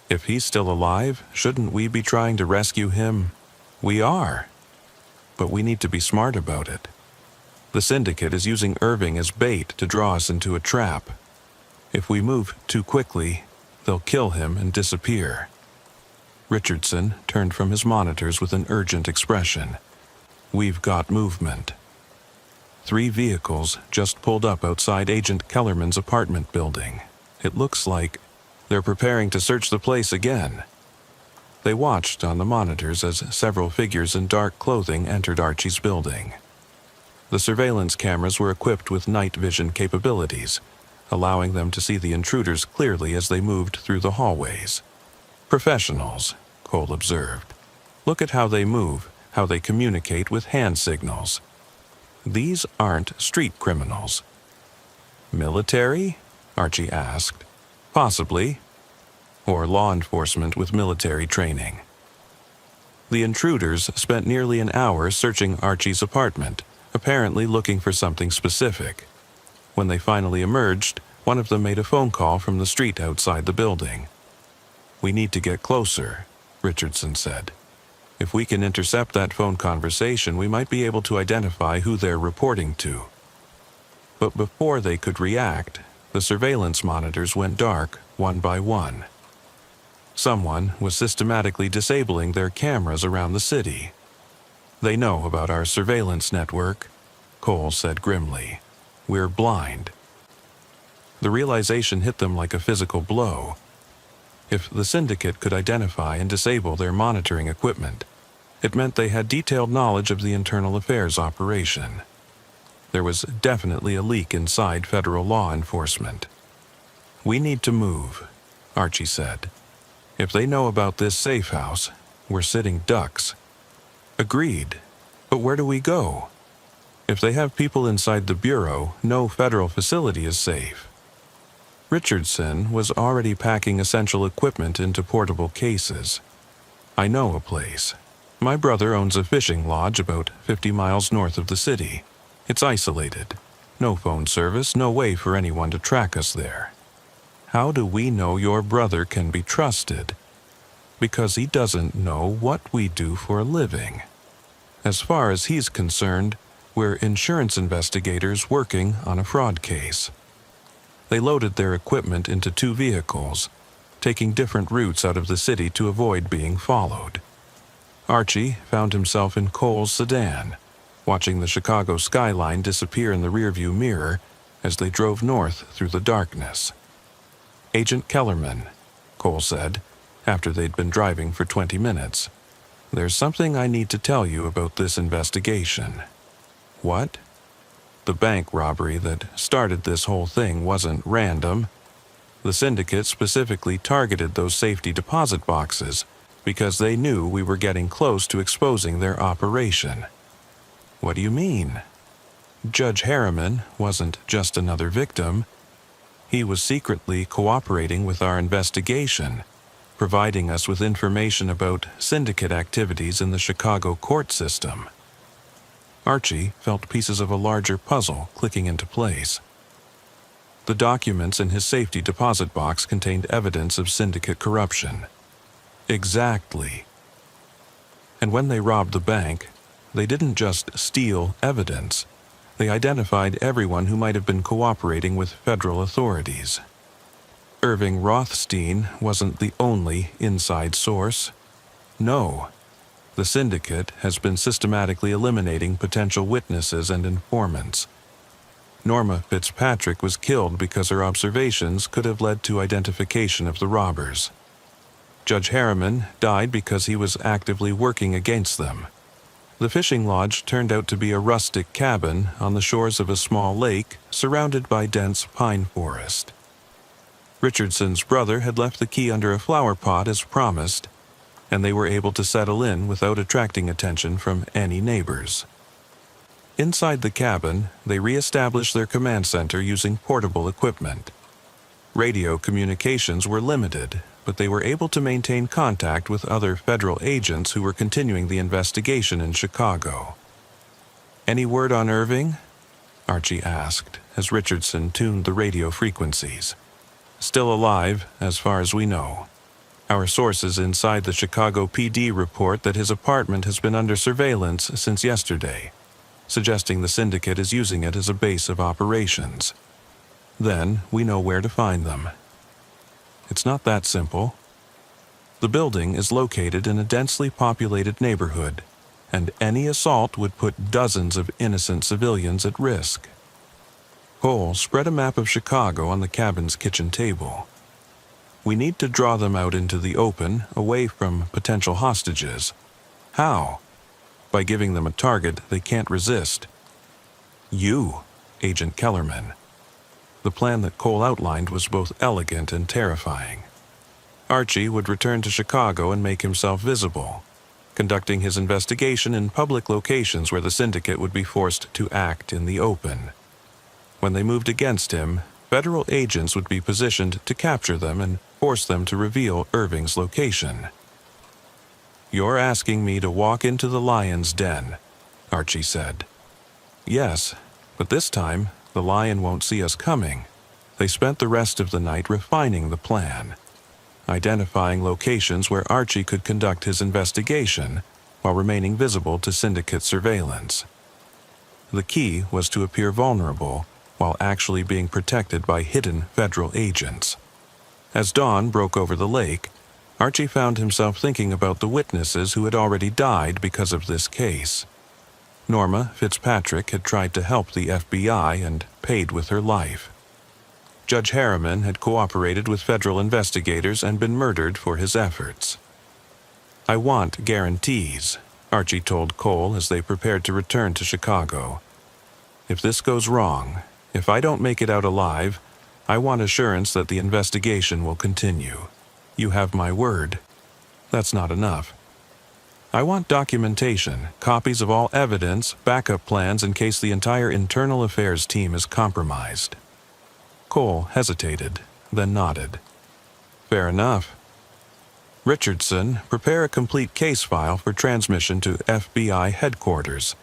If he's still alive, shouldn't we be trying to rescue him?" "We are. But we need to be smart about it. The syndicate is using Irving as bait to draw us into a trap. If we move too quickly, they'll kill him and disappear." Richardson turned from his monitors with an urgent expression. "We've got movement." 3 vehicles just pulled up outside Agent Kellerman's apartment building. It looks like they're preparing to search the place again. They watched on the monitors as several figures in dark clothing entered Archie's building. The surveillance cameras were equipped with night vision capabilities, allowing them to see the intruders clearly as they moved through the hallways. "Professionals," Cole observed. "Look at how they move, how they communicate with hand signals. These aren't street criminals." "Military?" Archie asked. "Possibly. Or law enforcement with military training." The intruders spent nearly an hour searching Archie's apartment, apparently looking for something specific. When they finally emerged, one of them made a phone call from the street outside the building. "We need to get closer," Richardson said. "If we can intercept that phone conversation, we might be able to identify who they're reporting to." But before they could react, the surveillance monitors went dark one by one. Someone was systematically disabling their cameras around the city. They know about our surveillance network, Cole said grimly. We're blind. The realization hit them like a physical blow. If the syndicate could identify and disable their monitoring equipment, it meant they had detailed knowledge of the internal affairs operation. There was definitely a leak inside federal law enforcement. We need to move, Archie said. If they know about this safe house, we're sitting ducks. Agreed. But where do we go? If they have people inside the Bureau, no federal facility is safe. Richardson was already packing essential equipment into portable cases. I know a place. My brother owns a fishing lodge about 50 miles north of the city. It's isolated. No phone service, no way for anyone to track us there. How do we know your brother can be trusted? Because he doesn't know what we do for a living. As far as he's concerned, we're insurance investigators working on a fraud case. They loaded their equipment into 2 vehicles, taking different routes out of the city to avoid being followed. Archie found himself in Cole's sedan, watching the Chicago skyline disappear in the rearview mirror as they drove north through the darkness. Agent Kellerman, Cole said, after they'd been driving for 20 minutes. There's something I need to tell you about this investigation. What? The bank robbery that started this whole thing wasn't random. The syndicate specifically targeted those safety deposit boxes because they knew we were getting close to exposing their operation. What do you mean? Judge Harriman wasn't just another victim. He was secretly cooperating with our investigation, providing us with information about syndicate activities in the Chicago court system. Archie felt pieces of a larger puzzle clicking into place. The documents in his safety deposit box contained evidence of syndicate corruption. Exactly. And when they robbed the bank, they didn't just steal evidence. They identified everyone who might have been cooperating with federal authorities. Irving Rothstein wasn't the only inside source. No. The syndicate has been systematically eliminating potential witnesses and informants. Norma Fitzpatrick was killed because her observations could have led to identification of the robbers. Judge Harriman died because he was actively working against them. The fishing lodge turned out to be a rustic cabin on the shores of a small lake surrounded by dense pine forest. Richardson's brother had left the key under a flower pot as promised, and they were able to settle in without attracting attention from any neighbors. Inside the cabin, they re-established their command center using portable equipment. Radio communications were limited, but they were able to maintain contact with other federal agents who were continuing the investigation in Chicago. "Any word on Irving?" Archie asked as Richardson tuned the radio frequencies. "Still alive, as far as we know. Our sources inside the Chicago PD report that his apartment has been under surveillance since yesterday, suggesting the syndicate is using it as a base of operations. Then we know where to find them." It's not that simple. The building is located in a densely populated neighborhood, and any assault would put dozens of innocent civilians at risk. Cole spread a map of Chicago on the cabin's kitchen table. We need to draw them out into the open, away from potential hostages. How? By giving them a target they can't resist. You, Agent Kellerman. The plan that Cole outlined was both elegant and terrifying. Archie would return to Chicago and make himself visible, conducting his investigation in public locations where the syndicate would be forced to act in the open. When they moved against him, federal agents would be positioned to capture them and force them to reveal Irving's location. "You're asking me to walk into the lion's den," Archie said. "Yes, but this time the lion won't see us coming." They spent the rest of the night refining the plan, identifying locations where Archie could conduct his investigation while remaining visible to syndicate surveillance. The key was to appear vulnerable while actually being protected by hidden federal agents. As dawn broke over the lake, Archie found himself thinking about the witnesses who had already died because of this case. Norma Fitzpatrick had tried to help the FBI and paid with her life. Judge Harriman had cooperated with federal investigators and been murdered for his efforts. "I want guarantees," Archie told Cole as they prepared to return to Chicago. "If this goes wrong, if I don't make it out alive, I want assurance that the investigation will continue. You have my word." "That's not enough." "I want documentation, copies of all evidence, backup plans in case the entire internal affairs team is compromised." Cole hesitated, then nodded. "Fair enough. Richardson, prepare a complete case file for transmission to FBI headquarters.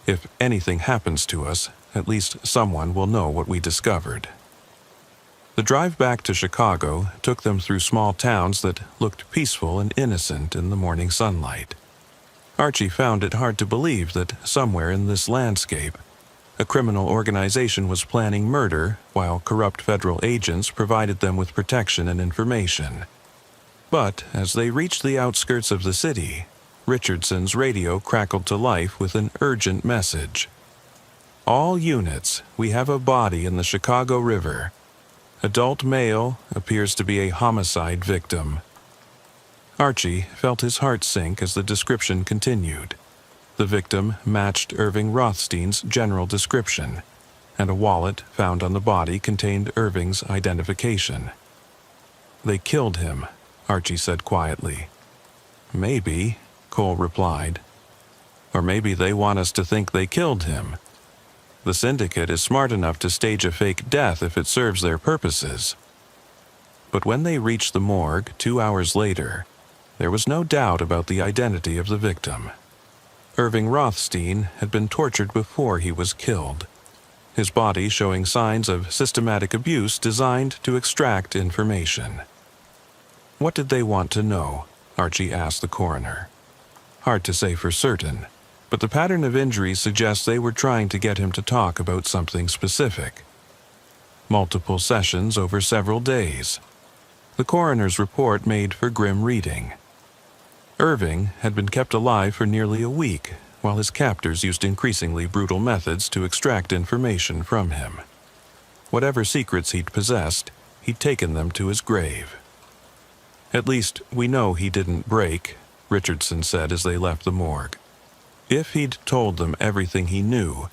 If anything happens to us, at least someone will know what we discovered." The drive back to Chicago took them through small towns that looked peaceful and innocent in the morning sunlight. Archie found it hard to believe that somewhere in this landscape, a criminal organization was planning murder while corrupt federal agents provided them with protection and information. But as they reached the outskirts of the city, Richardson's radio crackled to life with an urgent message. "All units, we have a body in the Chicago River. Adult male, appears to be a homicide victim." Archie felt his heart sink as the description continued. The victim matched Irving Rothstein's general description, and a wallet found on the body contained Irving's identification. "They killed him," Archie said quietly. "Maybe," Cole replied. "Or maybe they want us to think they killed him. The syndicate is smart enough to stage a fake death if it serves their purposes." But when they reached the morgue 2 hours later, there was no doubt about the identity of the victim. Irving Rothstein had been tortured before he was killed, his body showing signs of systematic abuse designed to extract information. "What did they want to know?" Archie asked the coroner. "Hard to say for certain, but the pattern of injuries suggests they were trying to get him to talk about something specific. Multiple sessions over several days. The coroner's report made for grim reading. Irving had been kept alive for nearly a week, while his captors used increasingly brutal methods to extract information from him. Whatever secrets he'd possessed, he'd taken them to his grave. "At least, we know he didn't break," Richardson said as they left the morgue. "If he'd told them everything he knew,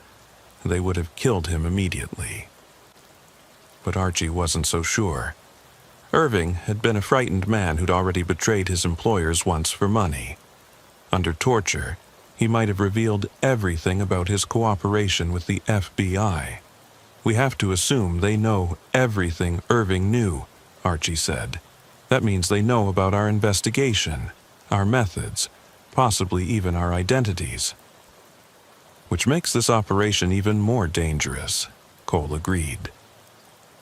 they would have killed him immediately." But Archie wasn't so sure. Irving had been a frightened man who'd already betrayed his employers once for money. Under torture, he might have revealed everything about his cooperation with the FBI. "We have to assume they know everything Irving knew," Archie said. "That means they know about our investigation, our methods, possibly even our identities." "Which makes this operation even more dangerous," Cole agreed.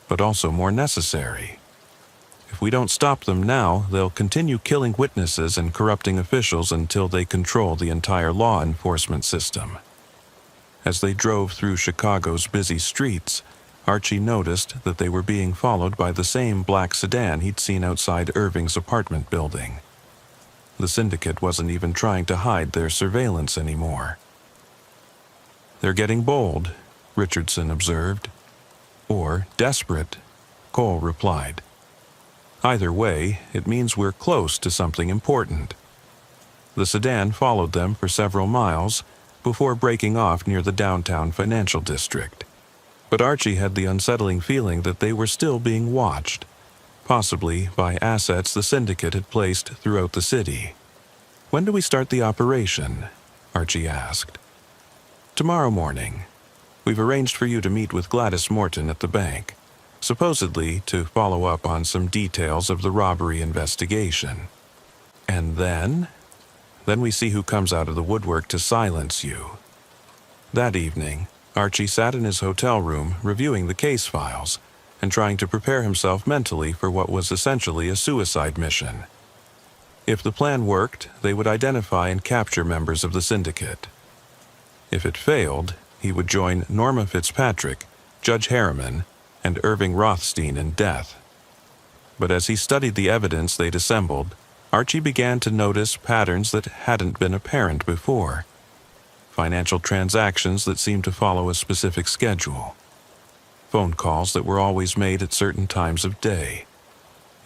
"But also more necessary. If we don't stop them now, they'll continue killing witnesses and corrupting officials until they control the entire law enforcement system." As they drove through Chicago's busy streets, Archie noticed that they were being followed by the same black sedan he'd seen outside Irving's apartment building. The syndicate wasn't even trying to hide their surveillance anymore. "They're getting bold," Richardson observed. "Or desperate," Cole replied. "Either way, it means we're close to something important." The sedan followed them for several miles before breaking off near the downtown financial district. But Archie had the unsettling feeling that they were still being watched, possibly by assets the syndicate had placed throughout the city. "When do we start the operation?" Archie asked. "Tomorrow morning. We've arranged for you to meet with Gladys Morton at the bank, supposedly to follow up on some details of the robbery investigation. And then? Then we see who comes out of the woodwork to silence you." That evening, Archie sat in his hotel room reviewing the case files and trying to prepare himself mentally for what was essentially a suicide mission. If the plan worked, they would identify and capture members of the syndicate. If it failed, he would join Norma Fitzpatrick, Judge Harriman, and Irving Rothstein in death. But as he studied the evidence they'd assembled, Archie began to notice patterns that hadn't been apparent before. Financial transactions that seemed to follow a specific schedule. Phone calls that were always made at certain times of day.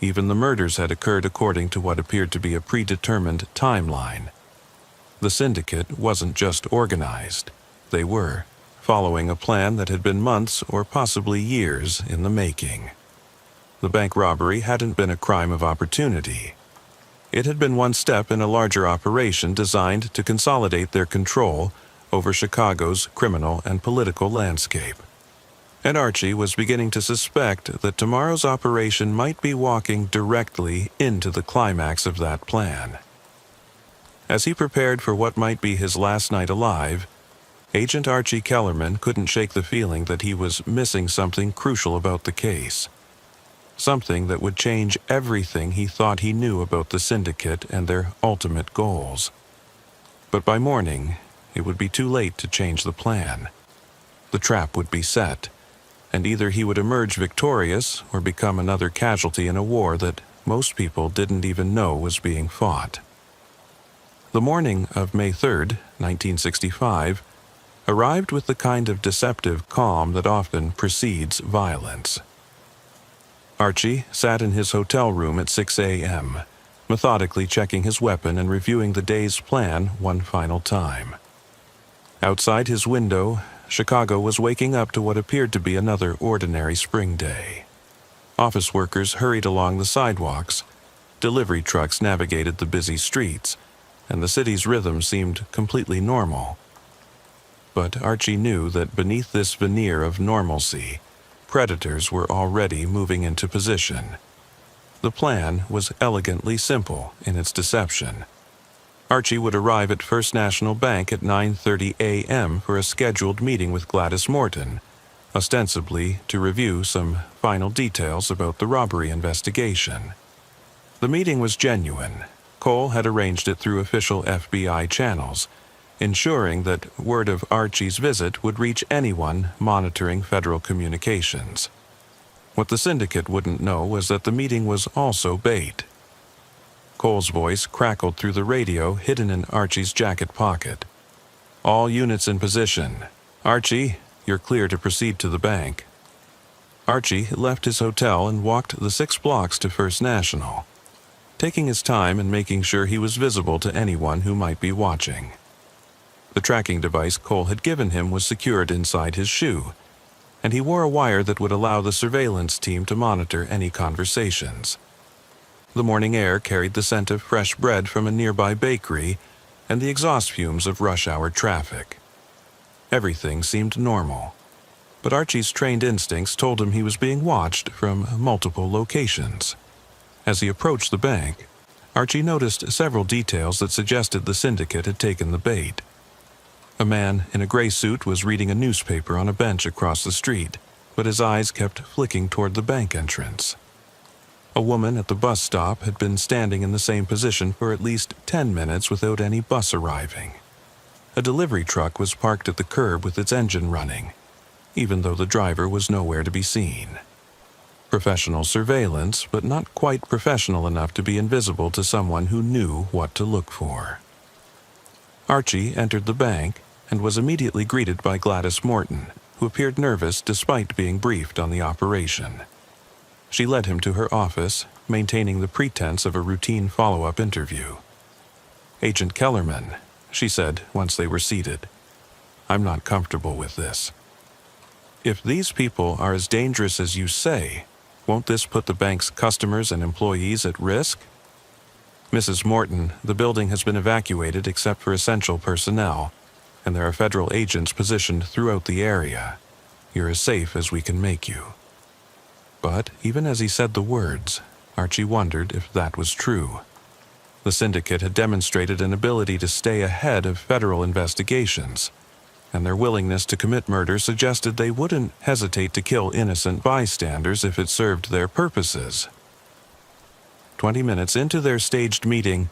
Even the murders had occurred according to what appeared to be a predetermined timeline. The syndicate wasn't just organized. They were following a plan that had been months or possibly years in the making. The bank robbery hadn't been a crime of opportunity. It had been one step in a larger operation designed to consolidate their control over Chicago's criminal and political landscape. And Archie was beginning to suspect that tomorrow's operation might be walking directly into the climax of that plan. As he prepared for what might be his last night alive, Agent Archie Kellerman couldn't shake the feeling that he was missing something crucial about the case. Something that would change everything he thought he knew about the syndicate and their ultimate goals. But by morning, it would be too late to change the plan. The trap would be set, and either he would emerge victorious or become another casualty in a war that most people didn't even know was being fought. The morning of May 3rd, 1965, arrived with the kind of deceptive calm that often precedes violence. Archie sat in his hotel room at 6 a.m., methodically checking his weapon and reviewing the day's plan one final time. Outside his window, Chicago was waking up to what appeared to be another ordinary spring day. Office workers hurried along the sidewalks, delivery trucks navigated the busy streets, and the city's rhythm seemed completely normal. But Archie knew that beneath this veneer of normalcy, predators were already moving into position. The plan was elegantly simple in its deception. Archie would arrive at First National Bank at 9:30 a.m. for a scheduled meeting with Gladys Morton, ostensibly to review some final details about the robbery investigation. The meeting was genuine. Cole had arranged it through official FBI channels, ensuring that word of Archie's visit would reach anyone monitoring federal communications. What the syndicate wouldn't know was that the meeting was also bait. Cole's voice crackled through the radio hidden in Archie's jacket pocket. "All units in position. Archie, you're clear to proceed to the bank." Archie left his hotel and walked the 6 blocks to First National, taking his time and making sure he was visible to anyone who might be watching. The tracking device Cole had given him was secured inside his shoe, and he wore a wire that would allow the surveillance team to monitor any conversations. The morning air carried the scent of fresh bread from a nearby bakery and the exhaust fumes of rush-hour traffic. Everything seemed normal, but Archie's trained instincts told him he was being watched from multiple locations. As he approached the bank, Archie noticed several details that suggested the syndicate had taken the bait. A man in a gray suit was reading a newspaper on a bench across the street, but his eyes kept flicking toward the bank entrance. A woman at the bus stop had been standing in the same position for at least 10 minutes without any bus arriving. A delivery truck was parked at the curb with its engine running, even though the driver was nowhere to be seen. Professional surveillance, but not quite professional enough to be invisible to someone who knew what to look for. Archie entered the bank and was immediately greeted by Gladys Morton, who appeared nervous despite being briefed on the operation. She led him to her office, maintaining the pretense of a routine follow-up interview. "Agent Kellerman," she said once they were seated, "I'm not comfortable with this. If these people are as dangerous as you say, won't this put the bank's customers and employees at risk?" "Mrs. Morton, the building has been evacuated except for essential personnel, and there are federal agents positioned throughout the area. You're as safe as we can make you." But even as he said the words, Archie wondered if that was true. The syndicate had demonstrated an ability to stay ahead of federal investigations, and their willingness to commit murder suggested they wouldn't hesitate to kill innocent bystanders if it served their purposes. 20 minutes into their staged meeting,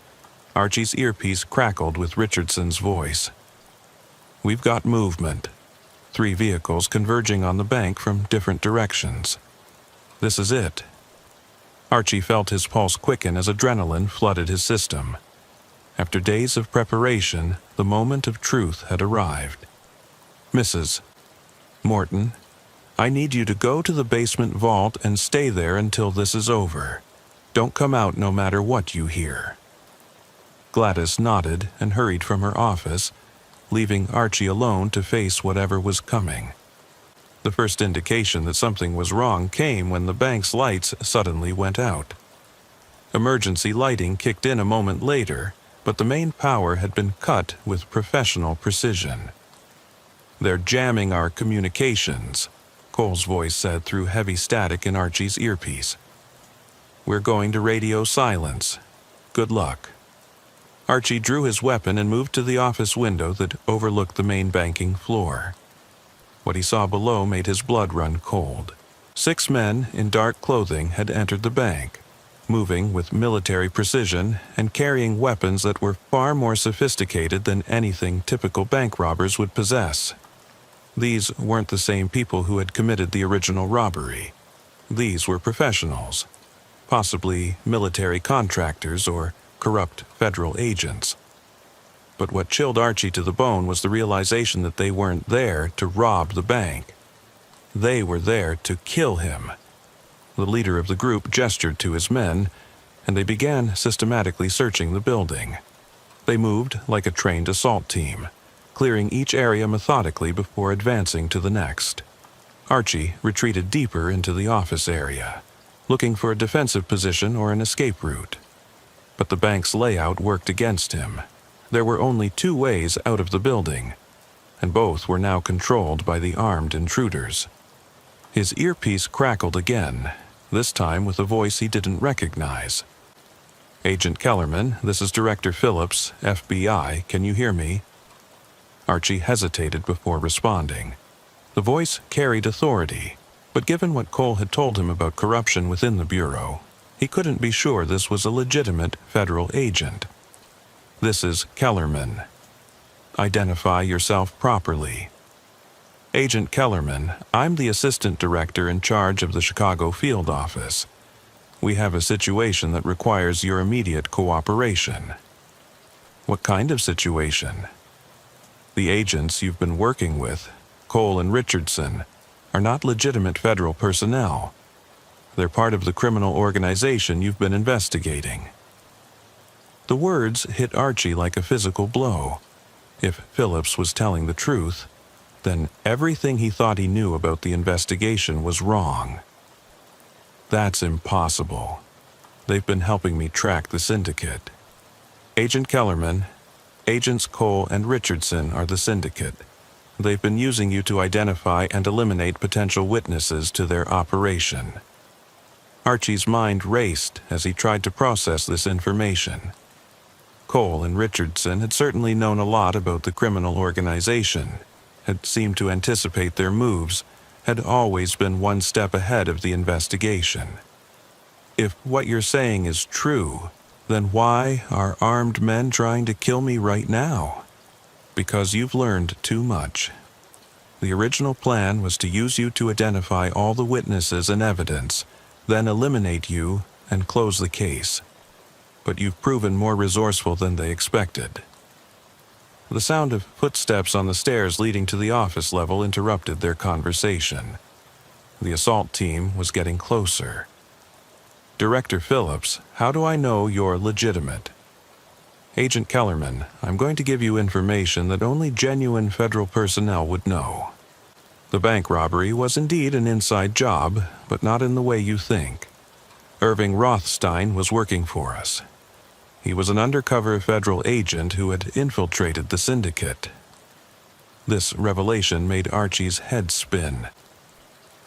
Archie's earpiece crackled with Richardson's voice. "We've got movement. 3 vehicles converging on the bank from different directions. This is it." Archie felt his pulse quicken as adrenaline flooded his system. After days of preparation, the moment of truth had arrived. "Mrs. Morton, I need you to go to the basement vault and stay there until this is over. Don't come out no matter what you hear." Gladys nodded and hurried from her office, leaving Archie alone to face whatever was coming. The first indication that something was wrong came when the bank's lights suddenly went out. Emergency lighting kicked in a moment later, but the main power had been cut with professional precision. "They're jamming our communications," Cole's voice said through heavy static in Archie's earpiece. "We're going to radio silence. Good luck." Archie drew his weapon and moved to the office window that overlooked the main banking floor. What he saw below made his blood run cold. 6 men in dark clothing had entered the bank, moving with military precision and carrying weapons that were far more sophisticated than anything typical bank robbers would possess. These weren't the same people who had committed the original robbery. These were professionals, possibly military contractors or corrupt federal agents. But what chilled Archie to the bone was the realization that they weren't there to rob the bank. They were there to kill him. The leader of the group gestured to his men, and they began systematically searching the building. They moved like a trained assault team, clearing each area methodically before advancing to the next. Archie retreated deeper into the office area, looking for a defensive position or an escape route. But the bank's layout worked against him. There were only 2 ways out of the building, and both were now controlled by the armed intruders. His earpiece crackled again, this time with a voice he didn't recognize. "Agent Kellerman, this is Director Phillips, FBI. Can you hear me?" Archie hesitated before responding. The voice carried authority, but given what Cole had told him about corruption within the Bureau, he couldn't be sure this was a legitimate federal agent. "This is Kellerman. Identify yourself properly." "Agent Kellerman, I'm the assistant director in charge of the Chicago field office. We have a situation that requires your immediate cooperation." "What kind of situation?" "The agents you've been working with, Cole and Richardson, are not legitimate federal personnel. They're part of the criminal organization you've been investigating." The words hit Archie like a physical blow. If Phillips was telling the truth, then everything he thought he knew about the investigation was wrong. "That's impossible. They've been helping me track the syndicate." "Agent Kellerman, Agents Cole and Richardson are the syndicate. They've been using you to identify and eliminate potential witnesses to their operation." Archie's mind raced as he tried to process this information. Cole and Richardson had certainly known a lot about the criminal organization, had seemed to anticipate their moves, had always been one step ahead of the investigation. If what you're saying is true, then why are armed men trying to kill me right now? Because you've learned too much. The original plan was to use you to identify all the witnesses and evidence, then eliminate you and close the case. But you've proven more resourceful than they expected. The sound of footsteps on the stairs leading to the office level interrupted their conversation. The assault team was getting closer. "Director Phillips, how do I know you're legitimate?" "Agent Kellerman, I'm going to give you information that only genuine federal personnel would know. The bank robbery was indeed an inside job, but not in the way you think. Irving Rothstein was working for us. He was an undercover federal agent who had infiltrated the syndicate." This revelation made Archie's head spin.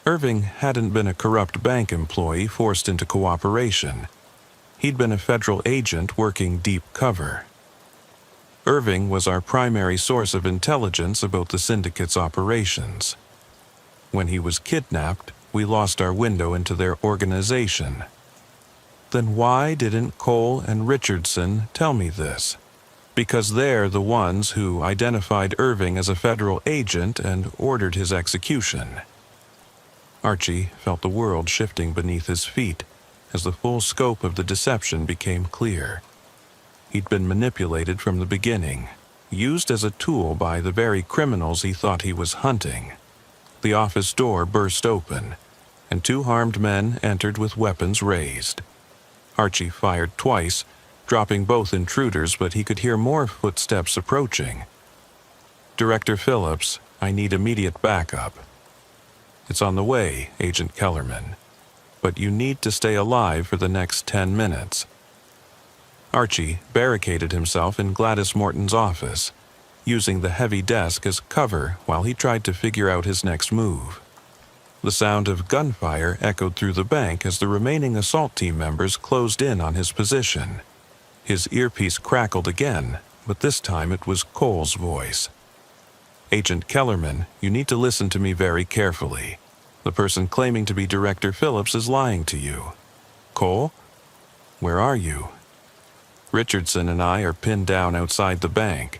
Irving hadn't been a corrupt bank employee forced into cooperation. He'd been a federal agent working deep cover. Irving was our primary source of intelligence about the syndicate's operations. When he was kidnapped, we lost our window into their organization. Then why didn't Cole and Richardson tell me this? Because they're the ones who identified Irving as a federal agent and ordered his execution. Archie felt the world shifting beneath his feet. as the full scope of the deception became clear. He'd been manipulated from the beginning, used as a tool by the very criminals he thought he was hunting. The office door burst open, and two armed men entered with weapons raised. Archie fired twice, dropping both intruders, but he could hear more footsteps approaching. "Director Phillips, I need immediate backup." "It's on the way, Agent Kellerman. But you need to stay alive for the next 10 minutes. Archie barricaded himself in Gladys Morton's office, using the heavy desk as cover while he tried to figure out his next move. The sound of gunfire echoed through the bank as the remaining assault team members closed in on his position. His earpiece crackled again, but this time it was Cole's voice. "Agent Kellerman, you need to listen to me very carefully. The person claiming to be Director Phillips is lying to you." "Cole? Where are you?" "Richardson and I are pinned down outside the bank.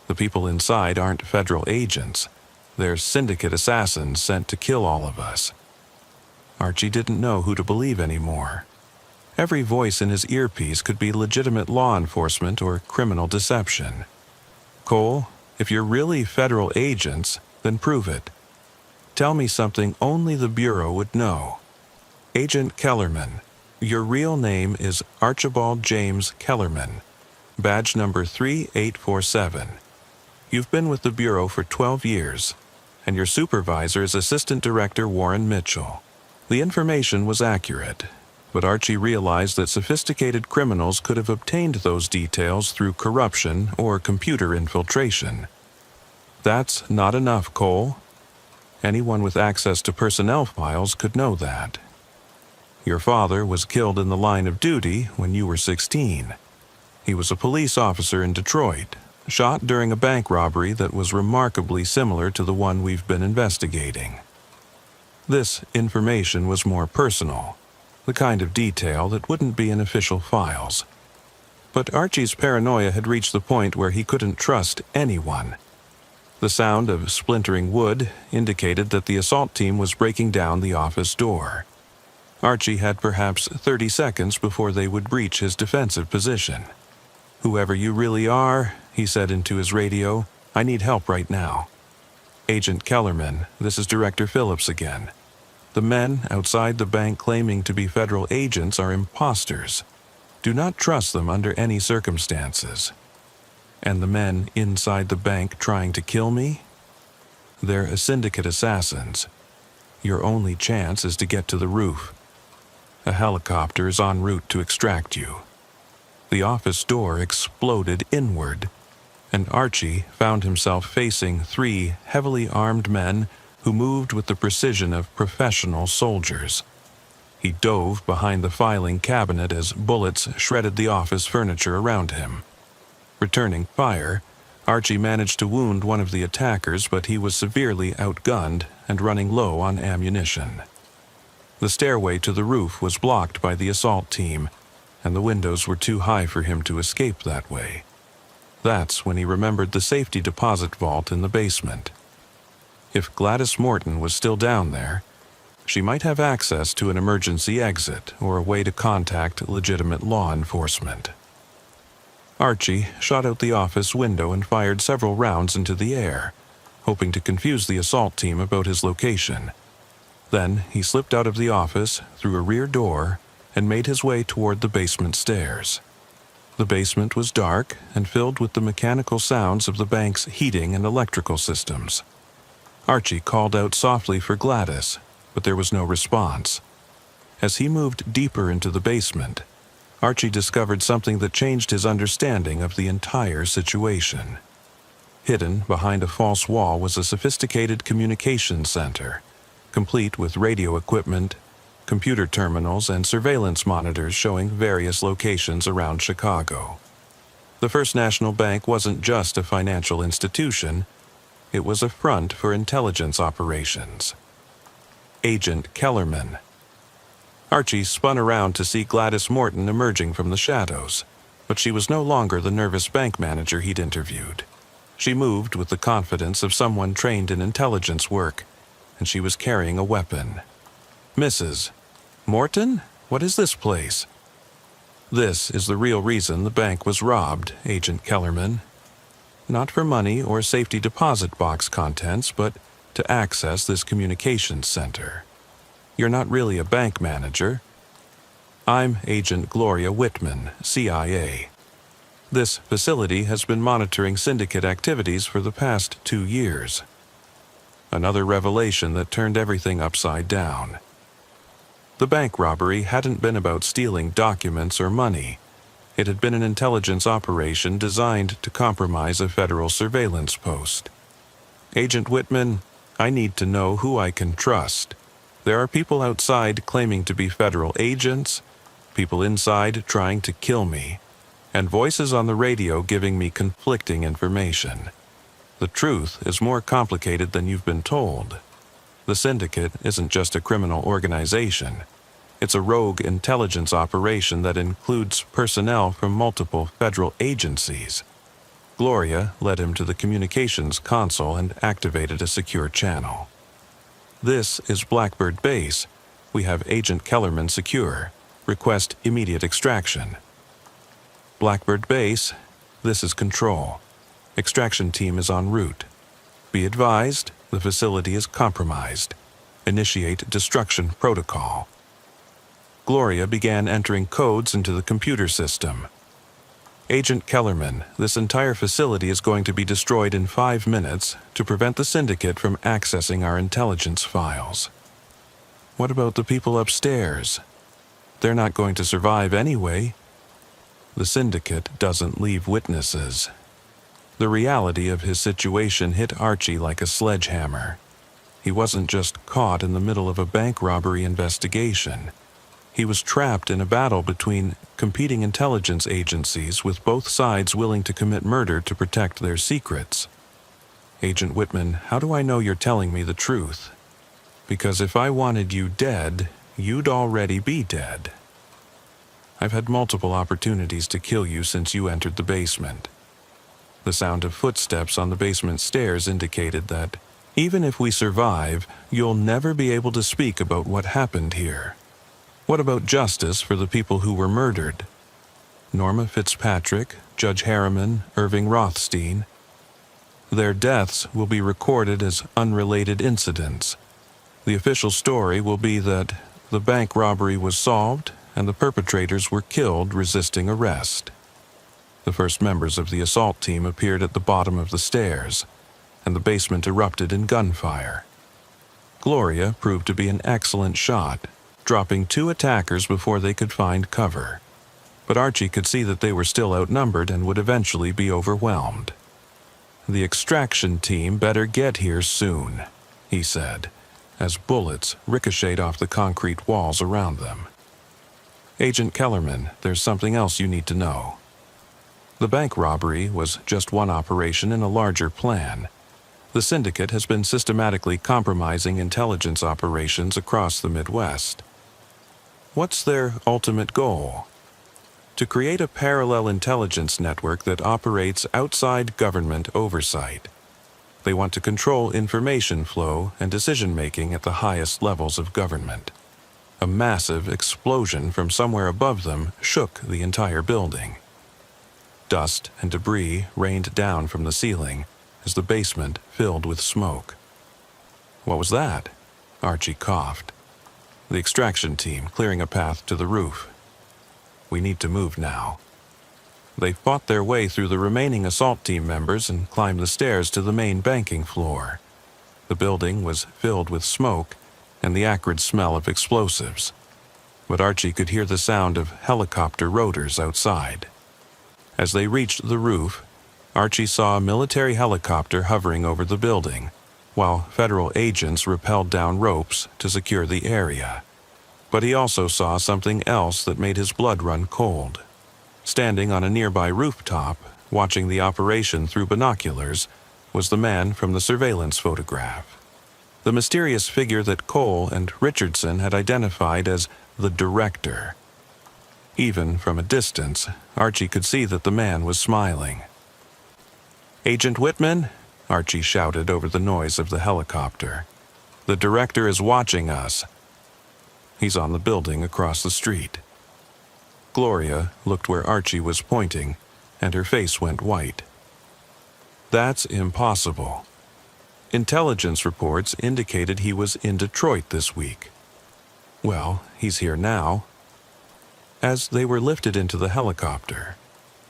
The people inside aren't federal agents. They're syndicate assassins sent to kill all of us." Archie didn't know who to believe anymore. Every voice in his earpiece could be legitimate law enforcement or criminal deception. "Cole, if you're really federal agents, then prove it. Tell me something only the Bureau would know. Agent Kellerman, your real name is Archibald James Kellerman, badge number 3847. You've been with the Bureau for 12 years, and your supervisor is Assistant Director Warren Mitchell." The information was accurate, but Archie realized that sophisticated criminals could have obtained those details through corruption or computer infiltration. "That's not enough, Cole. Anyone with access to personnel files could know that. Your father was killed in the line of duty when you were 16. He was a police officer in Detroit, shot during a bank robbery that was remarkably similar to the one we've been investigating. This information was more personal, the kind of detail that wouldn't be in official files. But Archie's paranoia had reached the point where he couldn't trust anyone. The sound of splintering wood indicated that the assault team was breaking down the office door. Archie had perhaps 30 seconds before they would breach his defensive position. "Whoever you really are," he said into his radio, "I need help right now. Agent Kellerman, this is Director Phillips again. The men outside the bank claiming to be federal agents are imposters. Do not trust them under any circumstances. And the men inside the bank trying to kill me? They're a syndicate assassins. Your only chance is to get to the roof. A helicopter is en route to extract you." The office door exploded inward, and Archie found himself facing 3 heavily armed men who moved with the precision of professional soldiers. He dove behind the filing cabinet as bullets shredded the office furniture around him. Returning fire, Archie managed to wound one of the attackers, but he was severely outgunned and running low on ammunition. The stairway to the roof was blocked by the assault team, and the windows were too high for him to escape that way. That's when he remembered the safety deposit vault in the basement. If Gladys Morton was still down there, she might have access to an emergency exit or a way to contact legitimate law enforcement. Archie shot out the office window and fired several rounds into the air, hoping to confuse the assault team about his location. Then he slipped out of the office through a rear door and made his way toward the basement stairs. The basement was dark and filled with the mechanical sounds of the bank's heating and electrical systems. Archie called out softly for Gladys, but there was no response. As he moved deeper into the basement, Archie discovered something that changed his understanding of the entire situation. Hidden behind a false wall was a sophisticated communications center, complete with radio equipment, computer terminals, and surveillance monitors showing various locations around Chicago. The First National Bank wasn't just a financial institution, it was a front for intelligence operations. Agent Kellerman. Archie spun around to see Gladys Morton emerging from the shadows, but she was no longer the nervous bank manager he'd interviewed. She moved with the confidence of someone trained in intelligence work, and she was carrying a weapon. "Mrs. Morton?" What is this place? This is the real reason the bank was robbed, Agent Kellerman. Not for money or safety deposit box contents, but to access this communications center. You're not really a bank manager. I'm Agent Gloria Whitman, CIA. This facility has been monitoring syndicate activities for the past 2 years. Another revelation that turned everything upside down. The bank robbery hadn't been about stealing documents or money. It had been an intelligence operation designed to compromise a federal surveillance post. Agent Whitman, I need to know who I can trust. There are people outside claiming to be federal agents, people inside trying to kill me, and voices on the radio giving me conflicting information. The truth is more complicated than you've been told. The syndicate isn't just a criminal organization. It's a rogue intelligence operation that includes personnel from multiple federal agencies. Gloria led him to the communications console and activated a secure channel. This is Blackbird Base. We have Agent Kellerman secure. Request immediate extraction. Blackbird Base, this is Control. Extraction team is en route. Be advised, the facility is compromised. Initiate destruction protocol. Gloria began entering codes into the computer system. Agent Kellerman, this entire facility is going to be destroyed in 5 minutes to prevent the syndicate from accessing our intelligence files. What about the people upstairs? They're not going to survive anyway. The syndicate doesn't leave witnesses. The reality of his situation hit Archie like a sledgehammer. He wasn't just caught in the middle of a bank robbery investigation. He was trapped in a battle between competing intelligence agencies with both sides willing to commit murder to protect their secrets. Agent Whitman, how do I know you're telling me the truth? Because if I wanted you dead, you'd already be dead. I've had multiple opportunities to kill you since you entered the basement. The sound of footsteps on the basement stairs indicated that, even if we survive, you'll never be able to speak about what happened here. What about justice for the people who were murdered? Norma Fitzpatrick, Judge Harriman, Irving Rothstein. Their deaths will be recorded as unrelated incidents. The official story will be that the bank robbery was solved and the perpetrators were killed resisting arrest. The first members of the assault team appeared at the bottom of the stairs, and the basement erupted in gunfire. Gloria proved to be an excellent shot, dropping 2 attackers before they could find cover. But Archie could see that they were still outnumbered and would eventually be overwhelmed. The extraction team better get here soon, he said, as bullets ricocheted off the concrete walls around them. Agent Kellerman, there's something else you need to know. The bank robbery was just one operation in a larger plan. The syndicate has been systematically compromising intelligence operations across the Midwest. What's their ultimate goal? To create a parallel intelligence network that operates outside government oversight. They want to control information flow and decision-making at the highest levels of government. A massive explosion from somewhere above them shook the entire building. Dust and debris rained down from the ceiling as the basement filled with smoke. What was that? Archie coughed. The extraction team clearing a path to the roof. We need to move now. They fought their way through the remaining assault team members and climbed the stairs to the main banking floor. The building was filled with smoke and the acrid smell of explosives, but Archie could hear the sound of helicopter rotors outside. As they reached the roof, Archie saw a military helicopter hovering over the building, while federal agents rappelled down ropes to secure the area. But he also saw something else that made his blood run cold. Standing on a nearby rooftop, watching the operation through binoculars, was the man from the surveillance photograph. The mysterious figure that Cole and Richardson had identified as the director. Even from a distance, Archie could see that the man was smiling. "Agent Whitman," Archie shouted over the noise of the helicopter. "The director is watching us." He's on the building across the street. Gloria looked where Archie was pointing, and her face went white. That's impossible. Intelligence reports indicated he was in Detroit this week. Well, he's here now. As they were lifted into the helicopter,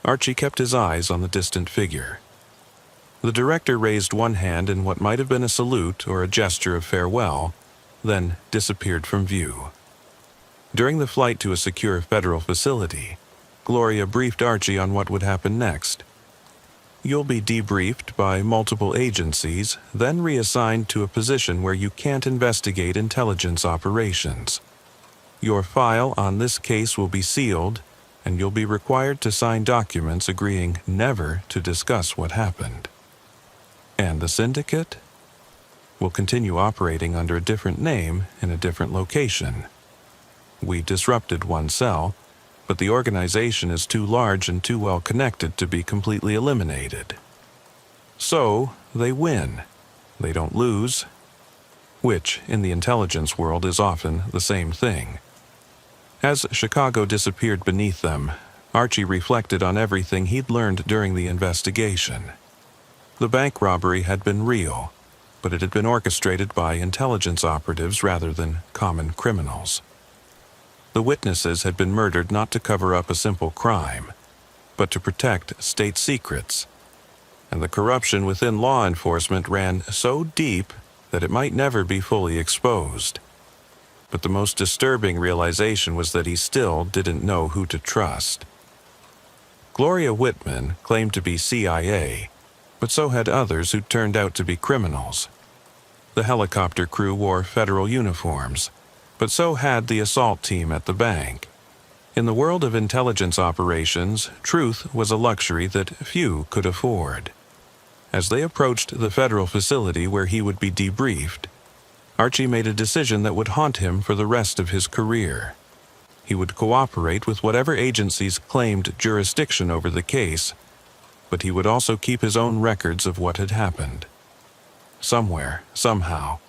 Archie kept his eyes on the distant figure. The director raised one hand in what might have been a salute or a gesture of farewell, then disappeared from view. During the flight to a secure federal facility, Gloria briefed Archie on what would happen next. You'll be debriefed by multiple agencies, then reassigned to a position where you can't investigate intelligence operations. Your file on this case will be sealed, and you'll be required to sign documents agreeing never to discuss what happened. And the syndicate will continue operating under a different name in a different location. We disrupted one cell, but the organization is too large and too well connected to be completely eliminated. So, they win. They don't lose, which in the intelligence world is often the same thing. As Chicago disappeared beneath them, Archie reflected on everything he'd learned during the investigation. The bank robbery had been real, but it had been orchestrated by intelligence operatives rather than common criminals. The witnesses had been murdered not to cover up a simple crime, but to protect state secrets. And the corruption within law enforcement ran so deep that it might never be fully exposed. But the most disturbing realization was that he still didn't know who to trust. Gloria Whitman claimed to be CIA, but so had others who turned out to be criminals. The helicopter crew wore federal uniforms, but so had the assault team at the bank. In the world of intelligence operations, truth was a luxury that few could afford. As they approached the federal facility where he would be debriefed, Archie made a decision that would haunt him for the rest of his career. He would cooperate with whatever agencies claimed jurisdiction over the case, but he would also keep his own records of what had happened. Somewhere, somehow,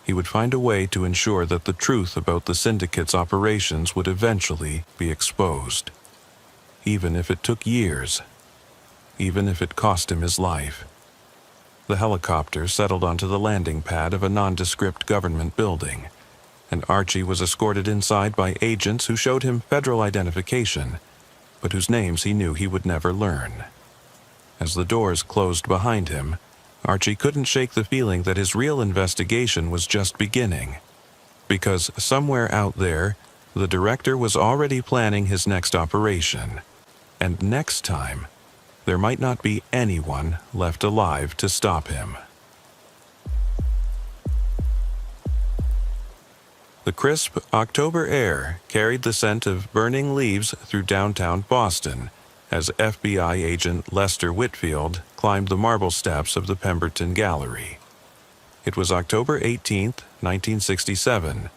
he would find a way to ensure that the truth about the syndicate's operations would eventually be exposed. Even if it took years. Even if it cost him his life. The helicopter settled onto the landing pad of a nondescript government building, and Archie was escorted inside by agents who showed him federal identification, but whose names he knew he would never learn. As the doors closed behind him, Archie couldn't shake the feeling that his real investigation was just beginning, because somewhere out there, the director was already planning his next operation, and next time, there might not be anyone left alive to stop him. The crisp October air carried the scent of burning leaves through downtown Boston as FBI agent Lester Whitfield climbed the marble steps of the Pemberton Gallery. It was October 18, 1967,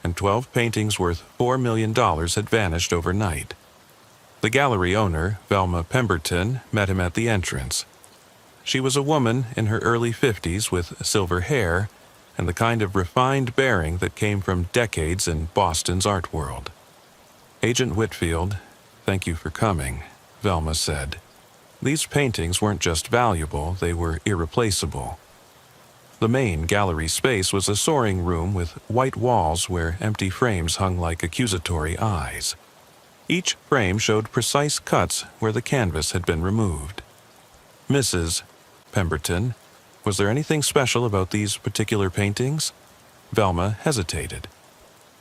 and 12 paintings worth $4 million had vanished overnight. The gallery owner, Velma Pemberton, met him at the entrance. She was a woman in her early 50s with silver hair and the kind of refined bearing that came from decades in Boston's art world. "Agent Whitfield, thank you for coming," Velma said. These paintings weren't just valuable, they were irreplaceable. The main gallery space was a soaring room with white walls where empty frames hung like accusatory eyes. Each frame showed precise cuts where the canvas had been removed. "Mrs. Pemberton, was there anything special about these particular paintings?" Velma hesitated.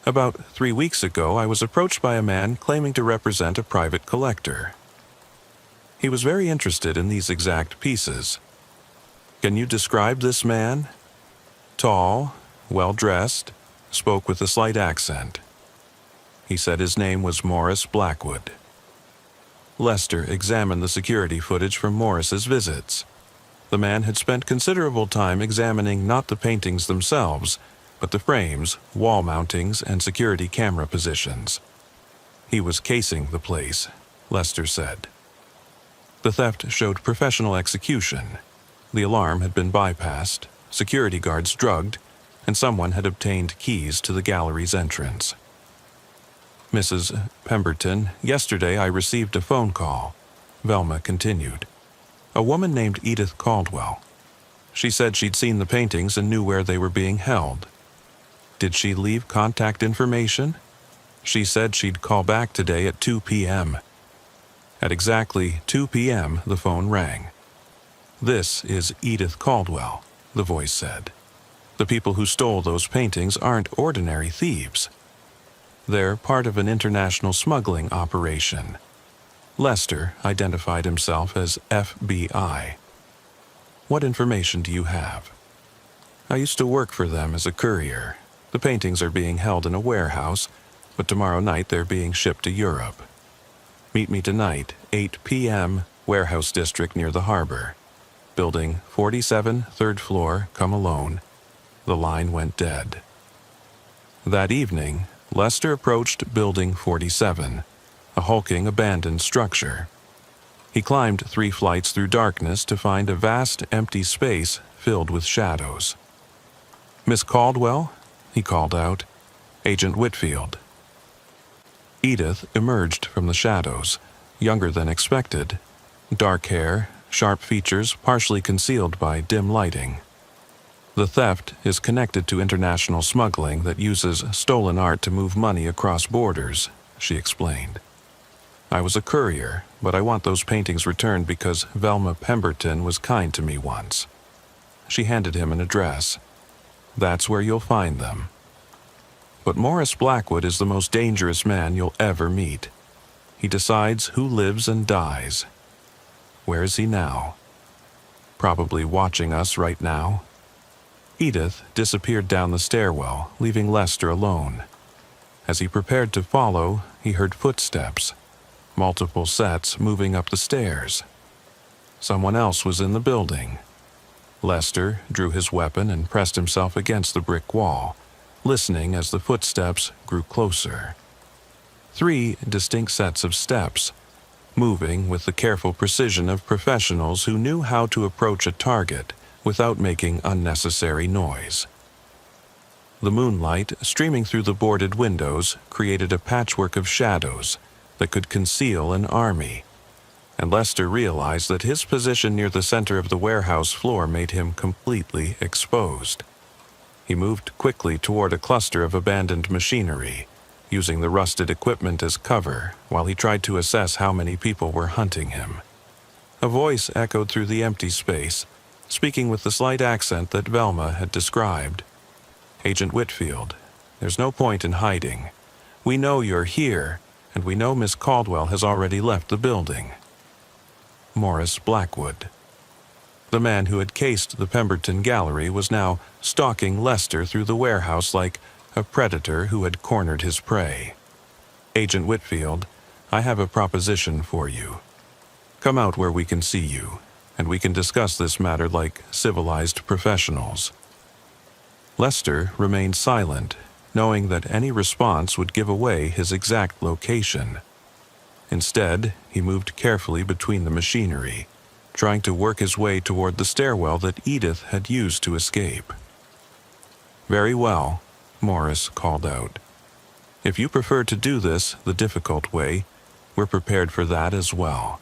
"About 3 weeks ago, I was approached by a man claiming to represent a private collector. He was very interested in these exact pieces. Can you describe this man?" "Tall, well-dressed, spoke with a slight accent. He said his name was Morris Blackwood." Lester examined the security footage from Morris's visits. The man had spent considerable time examining not the paintings themselves, but the frames, wall mountings, and security camera positions. "He was casing the place," Lester said. The theft showed professional execution. The alarm had been bypassed, security guards drugged, and someone had obtained keys to the gallery's entrance. Mrs. Pemberton, yesterday I received a phone call, Velma continued. A woman named Edith Caldwell. She said she'd seen the paintings and knew where they were being held. Did she leave contact information? She said she'd call back today at 2 p.m. At exactly 2 p.m., the phone rang. This is Edith Caldwell, the voice said. The people who stole those paintings aren't ordinary thieves. They're part of an international smuggling operation. Lester identified himself as FBI. What information do you have? I used to work for them as a courier. The paintings are being held in a warehouse, but tomorrow night they're being shipped to Europe. Meet me tonight, 8 p.m., warehouse district near the harbor. Building 47, third floor, come alone. The line went dead. That evening, Lester approached Building 47, a hulking abandoned structure. He climbed 3 flights through darkness to find a vast empty space filled with shadows. Miss Caldwell? He called out. Agent Whitfield. Edith emerged from the shadows, younger than expected. Dark hair, sharp features partially concealed by dim lighting. The theft is connected to international smuggling that uses stolen art to move money across borders, she explained. I was a courier, but I want those paintings returned because Velma Pemberton was kind to me once. She handed him an address. That's where you'll find them. But Morris Blackwood is the most dangerous man you'll ever meet. He decides who lives and dies. Where is he now? Probably watching us right now. Edith disappeared down the stairwell, leaving Lester alone. As he prepared to follow, he heard footsteps. Multiple sets moving up the stairs. Someone else was in the building. Lester drew his weapon and pressed himself against the brick wall, listening as the footsteps grew closer. 3 distinct sets of steps, moving with the careful precision of professionals who knew how to approach a target without making unnecessary noise. The moonlight, streaming through the boarded windows, created a patchwork of shadows that could conceal an army, and Lester realized that his position near the center of the warehouse floor made him completely exposed. He moved quickly toward a cluster of abandoned machinery, using the rusted equipment as cover while he tried to assess how many people were hunting him. A voice echoed through the empty space, speaking with the slight accent that Velma had described. Agent Whitfield, there's no point in hiding. We know you're here, and we know Miss Caldwell has already left the building. Morris Blackwood. The man who had cased the Pemberton Gallery was now stalking Lester through the warehouse like a predator who had cornered his prey. Agent Whitfield, I have a proposition for you. Come out where we can see you, and we can discuss this matter like civilized professionals. Lester remained silent, knowing that any response would give away his exact location. Instead, he moved carefully between the machinery, trying to work his way toward the stairwell that Edith had used to escape. Very well, Morris called out. If you prefer to do this the difficult way, we're prepared for that as well.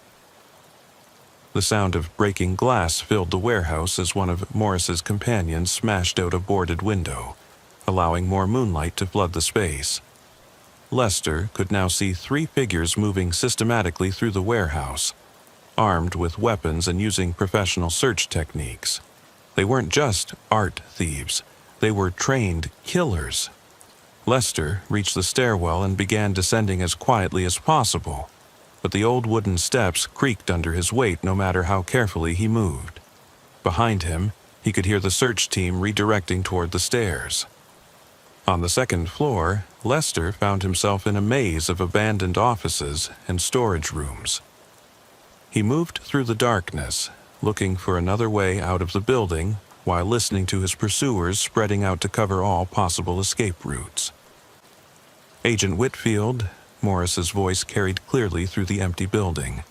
The sound of breaking glass filled the warehouse as one of Morris's companions smashed out a boarded window, allowing more moonlight to flood the space. Lester could now see 3 figures moving systematically through the warehouse, armed with weapons and using professional search techniques. They weren't just art thieves, they were trained killers. Lester reached the stairwell and began descending as quietly as possible, but the old wooden steps creaked under his weight no matter how carefully he moved. Behind him, he could hear the search team redirecting toward the stairs. On the 2nd floor, Lester found himself in a maze of abandoned offices and storage rooms. He moved through the darkness, looking for another way out of the building while listening to his pursuers spreading out to cover all possible escape routes. Agent Whitfield, Morris's voice carried clearly through the empty building.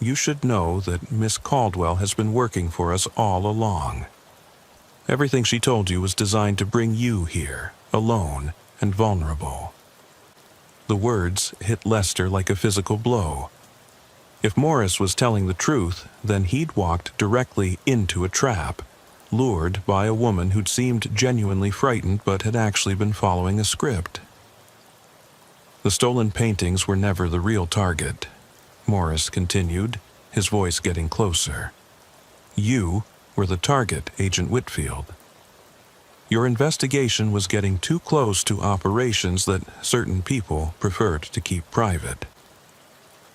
You should know that Miss Caldwell has been working for us all along. Everything she told you was designed to bring you here, alone and vulnerable." The words hit Lester like a physical blow. If Morris was telling the truth, then he'd walked directly into a trap, lured by a woman who'd seemed genuinely frightened but had actually been following a script. The stolen paintings were never the real target, Morris continued, his voice getting closer. You were the target, Agent Whitfield. Your investigation was getting too close to operations that certain people preferred to keep private.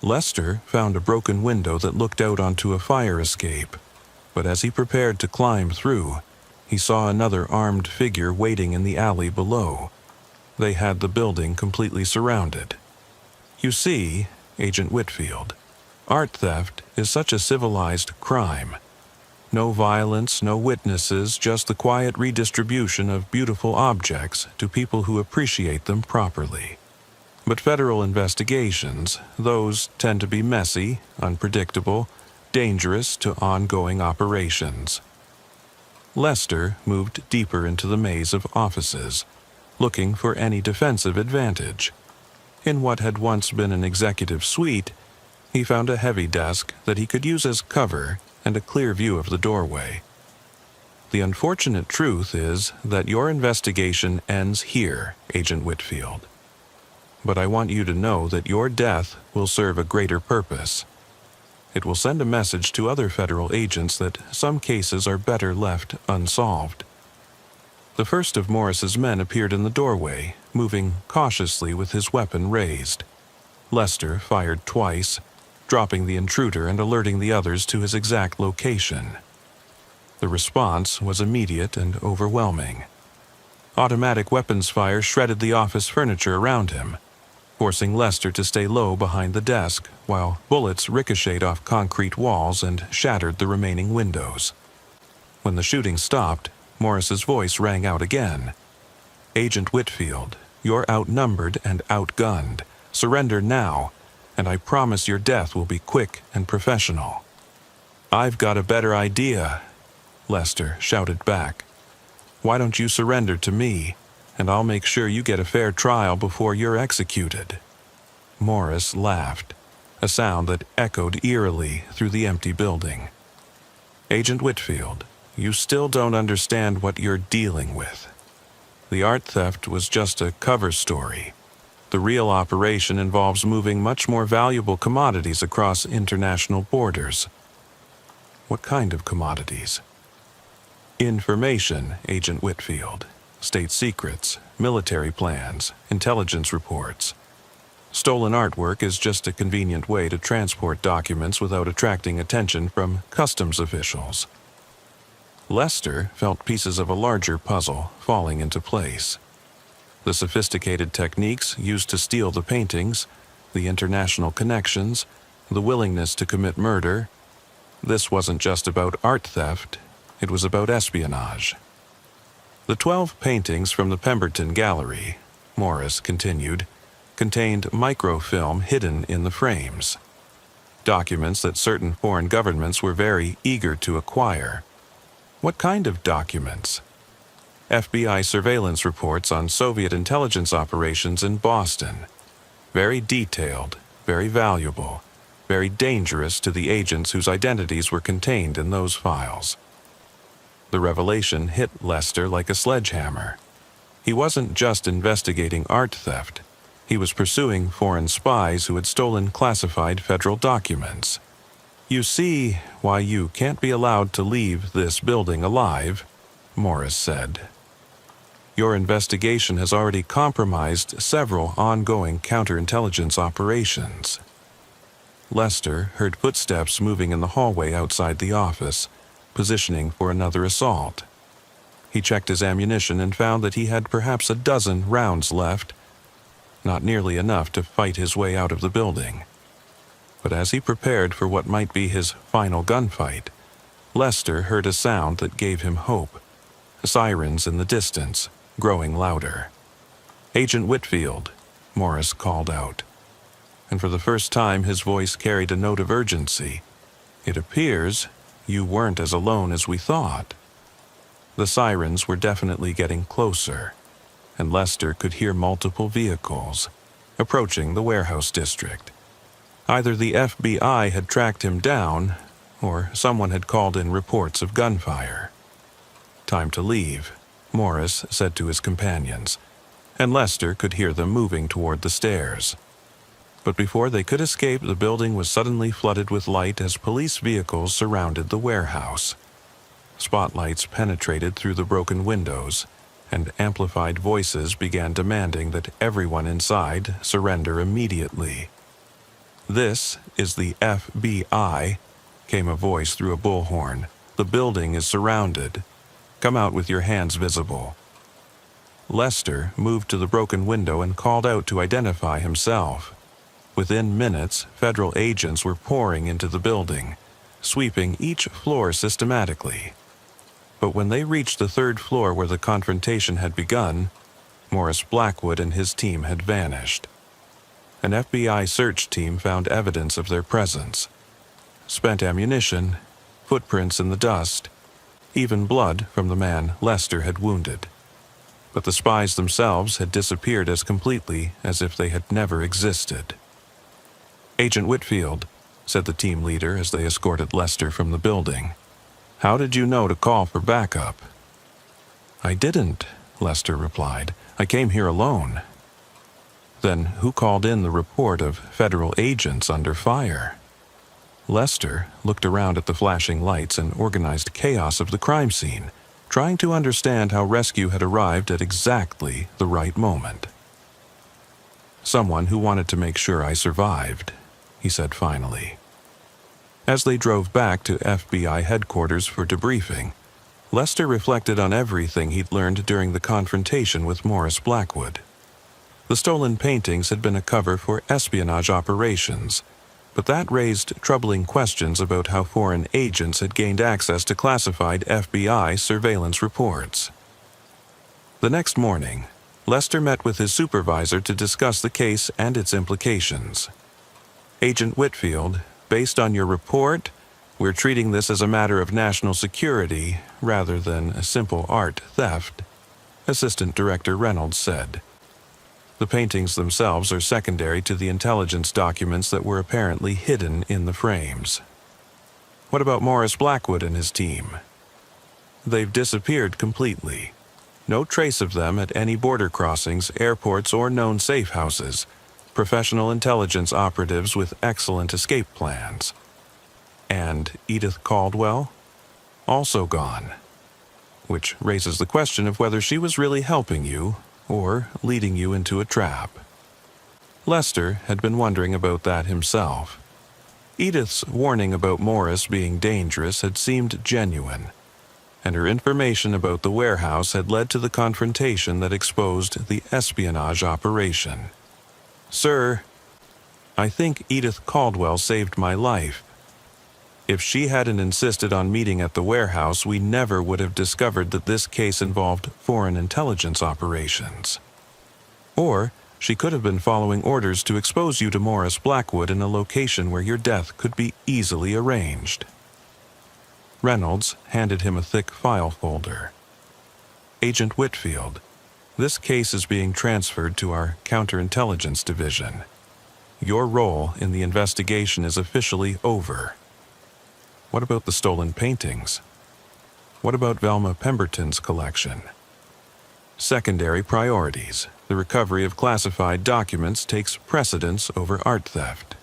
Lester found a broken window that looked out onto a fire escape, but as he prepared to climb through, he saw another armed figure waiting in the alley below. They had the building completely surrounded. You see, Agent Whitfield, art theft is such a civilized crime. No violence, no witnesses, just the quiet redistribution of beautiful objects to people who appreciate them properly. But federal investigations, those tend to be messy, unpredictable, dangerous to ongoing operations. Lester moved deeper into the maze of offices, looking for any defensive advantage. In what had once been an executive suite, he found a heavy desk that he could use as cover and a clear view of the doorway. The unfortunate truth is that your investigation ends here, Agent Whitfield. But I want you to know that your death will serve a greater purpose. It will send a message to other federal agents that some cases are better left unsolved. The first of Morris's men appeared in the doorway, moving cautiously with his weapon raised. Lester fired twice, dropping the intruder and alerting the others to his exact location. The response was immediate and overwhelming. Automatic weapons fire shredded the office furniture around him, forcing Lester to stay low behind the desk, while bullets ricocheted off concrete walls and shattered the remaining windows. When the shooting stopped, Morris's voice rang out again. "Agent Whitfield, you're outnumbered and outgunned. Surrender now, and I promise your death will be quick and professional." "I've got a better idea," Lester shouted back. "Why don't you surrender to me, and I'll make sure you get a fair trial before you're executed." Morris laughed, a sound that echoed eerily through the empty building. "Agent Whitfield, you still don't understand what you're dealing with. The art theft was just a cover story. The real operation involves moving much more valuable commodities across international borders." "What kind of commodities?" "Information, Agent Whitfield. State secrets, military plans, intelligence reports. Stolen artwork is just a convenient way to transport documents without attracting attention from customs officials." Lester felt pieces of a larger puzzle falling into place. The sophisticated techniques used to steal the paintings, the international connections, the willingness to commit murder. This wasn't just about art theft, it was about espionage. The 12 paintings from the Pemberton Gallery, Morris continued, contained microfilm hidden in the frames. Documents that certain foreign governments were very eager to acquire. What kind of documents? FBI surveillance reports on Soviet intelligence operations in Boston. Very detailed, very valuable, very dangerous to the agents whose identities were contained in those files. The revelation hit Lester like a sledgehammer. He wasn't just investigating art theft. He was pursuing foreign spies who had stolen classified federal documents. "You see why you can't be allowed to leave this building alive," Morris said. "Your investigation has already compromised several ongoing counterintelligence operations." Lester heard footsteps moving in the hallway outside the office, positioning for another assault. He checked his ammunition and found that he had perhaps a dozen rounds left, not nearly enough to fight his way out of the building. But as he prepared for what might be his final gunfight, Lester heard a sound that gave him hope. Sirens in the distance, growing louder. "Agent Whitfield," Morris called out. And for the first time his voice carried a note of urgency. "It appears you weren't as alone as we thought." The sirens were definitely getting closer, and Lester could hear multiple vehicles approaching the warehouse district. Either the FBI had tracked him down, or someone had called in reports of gunfire. "Time to leave," Morris said to his companions, and Lester could hear them moving toward the stairs. But before they could escape, the building was suddenly flooded with light as police vehicles surrounded the warehouse. Spotlights penetrated through the broken windows, and amplified voices began demanding that everyone inside surrender immediately. "This is the FBI," came a voice through a bullhorn. "The building is surrounded. Come out with your hands visible." Lester moved to the broken window and called out to identify himself. Within minutes, federal agents were pouring into the building, sweeping each floor systematically. But when they reached the third floor where the confrontation had begun, Morris Blackwood and his team had vanished. An FBI search team found evidence of their presence: spent ammunition, footprints in the dust, even blood from the man Lester had wounded. But the spies themselves had disappeared as completely as if they had never existed. "Agent Whitfield," said the team leader as they escorted Lester from the building, "how did you know to call for backup?" "I didn't," Lester replied. "I came here alone." "Then who called in the report of federal agents under fire?" Lester looked around at the flashing lights and organized chaos of the crime scene, trying to understand how rescue had arrived at exactly the right moment. "Someone who wanted to make sure I survived," he said finally. As they drove back to FBI headquarters for debriefing, Lester reflected on everything he'd learned during the confrontation with Morris Blackwood. The stolen paintings had been a cover for espionage operations, but that raised troubling questions about how foreign agents had gained access to classified FBI surveillance reports. The next morning, Lester met with his supervisor to discuss the case and its implications. "Agent Whitfield, based on your report, we're treating this as a matter of national security rather than a simple art theft," Assistant Director Reynolds said. "The paintings themselves are secondary to the intelligence documents that were apparently hidden in the frames." "What about Morris Blackwood and his team?" "They've disappeared completely. No trace of them at any border crossings, airports, or known safe houses. Professional intelligence operatives with excellent escape plans." "And Edith Caldwell?" "Also gone." Which raises the question of whether she was really helping you or leading you into a trap. Lester had been wondering about that himself. Edith's warning about Morris being dangerous had seemed genuine, and her information about the warehouse had led to the confrontation that exposed the espionage operation. "Sir, I think Edith Caldwell saved my life. If she hadn't insisted on meeting at the warehouse, we never would have discovered that this case involved foreign intelligence operations. Or she could have been following orders to expose you to Morris Blackwood in a location where your death could be easily arranged." Reynolds handed him a thick file folder. "Agent Whitfield, this case is being transferred to our counterintelligence division. Your role in the investigation is officially over." "What about the stolen paintings? What about Velma Pemberton's collection?" "Secondary priorities. The recovery of classified documents takes precedence over art theft."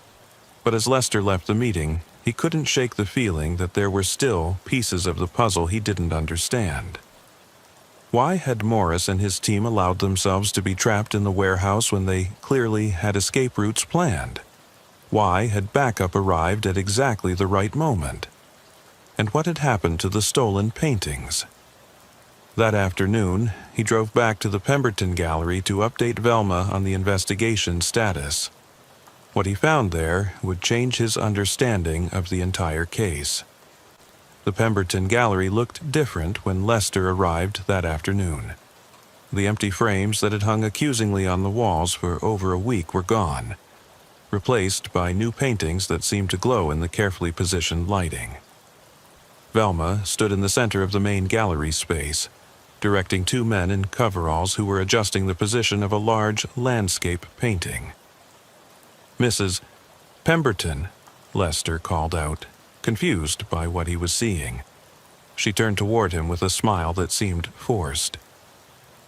But as Lester left the meeting, he couldn't shake the feeling that there were still pieces of the puzzle he didn't understand. Why had Morris and his team allowed themselves to be trapped in the warehouse when they clearly had escape routes planned? Why had backup arrived at exactly the right moment? And what had happened to the stolen paintings? That afternoon, he drove back to the Pemberton Gallery to update Velma on the investigation status. What he found there would change his understanding of the entire case. The Pemberton Gallery looked different when Lester arrived that afternoon. The empty frames that had hung accusingly on the walls for over a week were gone, replaced by new paintings that seemed to glow in the carefully positioned lighting. Velma stood in the center of the main gallery space, directing two men in coveralls who were adjusting the position of a large landscape painting. "Mrs. Pemberton," Lester called out, confused by what he was seeing. She turned toward him with a smile that seemed forced.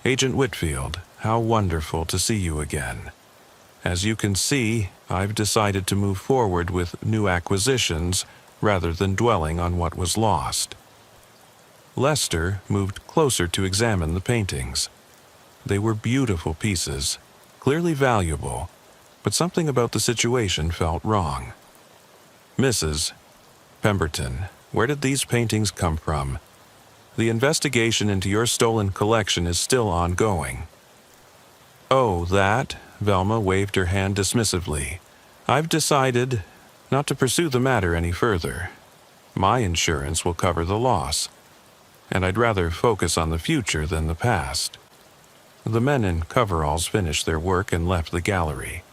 "Agent Whitfield, how wonderful to see you again. As you can see, I've decided to move forward with new acquisitions rather than dwelling on what was lost." Lester moved closer to examine the paintings. They were beautiful pieces, clearly valuable, but something about the situation felt wrong. "Mrs. Pemberton, where did these paintings come from? The investigation into your stolen collection is still ongoing." "Oh, that?" Velma waved her hand dismissively. "I've decided not to pursue the matter any further. My insurance will cover the loss, and I'd rather focus on the future than the past." The men in coveralls finished their work and left the gallery,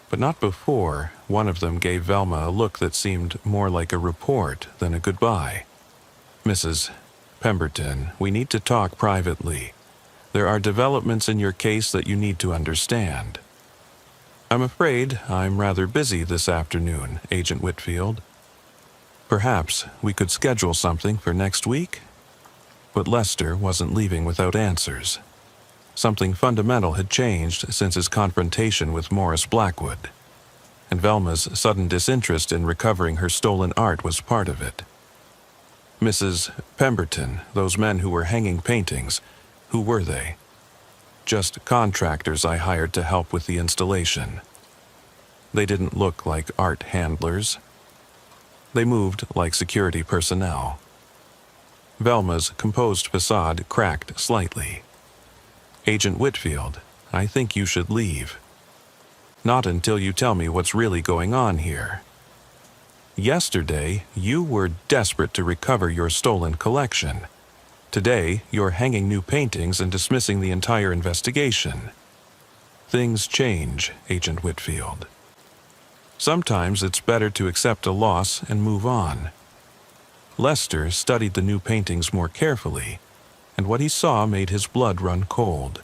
but not before one of them gave Velma a look that seemed more like a report than a goodbye. "Mrs. Pemberton, we need to talk privately. There are developments in your case that you need to understand." "I'm afraid I'm rather busy this afternoon, Agent Whitfield. Perhaps we could schedule something for next week?" But Lester wasn't leaving without answers. Something fundamental had changed since his confrontation with Morris Blackwood, and Velma's sudden disinterest in recovering her stolen art was part of it. "Mrs. Pemberton, those men who were hanging paintings, who were they?" "Just contractors I hired to help with the installation. They didn't look like art handlers. They moved like security personnel." Velma's composed facade cracked slightly. "Agent Whitfield, I think you should leave. Not until you tell me what's really going on here. Yesterday, you were desperate to recover your stolen collection. Today, you're hanging new paintings and dismissing the entire investigation. Things change, Agent Whitfield. Sometimes it's better to accept a loss and move on." Lester studied the new paintings more carefully, and what he saw made his blood run cold.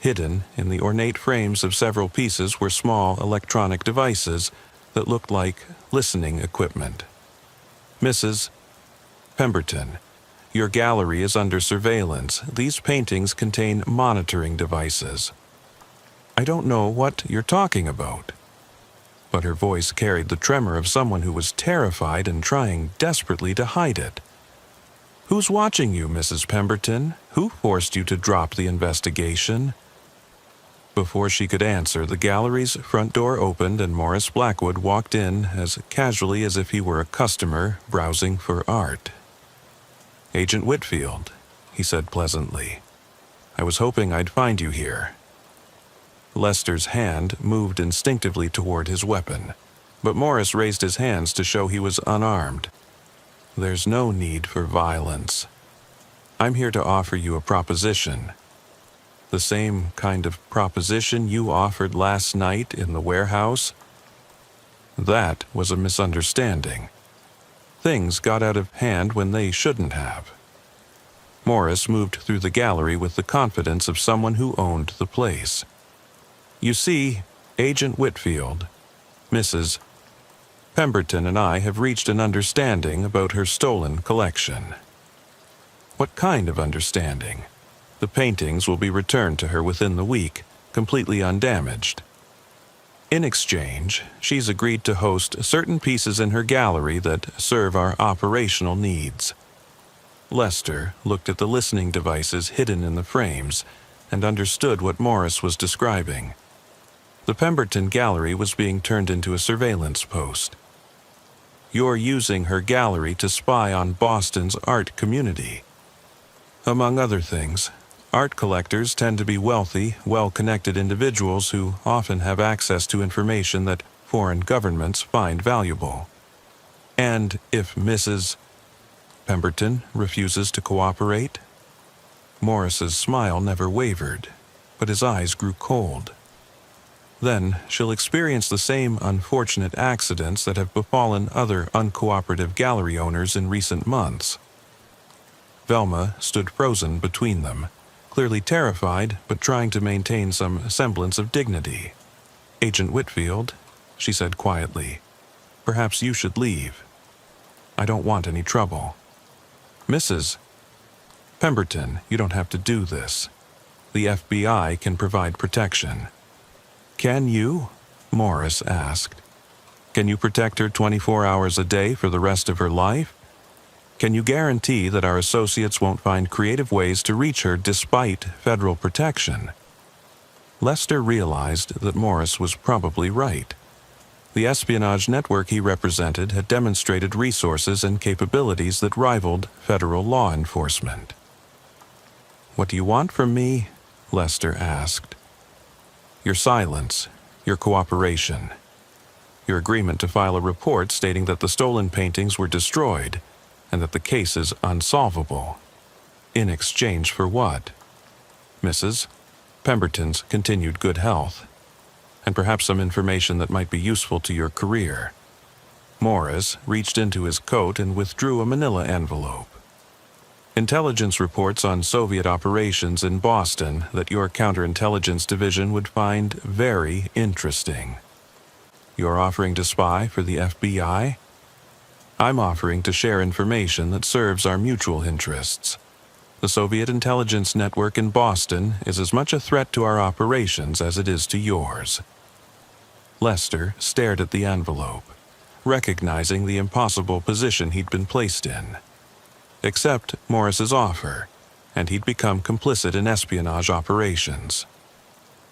Hidden in the ornate frames of several pieces were small electronic devices that looked like listening equipment. "Mrs. Pemberton, your gallery is under surveillance. These paintings contain monitoring devices." "I don't know what you're talking about." But her voice carried the tremor of someone who was terrified and trying desperately to hide it. "Who's watching you, Mrs. Pemberton? Who forced you to drop the investigation?" Before she could answer, the gallery's front door opened and Morris Blackwood walked in as casually as if he were a customer browsing for art. "Agent Whitfield," he said pleasantly. "I was hoping I'd find you here." Lester's hand moved instinctively toward his weapon, but Morris raised his hands to show he was unarmed. "There's no need for violence. I'm here to offer you a proposition. The same kind of proposition you offered last night in the warehouse." That was a misunderstanding. Things got out of hand when they shouldn't have. Morris moved through the gallery with the confidence of someone who owned the place. "You see, Agent Whitfield, Mrs. Pemberton and I have reached an understanding about her stolen collection." "What kind of understanding?" "The paintings will be returned to her within the week, completely undamaged. In exchange, she's agreed to host certain pieces in her gallery that serve our operational needs." Lester looked at the listening devices hidden in the frames and understood what Morris was describing. The Pemberton Gallery was being turned into a surveillance post. "You're using her gallery to spy on Boston's art community. Among other things, art collectors tend to be wealthy, well-connected individuals who often have access to information that foreign governments find valuable. And if Mrs. Pemberton refuses to cooperate?" Morris's smile never wavered, but his eyes grew cold. Then she'll experience the same unfortunate accidents that have befallen other uncooperative gallery owners in recent months. Velma stood frozen between them, clearly terrified but trying to maintain some semblance of dignity. "Agent Whitfield," she said quietly, "perhaps you should leave. I don't want any trouble." "Mrs. Pemberton, you don't have to do this. The FBI can provide protection." "Can you?" Morris asked. "Can you protect her 24 hours a day for the rest of her life? Can you guarantee that our associates won't find creative ways to reach her despite federal protection?" Lester realized that Morris was probably right. The espionage network he represented had demonstrated resources and capabilities that rivaled federal law enforcement. "What do you want from me?" Lester asked. "Your silence, your cooperation, your agreement to file a report stating that the stolen paintings were destroyed and that the case is unsolvable. In exchange for what? Mrs. Pemberton's continued good health, and perhaps some information that might be useful to your career." Morris reached into his coat and withdrew a manila envelope. "Intelligence reports on Soviet operations in Boston that your counterintelligence division would find very interesting. You're offering to spy for the FBI? I'm offering to share information that serves our mutual interests. The Soviet intelligence network in Boston is as much a threat to our operations as it is to yours." Lester stared at the envelope, recognizing the impossible position he'd been placed in. Accept Morris's offer, and he'd become complicit in espionage operations.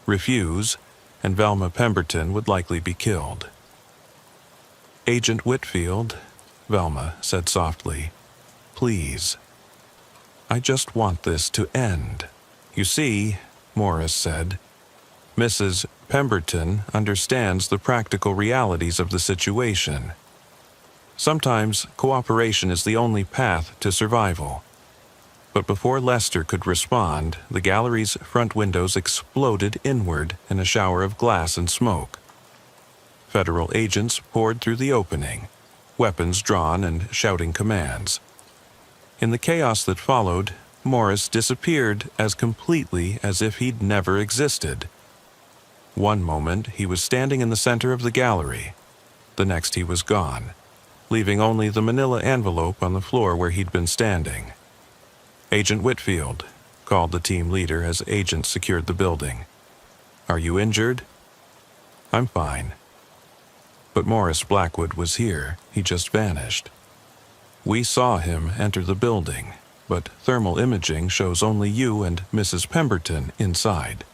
Refuse, and Velma Pemberton would likely be killed. "Agent Whitfield," Velma said softly, "please. I just want this to end." "You see," Morris said, "Mrs. Pemberton understands the practical realities of the situation. Sometimes cooperation is the only path to survival." But before Lester could respond, the gallery's front windows exploded inward in a shower of glass and smoke. Federal agents poured through the opening, weapons drawn and shouting commands. In the chaos that followed, Morris disappeared as completely as if he'd never existed. One moment he was standing in the center of the gallery. The next he was gone, leaving only the manila envelope on the floor where he'd been standing. "Agent Whitfield," called the team leader as agents secured the building. "Are you injured?" "I'm fine." But Morris Blackwood was here. He just vanished. "We saw him enter the building, but thermal imaging shows only you and Mrs. Pemberton inside."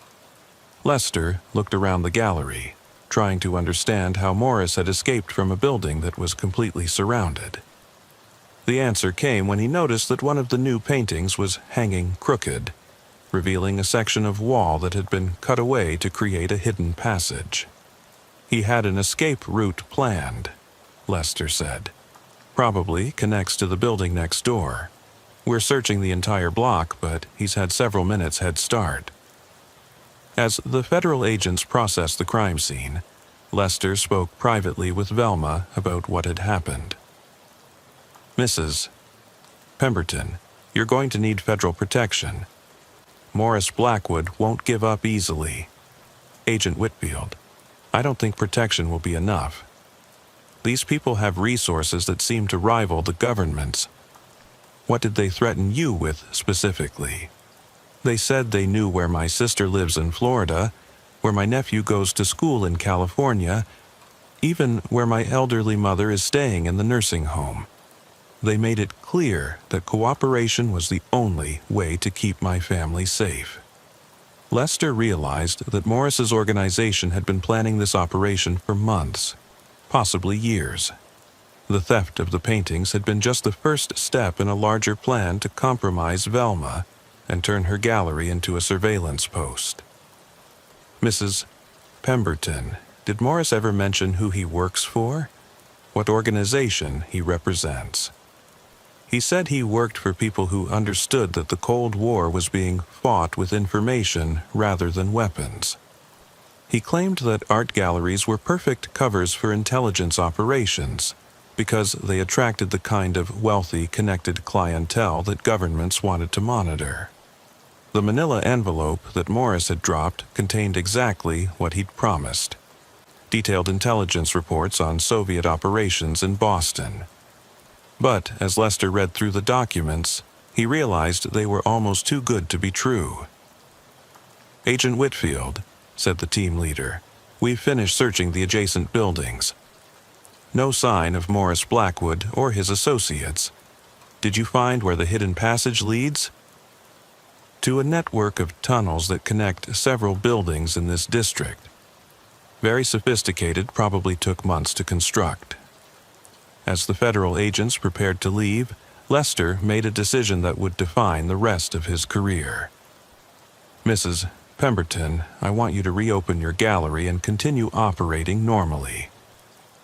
Lester looked around the gallery, trying to understand how Morris had escaped from a building that was completely surrounded. The answer came when he noticed that one of the new paintings was hanging crooked, revealing a section of wall that had been cut away to create a hidden passage. "He had an escape route planned," Lester said. "Probably connects to the building next door. We're searching the entire block, but he's had several minutes head start." As the federal agents processed the crime scene, Lester spoke privately with Velma about what had happened. "Mrs. Pemberton, you're going to need federal protection. Morris Blackwood won't give up easily. Agent Whitfield, I don't think protection will be enough. These people have resources that seem to rival the government's. What did they threaten you with specifically? They said they knew where my sister lives in Florida, where my nephew goes to school in California, even where my elderly mother is staying in the nursing home. They made it clear that cooperation was the only way to keep my family safe." Lester realized that Morris's organization had been planning this operation for months, possibly years. The theft of the paintings had been just the first step in a larger plan to compromise Velma and turn her gallery into a surveillance post. "Mrs. Pemberton, did Morris ever mention who he works for? What organization he represents?" "He said he worked for people who understood that the Cold War was being fought with information rather than weapons." He claimed that art galleries were perfect covers for intelligence operations because they attracted the kind of wealthy, connected clientele that governments wanted to monitor. The manila envelope that Morris had dropped contained exactly what he'd promised: detailed intelligence reports on Soviet operations in Boston. But as Lester read through the documents, he realized they were almost too good to be true. "Agent Whitfield," said the team leader, "we've finished searching the adjacent buildings. No sign of Morris Blackwood or his associates. Did you find where the hidden passage leads?" "To a network of tunnels that connect several buildings in this district. Very sophisticated, probably took months to construct." As the federal agents prepared to leave, Lester made a decision that would define the rest of his career. "Mrs. Pemberton, I want you to reopen your gallery and continue operating normally.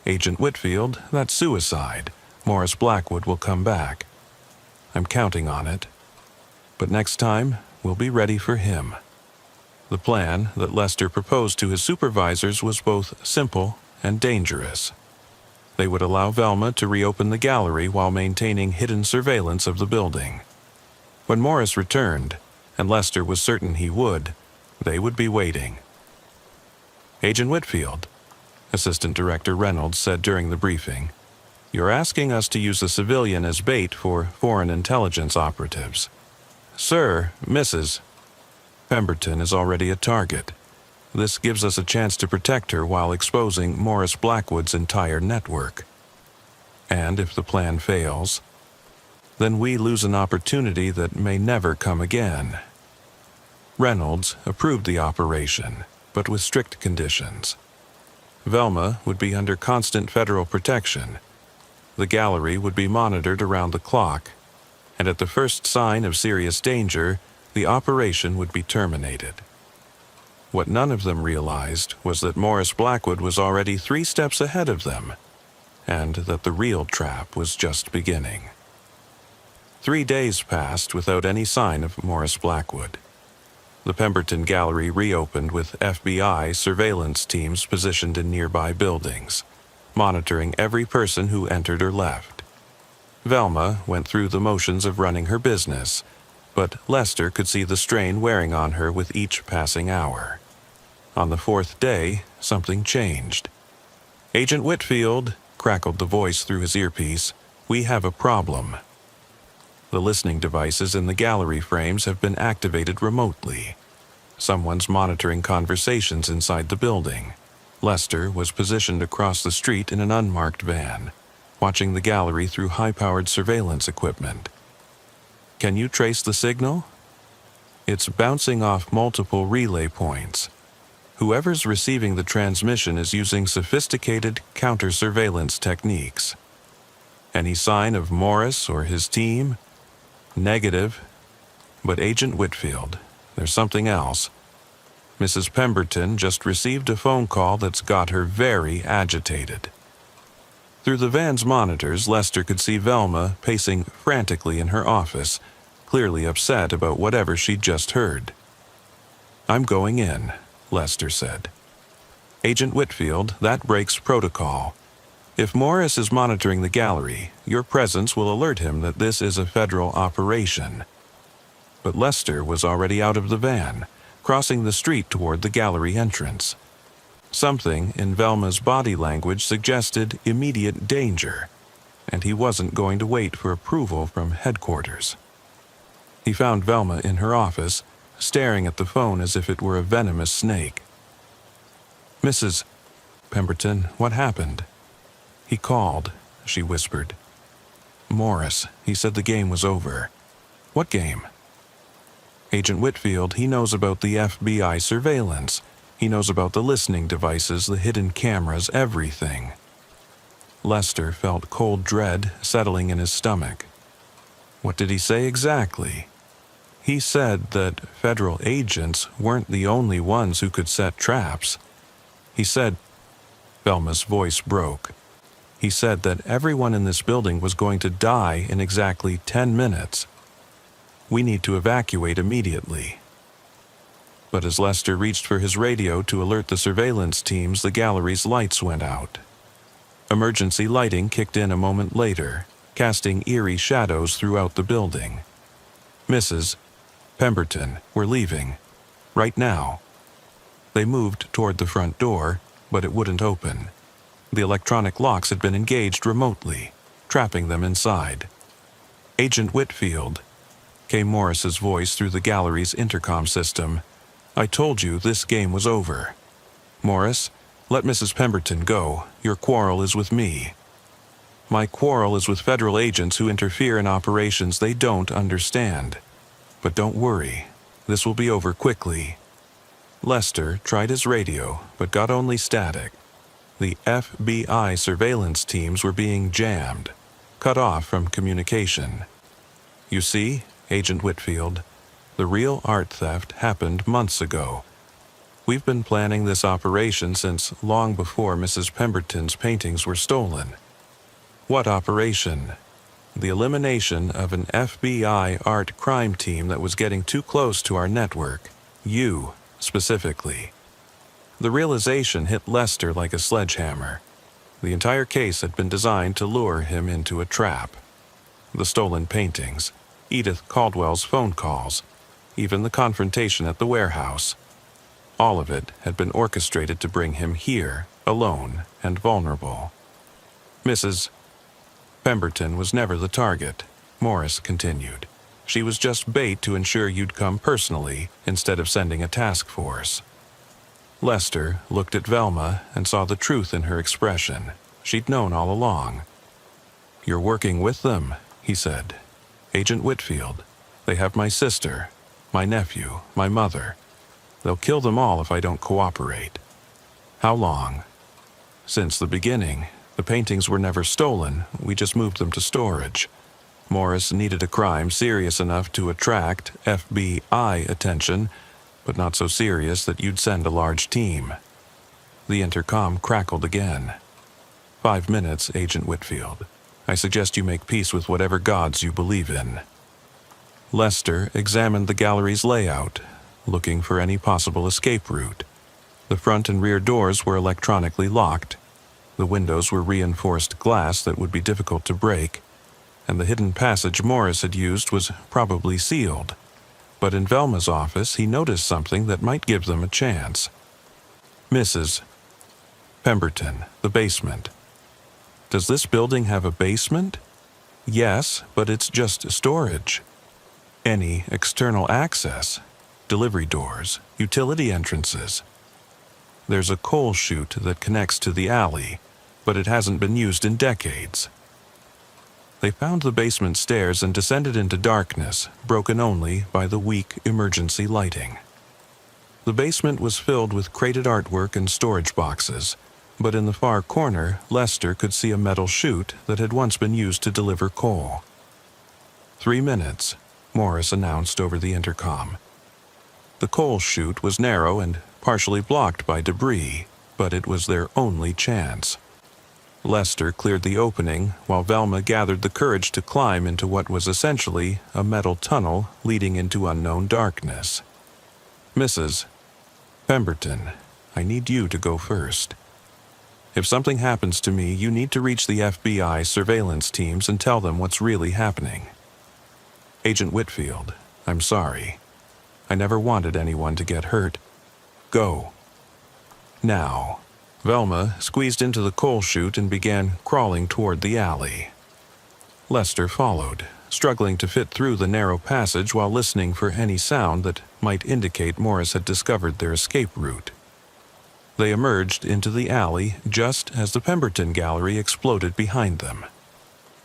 Agent Whitfield, that's suicide. Morris Blackwood will come back. I'm counting on it. But next time, we'll be ready for him." The plan that Lester proposed to his supervisors was both simple and dangerous. They would allow Velma to reopen the gallery while maintaining hidden surveillance of the building. When Morris returned, and Lester was certain he would, they would be waiting. "Agent Whitfield," Assistant Director Reynolds said during the briefing, "you're asking us to use a civilian as bait for foreign intelligence operatives." "Sir, Mrs. Pemberton is already a target. This gives us a chance to protect her while exposing Morris Blackwood's entire network. And if the plan fails, then we lose an opportunity that may never come again." Reynolds approved the operation, but with strict conditions. Velma would be under constant federal protection. The gallery would be monitored around the clock, and at the first sign of serious danger, the operation would be terminated. What none of them realized was that Morris Blackwood was already 3 steps ahead of them, and that the real trap was just beginning. 3 days passed without any sign of Morris Blackwood. The Pemberton Gallery reopened with FBI surveillance teams positioned in nearby buildings, monitoring every person who entered or left. Velma went through the motions of running her business, but Lester could see the strain wearing on her with each passing hour. On the 4th day, something changed. "Agent Whitfield," crackled the voice through his earpiece, "we have a problem. The listening devices in the gallery frames have been activated remotely. Someone's monitoring conversations inside the building." Lester was positioned across the street in an unmarked van, watching the gallery through high-powered surveillance equipment. "Can you trace the signal?" "It's bouncing off multiple relay points. Whoever's receiving the transmission is using sophisticated counter-surveillance techniques." "Any sign of Morris or his team?" "Negative. But Agent Whitfield, there's something else. Mrs. Pemberton just received a phone call that's got her very agitated." Through the van's monitors, Lester could see Velma pacing frantically in her office, clearly upset about whatever she'd just heard. "I'm going in," Lester said. "Agent Whitfield, that breaks protocol. If Morris is monitoring the gallery, your presence will alert him that this is a federal operation." But Lester was already out of the van, crossing the street toward the gallery entrance. Something in Velma's body language suggested immediate danger, and he wasn't going to wait for approval from headquarters. He found Velma in her office, staring at the phone as if it were a venomous snake. "Mrs. Pemberton, what happened?" "He called," she whispered. "Morris, he said the game was over." "What game?" "Agent Whitfield, he knows about the FBI surveillance. He knows about the listening devices, the hidden cameras, everything." Lester felt cold dread settling in his stomach. What did he say exactly? He said that federal agents weren't the only ones who could set traps. He said, Velma's voice broke. He said that everyone in this building was going to die in exactly 10 minutes. We need to evacuate immediately. But as Lester reached for his radio to alert the surveillance teams, the gallery's lights went out. Emergency lighting kicked in a moment later, casting eerie shadows throughout the building. Mrs. Pemberton were leaving. Right now. They moved toward the front door, but it wouldn't open. The electronic locks had been engaged remotely, trapping them inside. "Agent Whitfield," came Morris's voice through the gallery's intercom system. "I told you this game was over. Morris, let Mrs. Pemberton go. Your quarrel is with me." "My quarrel is with federal agents who interfere in operations they don't understand. But don't worry, this will be over quickly." Lester tried his radio, but got only static. The FBI surveillance teams were being jammed, cut off from communication. "You see, Agent Whitfield, the real art theft happened months ago. We've been planning this operation since long before Mrs. Pemberton's paintings were stolen." "What operation?" "The elimination of an FBI art crime team that was getting too close to our network. You, specifically." The realization hit Lester like a sledgehammer. The entire case had been designed to lure him into a trap. The stolen paintings, Edith Caldwell's phone calls, even the confrontation at the warehouse. All of it had been orchestrated to bring him here, alone and vulnerable. "Mrs. Pemberton was never the target," Morris continued. "She was just bait to ensure you'd come personally instead of sending a task force." Lester looked at Velma and saw the truth in her expression. She'd known all along. "You're working with them," he said. "Agent Whitfield. They have my sister, my nephew, my mother. They'll kill them all if I don't cooperate." "How long?" "Since the beginning. The paintings were never stolen. We just moved them to storage. Morris needed a crime serious enough to attract FBI attention, but not so serious that you'd send a large team." The intercom crackled again. "5 minutes, Agent Whitfield. I suggest you make peace with whatever gods you believe in." Lester examined the gallery's layout, looking for any possible escape route. The front and rear doors were electronically locked. The windows were reinforced glass that would be difficult to break, and the hidden passage Morris had used was probably sealed. But in Velma's office, he noticed something that might give them a chance. "Mrs. Pemberton, the basement." "Does this building have a basement?" "Yes, but it's just storage." "Any external access? Delivery doors, utility entrances?" "There's a coal chute that connects to the alley, but it hasn't been used in decades." They found the basement stairs and descended into darkness, broken only by the weak emergency lighting. The basement was filled with crated artwork and storage boxes, but in the far corner, Lester could see a metal chute that had once been used to deliver coal. 3 minutes, Morris announced over the intercom. The coal chute was narrow and partially blocked by debris, but it was their only chance. Lester cleared the opening while Velma gathered the courage to climb into what was essentially a metal tunnel leading into unknown darkness. "Mrs. Pemberton, I need you to go first. If something happens to me, you need to reach the FBI surveillance teams and tell them what's really happening. Agent Whitfield, I'm sorry. I never wanted anyone to get hurt. Go. Now." Velma squeezed into the coal chute and began crawling toward the alley. Lester followed, struggling to fit through the narrow passage while listening for any sound that might indicate Morris had discovered their escape route. They emerged into the alley just as the Pemberton gallery exploded behind them.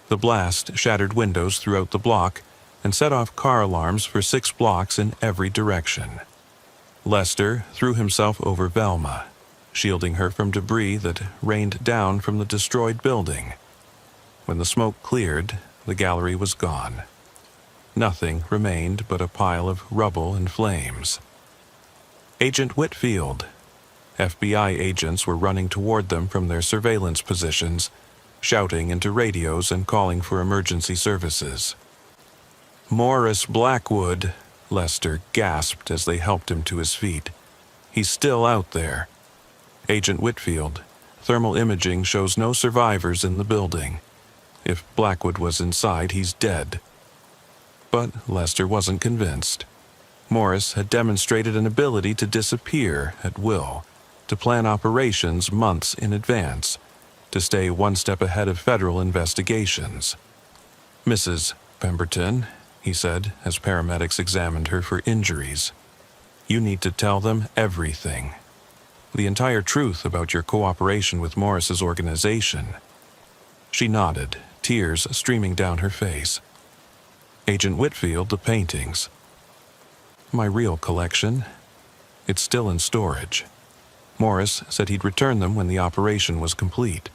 The blast shattered windows throughout the block and set off car alarms for 6 blocks in every direction. Lester threw himself over Velma, shielding her from debris that rained down from the destroyed building. When the smoke cleared, the gallery was gone. Nothing remained but a pile of rubble and flames. "Agent Whitfield." FBI agents were running toward them from their surveillance positions, shouting into radios and calling for emergency services. "Morris Blackwood," Lester gasped as they helped him to his feet. He's still out there. Agent Whitfield, thermal imaging shows no survivors in the building. If Blackwood was inside, he's dead. But Lester wasn't convinced. Morris had demonstrated an ability to disappear at will, to plan operations months in advance, to stay one step ahead of federal investigations. "Mrs. Pemberton," he said as paramedics examined her for injuries, "you need to tell them everything. The entire truth about your cooperation with Morris's organization." She nodded, tears streaming down her face. "Agent Whitfield, the paintings. My real collection. It's still in storage. Morris said he'd return them when the operation was complete."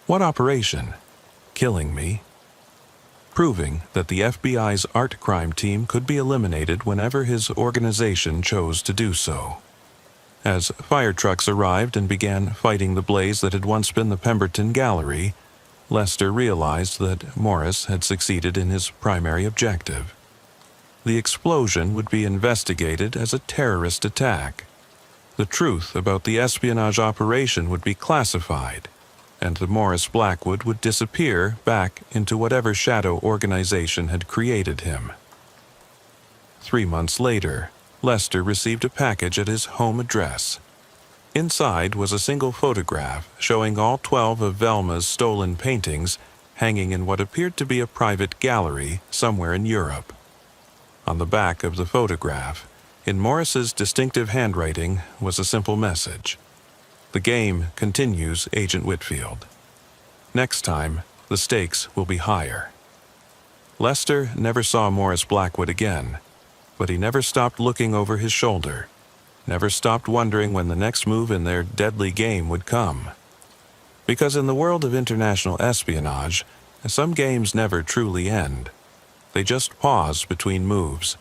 "What operation?" "Killing me." Proving that the FBI's art crime team could be eliminated whenever his organization chose to do so. As fire trucks arrived and began fighting the blaze that had once been the Pemberton Gallery, Lester realized that Morris had succeeded in his primary objective. The explosion would be investigated as a terrorist attack. The truth about the espionage operation would be classified, and the Morris Blackwood would disappear back into whatever shadow organization had created him. 3 months later, Lester received a package at his home address. Inside was a single photograph showing all 12 of Velma's stolen paintings hanging in what appeared to be a private gallery somewhere in Europe. On the back of the photograph, in Morris's distinctive handwriting, was a simple message. "The game continues, Agent Whitfield. Next time, the stakes will be higher." Lester never saw Morris Blackwood again, but he never stopped looking over his shoulder, never stopped wondering when the next move in their deadly game would come. Because in the world of international espionage, some games never truly end. They just pause between moves,